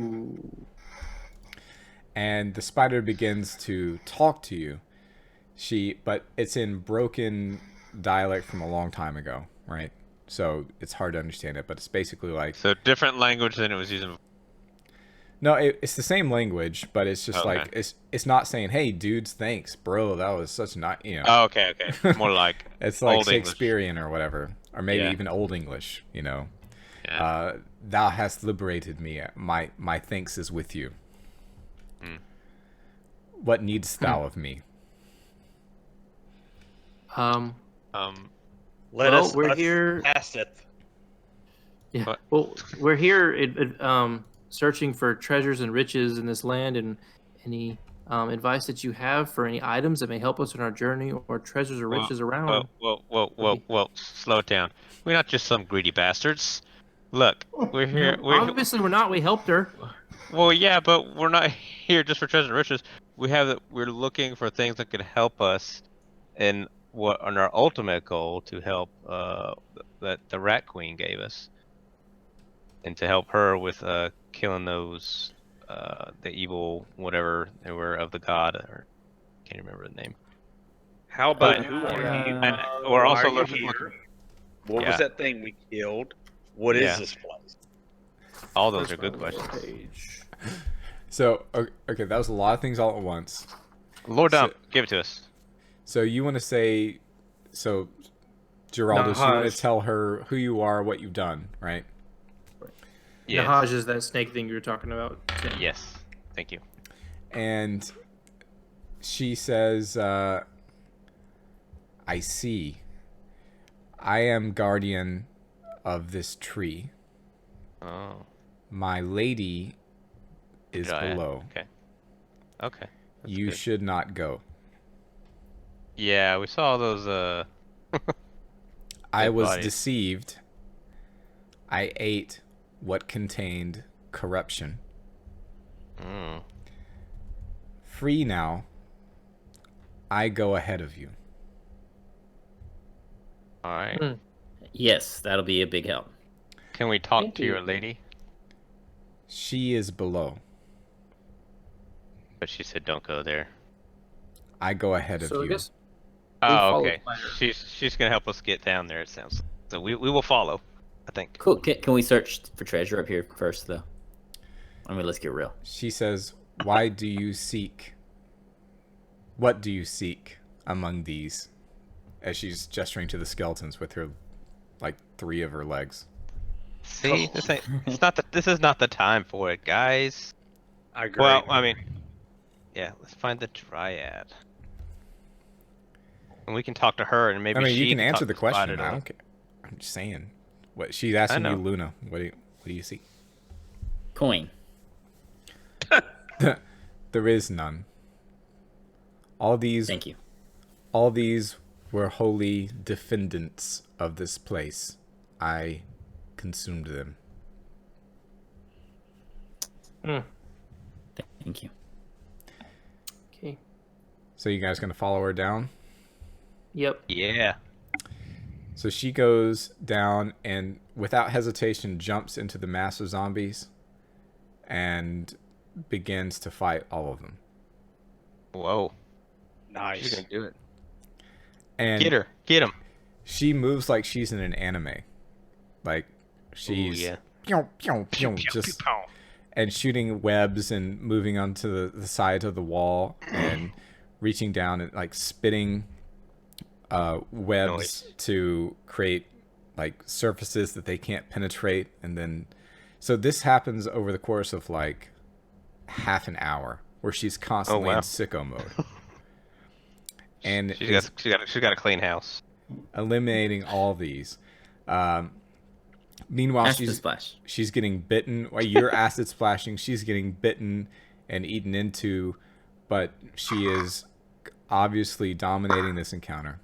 and the spider begins to talk to you. But it's in broken dialect from a long time ago, right? So it's hard to understand it, but it's basically like, So different language than it was using. no, it's the same language, but it's just Okay. like it's not saying, "Hey, dudes, thanks, bro. That was such not, you know." Oh, okay, okay. More like It's like Old English. Shakespearean or whatever, or maybe Yeah. even Old English. You know, Yeah. thou hast liberated me. My thanks is with you. Hmm. What needst thou of me? Um, Let Well, us we're here- Past it. yeah. What? Well, we're here searching for treasures and riches in this land, and any advice that you have for any items that may help us in our journey, or treasures or riches around. Whoa. Slow it down. We're not just some greedy bastards. Look, we're here. Obviously, we're not. We helped her. Well, yeah, but we're not here just for treasure and riches. We're looking for things that could help us in our ultimate goal to help that the Rat Queen gave us, and to help her with killing those the evil whatever they were of the god, or can't remember the name. How about But- who are you? And we're Why also are you looking. here? What Yeah. was that thing we killed? What is Yeah. this place? All those are good questions. Page. So okay, that was a lot of things all at once. Lord So- Dump, give it to us. So you want to say, so Geraldus, you want Nahaj. to tell her who you are, what you've done, right? Yes. Nahaj is that snake thing you were talking about. Tim. Yes. Thank you. And she says, I see. I am guardian of this tree. Oh. My lady is Yeah, below. Okay. Okay. That's You good. should not go. Yeah, we saw those. I Dead was bodies. deceived. I ate what contained corruption. Mm. Free now. I go ahead of you. All right. Mm. Yes, that'll be a big help. Can we talk Thank to you. your lady? She is below. But she said don't go there. I go ahead of So I you. guess Oh, follow okay. Spider. She's gonna help us get down there. It sounds. So we will follow. I think. Cool. Can we search for treasure up here first, though? I mean, let's get real. She says, "Why do you seek? What do you seek among these?" As she's gesturing to the skeletons with her, like, 3 of her legs. See, this ain't. It's not the. This is not the time for it, guys. I agree. Well, I mean, yeah. Let's find the Dryad. And we can talk to her, and maybe I mean, you she can answer talk the to question. Spider I to- don't care. I'm just saying. What she's asking you, know. Luna. What do you see? Coin. There is none. All these Thank you. were holy defendants of this place. I consumed them. Thank you. Okay. So you guys gonna follow her down? Yep. Yeah. So she goes down and without hesitation jumps into the mass of zombies and begins to fight all of them. Whoa. She's Nice. gonna do it. And Get her. Get him. she moves like she's in an anime. Like she's yeah. pew, pew, pew, just and shooting webs and moving onto the sides of the wall and reaching down and like spitting webs Noise. to create like surfaces that they can't penetrate. And then so this happens over the course of like half an hour where she's constantly wow. in sicko mode and She's is got a clean house. eliminating all these. Meanwhile, Acid splash. she's getting bitten. While you're acid splashing, she's getting bitten and eaten into, but she is obviously dominating this encounter.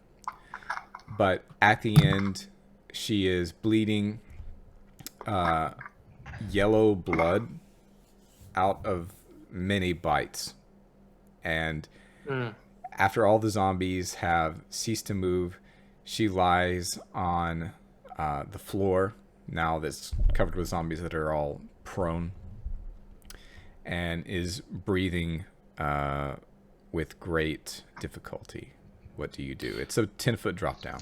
But at the end, she is bleeding yellow blood out of many bites. And after all the zombies have ceased to move, she lies on the floor now that's covered with zombies that are all prone. and is breathing with great difficulty. What do you do? It's a 10-foot drop down.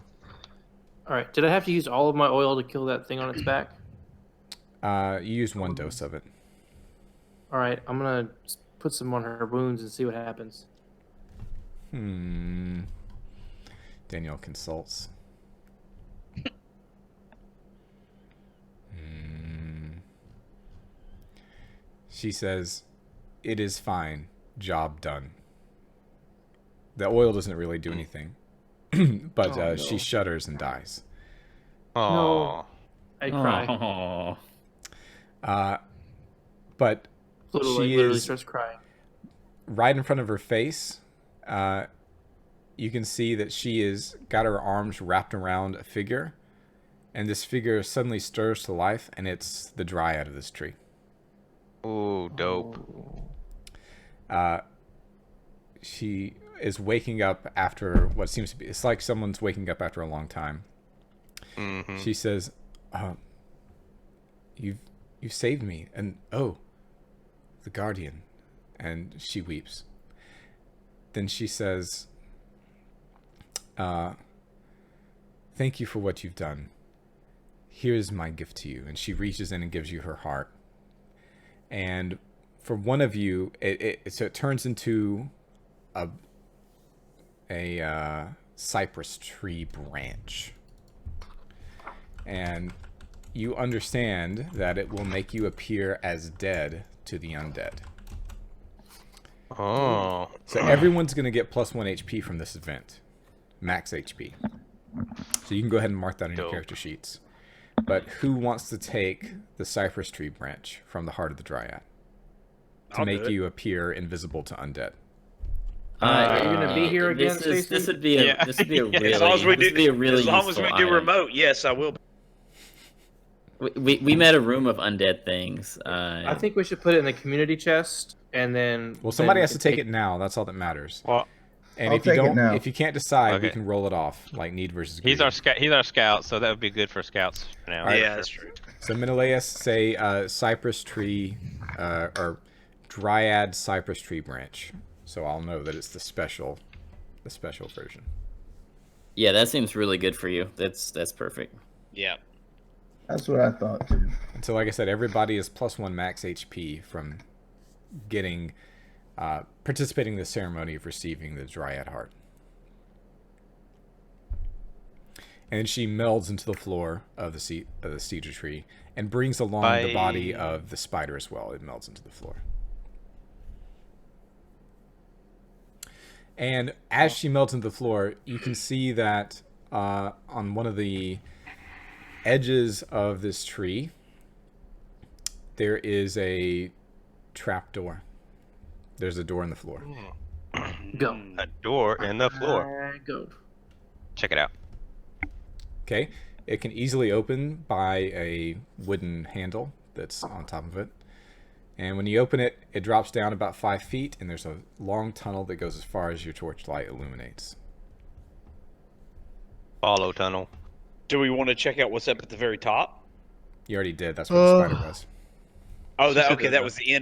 All right. Did I have to use all of my oil to kill that thing on its back? You used 1 dose of it. All right. I'm gonna put some on her wounds and see what happens. Danielle consults. She says, "It is fine. Job done." The oil doesn't really do anything, but Oh, no. she shudders and dies. Oh. I cry. But Pluto she literally is starts crying. right in front of her face. You can see that she is got her arms wrapped around a figure, and this figure suddenly stirs to life, and it's the dryad of this tree. Ooh, dope. She is waking up after what seems to be, it's like someone's waking up after a long time. Mm-hmm. She says, you saved me, and oh, the guardian. And she weeps. Then she says, thank you for what you've done. Here's my gift to you. And she reaches in and gives you her heart. And for one of you, so it turns into a cypress tree branch. And you understand that it will make you appear as dead to the undead. Oh. So everyone's going to get +1 HP from this event. Max HP. So you can go ahead and mark that on your Dope. character sheets. But who wants to take the cypress tree branch from the heart of the dryad to I'll make do it. you appear invisible to undead? Are you gonna be here again, Stacey? This would be a Yeah. this would be a really As long as we this would be a really as long as we useful do item. remote, yes, I will. We met a room of undead things. I think we should put it in the community chest, and then. Well, somebody then we has to can take it now. That's all that matters. Well, And I'll if you take it don't, now. if you can't decide, we Okay. can roll it off like need versus greed. he's our scout, so that would be good for scouts for now. Alright. Yeah, that's true. So Menelaus, say cypress tree or dryad cypress tree branch. So I'll know that it's the special version. Yeah, that seems really good for you. That's perfect. Yeah. That's what I thought too. And so, like I said, everybody is +1 max HP from getting participating in the ceremony of receiving the dryad heart. And she melds into the floor of the cedar tree and brings along the body of the spider as well. It melds into the floor. And as she melts into the floor, you can see that on one of the edges of this tree, there is a trap door. There's a door in the floor. Go. A door in the floor. Go. Check it out. Okay, it can easily open by a wooden handle that's on top of it. And when you open it, it drops down about 5 feet, and there's a long tunnel that goes as far as your torchlight illuminates. Follow tunnel. Do we want to check out what's up at the very top? You already did. That's where the spider was. Oh, that said okay. that That was the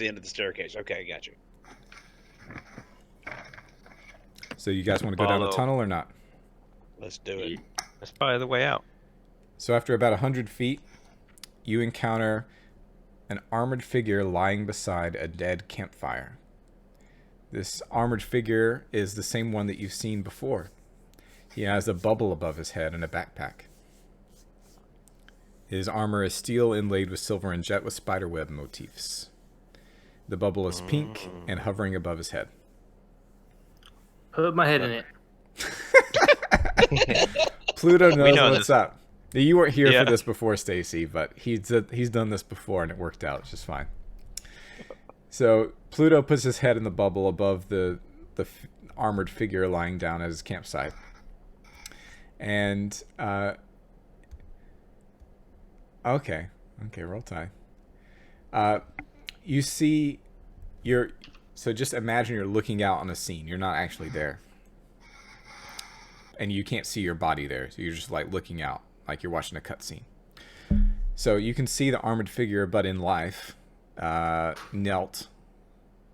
end of the staircase. Okay, I got you. So you guys want to go down the Follow. tunnel or not? Let's do it. That's probably the way out. So after about 100 feet, you encounter an armored figure lying beside a dead campfire. This armored figure is the same one that you've seen before. He has a bubble above his head and a backpack. His armor is steel inlaid with silver and jet with spiderweb motifs. The bubble is pink and hovering above his head. Put my head in it. Pluto knows know what's this. up. You weren't here Yeah. for this before, Stacy, but he's done this before and it worked out just fine. So Pluto puts his head in the bubble above the armored figure lying down at his campsite, and okay, roll tie. You see, so just imagine you're looking out on a scene. You're not actually there, and you can't see your body there. So you're just like looking out, like you're watching a cutscene. So you can see the armored figure, but in life, knelt,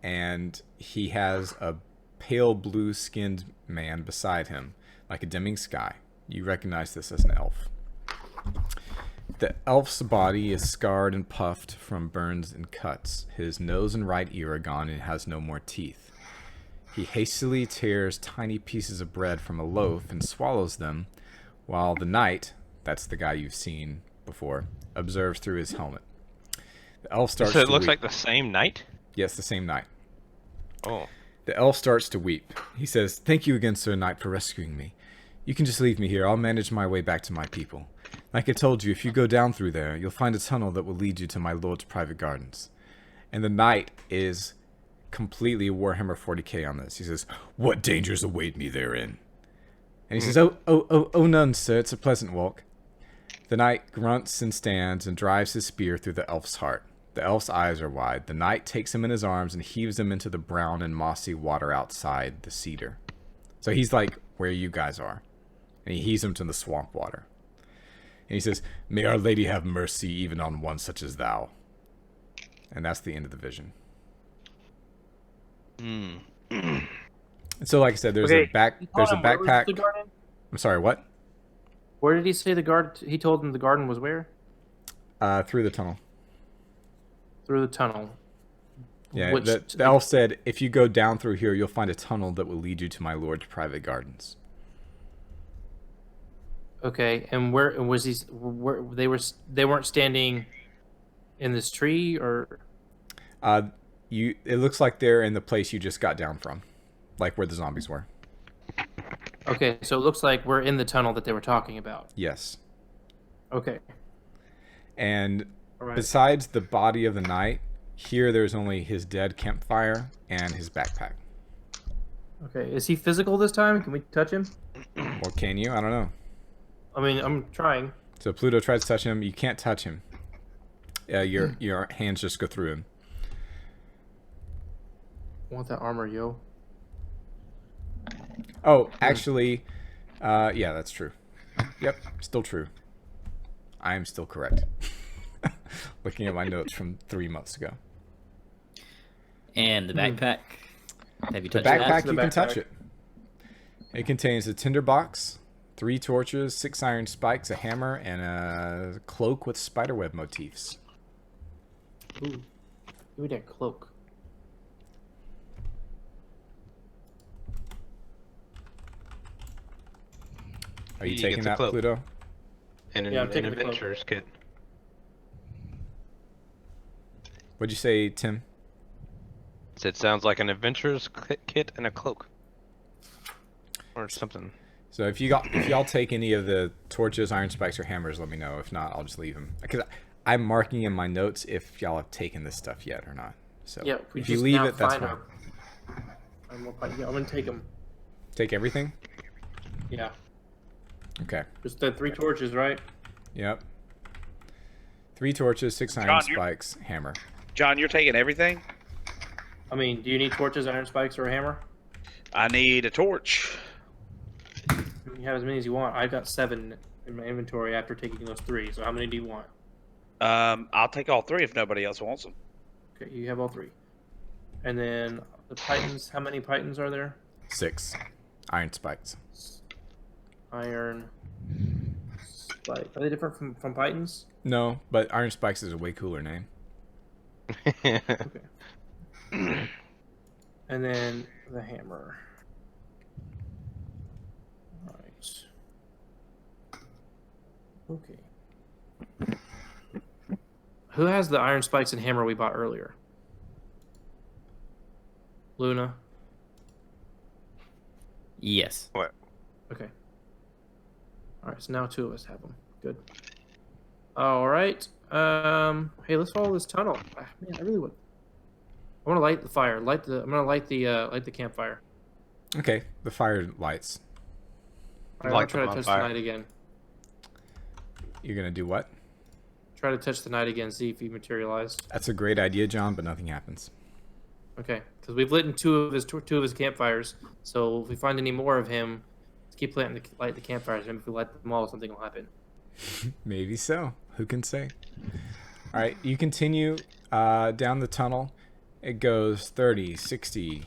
and he has a pale blue-skinned man beside him, like a dimming sky. You recognize this as an elf. The elf's body is scarred and puffed from burns and cuts. His nose and right ear are gone and has no more teeth. He hastily tears tiny pieces of bread from a loaf and swallows them, while the knight, that's the guy you've seen before, observes through his helmet. The elf starts So to it looks weep. like the same night? Yes, the same knight. Oh. The elf starts to weep. He says, "Thank you again, Sir Knight, for rescuing me. You can just leave me here. I'll manage my way back to my people. Like I told you, if you go down through there, you'll find a tunnel that will lead you to my lord's private gardens." And the knight is completely Warhammer 40k on this. He says, "What dangers await me therein?" And he says, Oh, none, sir. It's a pleasant walk." The knight grunts and stands and drives his spear through the elf's heart. The elf's eyes are wide. The knight takes him in his arms and heaves him into the brown and mossy water outside the cedar. So he's like where you guys are. And he heaves him to the swamp water. And he says, "May Our Lady have mercy even on one such as thou." And that's the end of the vision. And so, like I said, there's a backpack. The garden? I'm sorry, what? Where did he say the garden? He told him the garden was where? Through the tunnel. Through the tunnel. Yeah, Which- the elf said, if you go down through here, you'll find a tunnel that will lead you to my lord's private gardens. Okay, and where was he? Where they weren't standing in this tree, or It looks like they're in the place you just got down from, like where the zombies were. okay, so it looks like we're in the tunnel that they were talking about. Yes. Okay, And all right. besides the body of the knight, here there's only his dead campfire and his backpack. Okay, is he physical this time? Can we touch him? Well, can you? I don't know. I mean, I'm trying. So Pluto tries to touch him. You can't touch him. Your hands just go through him. I want that armor, yo. Oh, actually, yeah, that's true. Yep, still true. I am still correct. Looking at my notes from 3 months ago. And the backpack. Have you The touched that? backpack, The you can touch backpack. it. It contains a tinderbox, 3 torches, 6 iron spikes, a hammer, and a cloak with spiderweb motifs. Ooh, give me that cloak. Are you He taking gets a that, cloak. Pluto? And Yeah, I'm an taking the cloak. adventurer's kit. What'd you say, Tim? It sounds like an adventurer's kit and a cloak. Or something. So if y'all take any of the torches, iron spikes, or hammers, let me know. If not, I'll just leave them. Because I'm marking in my notes if y'all have taken this stuff yet or not. So Yeah, we if just you leave now it, that's find fine. him. I'm gonna take him. Take everything? Yeah, Okay. just the 3 torches, right? Yep. 3 torches, 6 iron John, you're- spikes, hammer. John, you're taking everything? I mean, do you need torches, iron spikes, or a hammer? I need a torch. You can have as many as you want. I've got 7 in my inventory after taking those 3. So how many do you want? I'll take all 3 if nobody else wants them. Okay, you have all 3. And then the pythons. How many pythons are there? 6 iron spikes. Iron spike. Are they different from pythons? No, but iron spikes is a way cooler name. Okay. And then the hammer. Alright. Okay. Who has the iron spikes and hammer we bought earlier? Luna? Yes. Okay. Alright, so now 2 of us have them. Good. Alright. Hey, let's follow this tunnel. Ah, man, I really would. I want to light the fire. I'm gonna light the campfire. Okay, the fire lights. All right, Light I'll try the to touch the bonfire. night again. You're gonna do what? Try to touch the night again, see if he materialized. That's a great idea, John, but nothing happens. Okay, because we've lit in two of his campfires. So if we find any more of him, let's keep light the campfires. And if we light them all, something will happen. Maybe so. Who can say? All right, you continue down the tunnel. It goes 30, 60,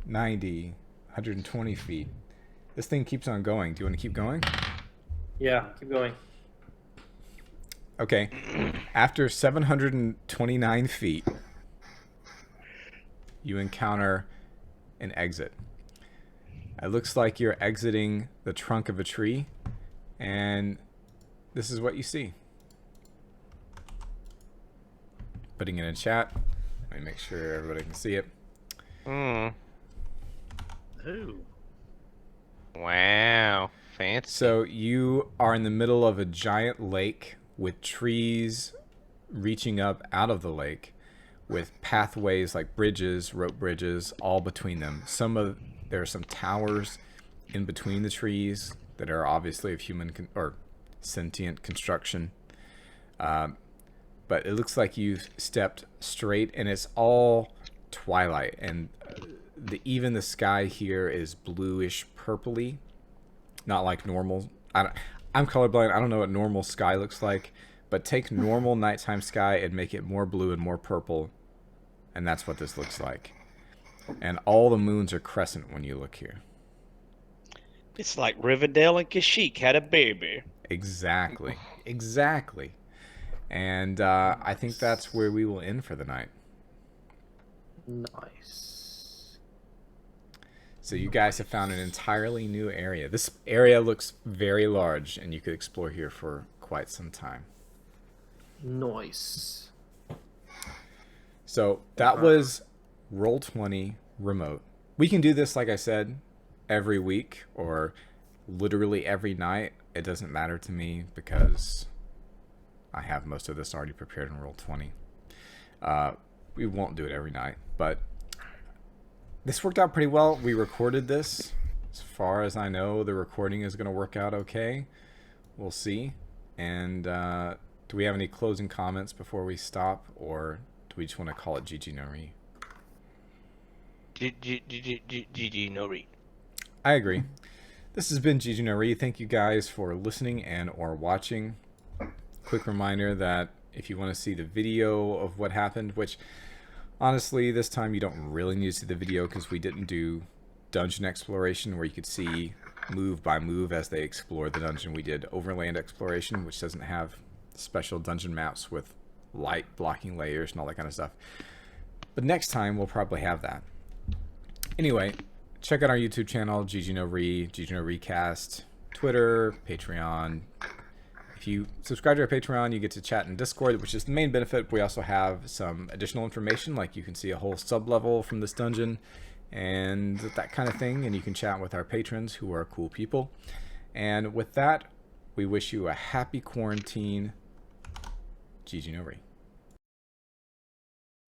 90, 120 feet. This thing keeps on going. Do you want to keep going? Yeah, keep going. Okay. After 729 feet, you encounter an exit. It looks like you're exiting the trunk of a tree, and this is what you see. Putting it in chat. Let me make sure everybody can see it. Mm. Ooh. Wow. Fancy. So you are in the middle of a giant lake with trees reaching up out of the lake, with pathways like bridges, rope bridges, all between them. There are some towers in between the trees that are obviously of human or sentient construction. But it looks like you've stepped straight, and it's all twilight, and even the sky here is bluish purpley, not like normal. I'm colorblind. I don't know what normal sky looks like, but take normal nighttime sky and make it more blue and more purple, and that's what this looks like. And all the moons are crescent when you look here. It's like Riverdale and Kashyyyk had a baby. Exactly. Exactly. And I think that's where we will end for the night. Nice. So you guys have found an entirely new area. This area looks very large, and you could explore here for quite some time. Nice. So that was Roll20 Remote. We can do this, like I said, every week or literally every night. It doesn't matter to me because I have most of this already prepared in Roll20. We won't do it every night, but this worked out pretty well. We recorded this. As far as I know, the recording is going to work out okay. We'll see. And do we have any closing comments before we stop, or do we just want to call it GG Nori? GG Nori. I agree. This has been GG Nori. Thank you guys for listening and or watching. Quick reminder that if you want to see the video of what happened, which honestly this time you don't really need to see the video because we didn't do dungeon exploration where you could see move by move as they explore the dungeon. We did overland exploration, which doesn't have special dungeon maps with light blocking layers and all that kind of stuff. But next time we'll probably have that. Anyway, check out our YouTube channel, GG No Re, GG No Recast, Twitter, Patreon. If you subscribe to our Patreon, you get to chat in Discord, which is the main benefit. We also have some additional information, like you can see a whole sub-level from this dungeon and that kind of thing, and you can chat with our patrons who are cool people. And with that, we wish you a happy quarantine. GG No Re.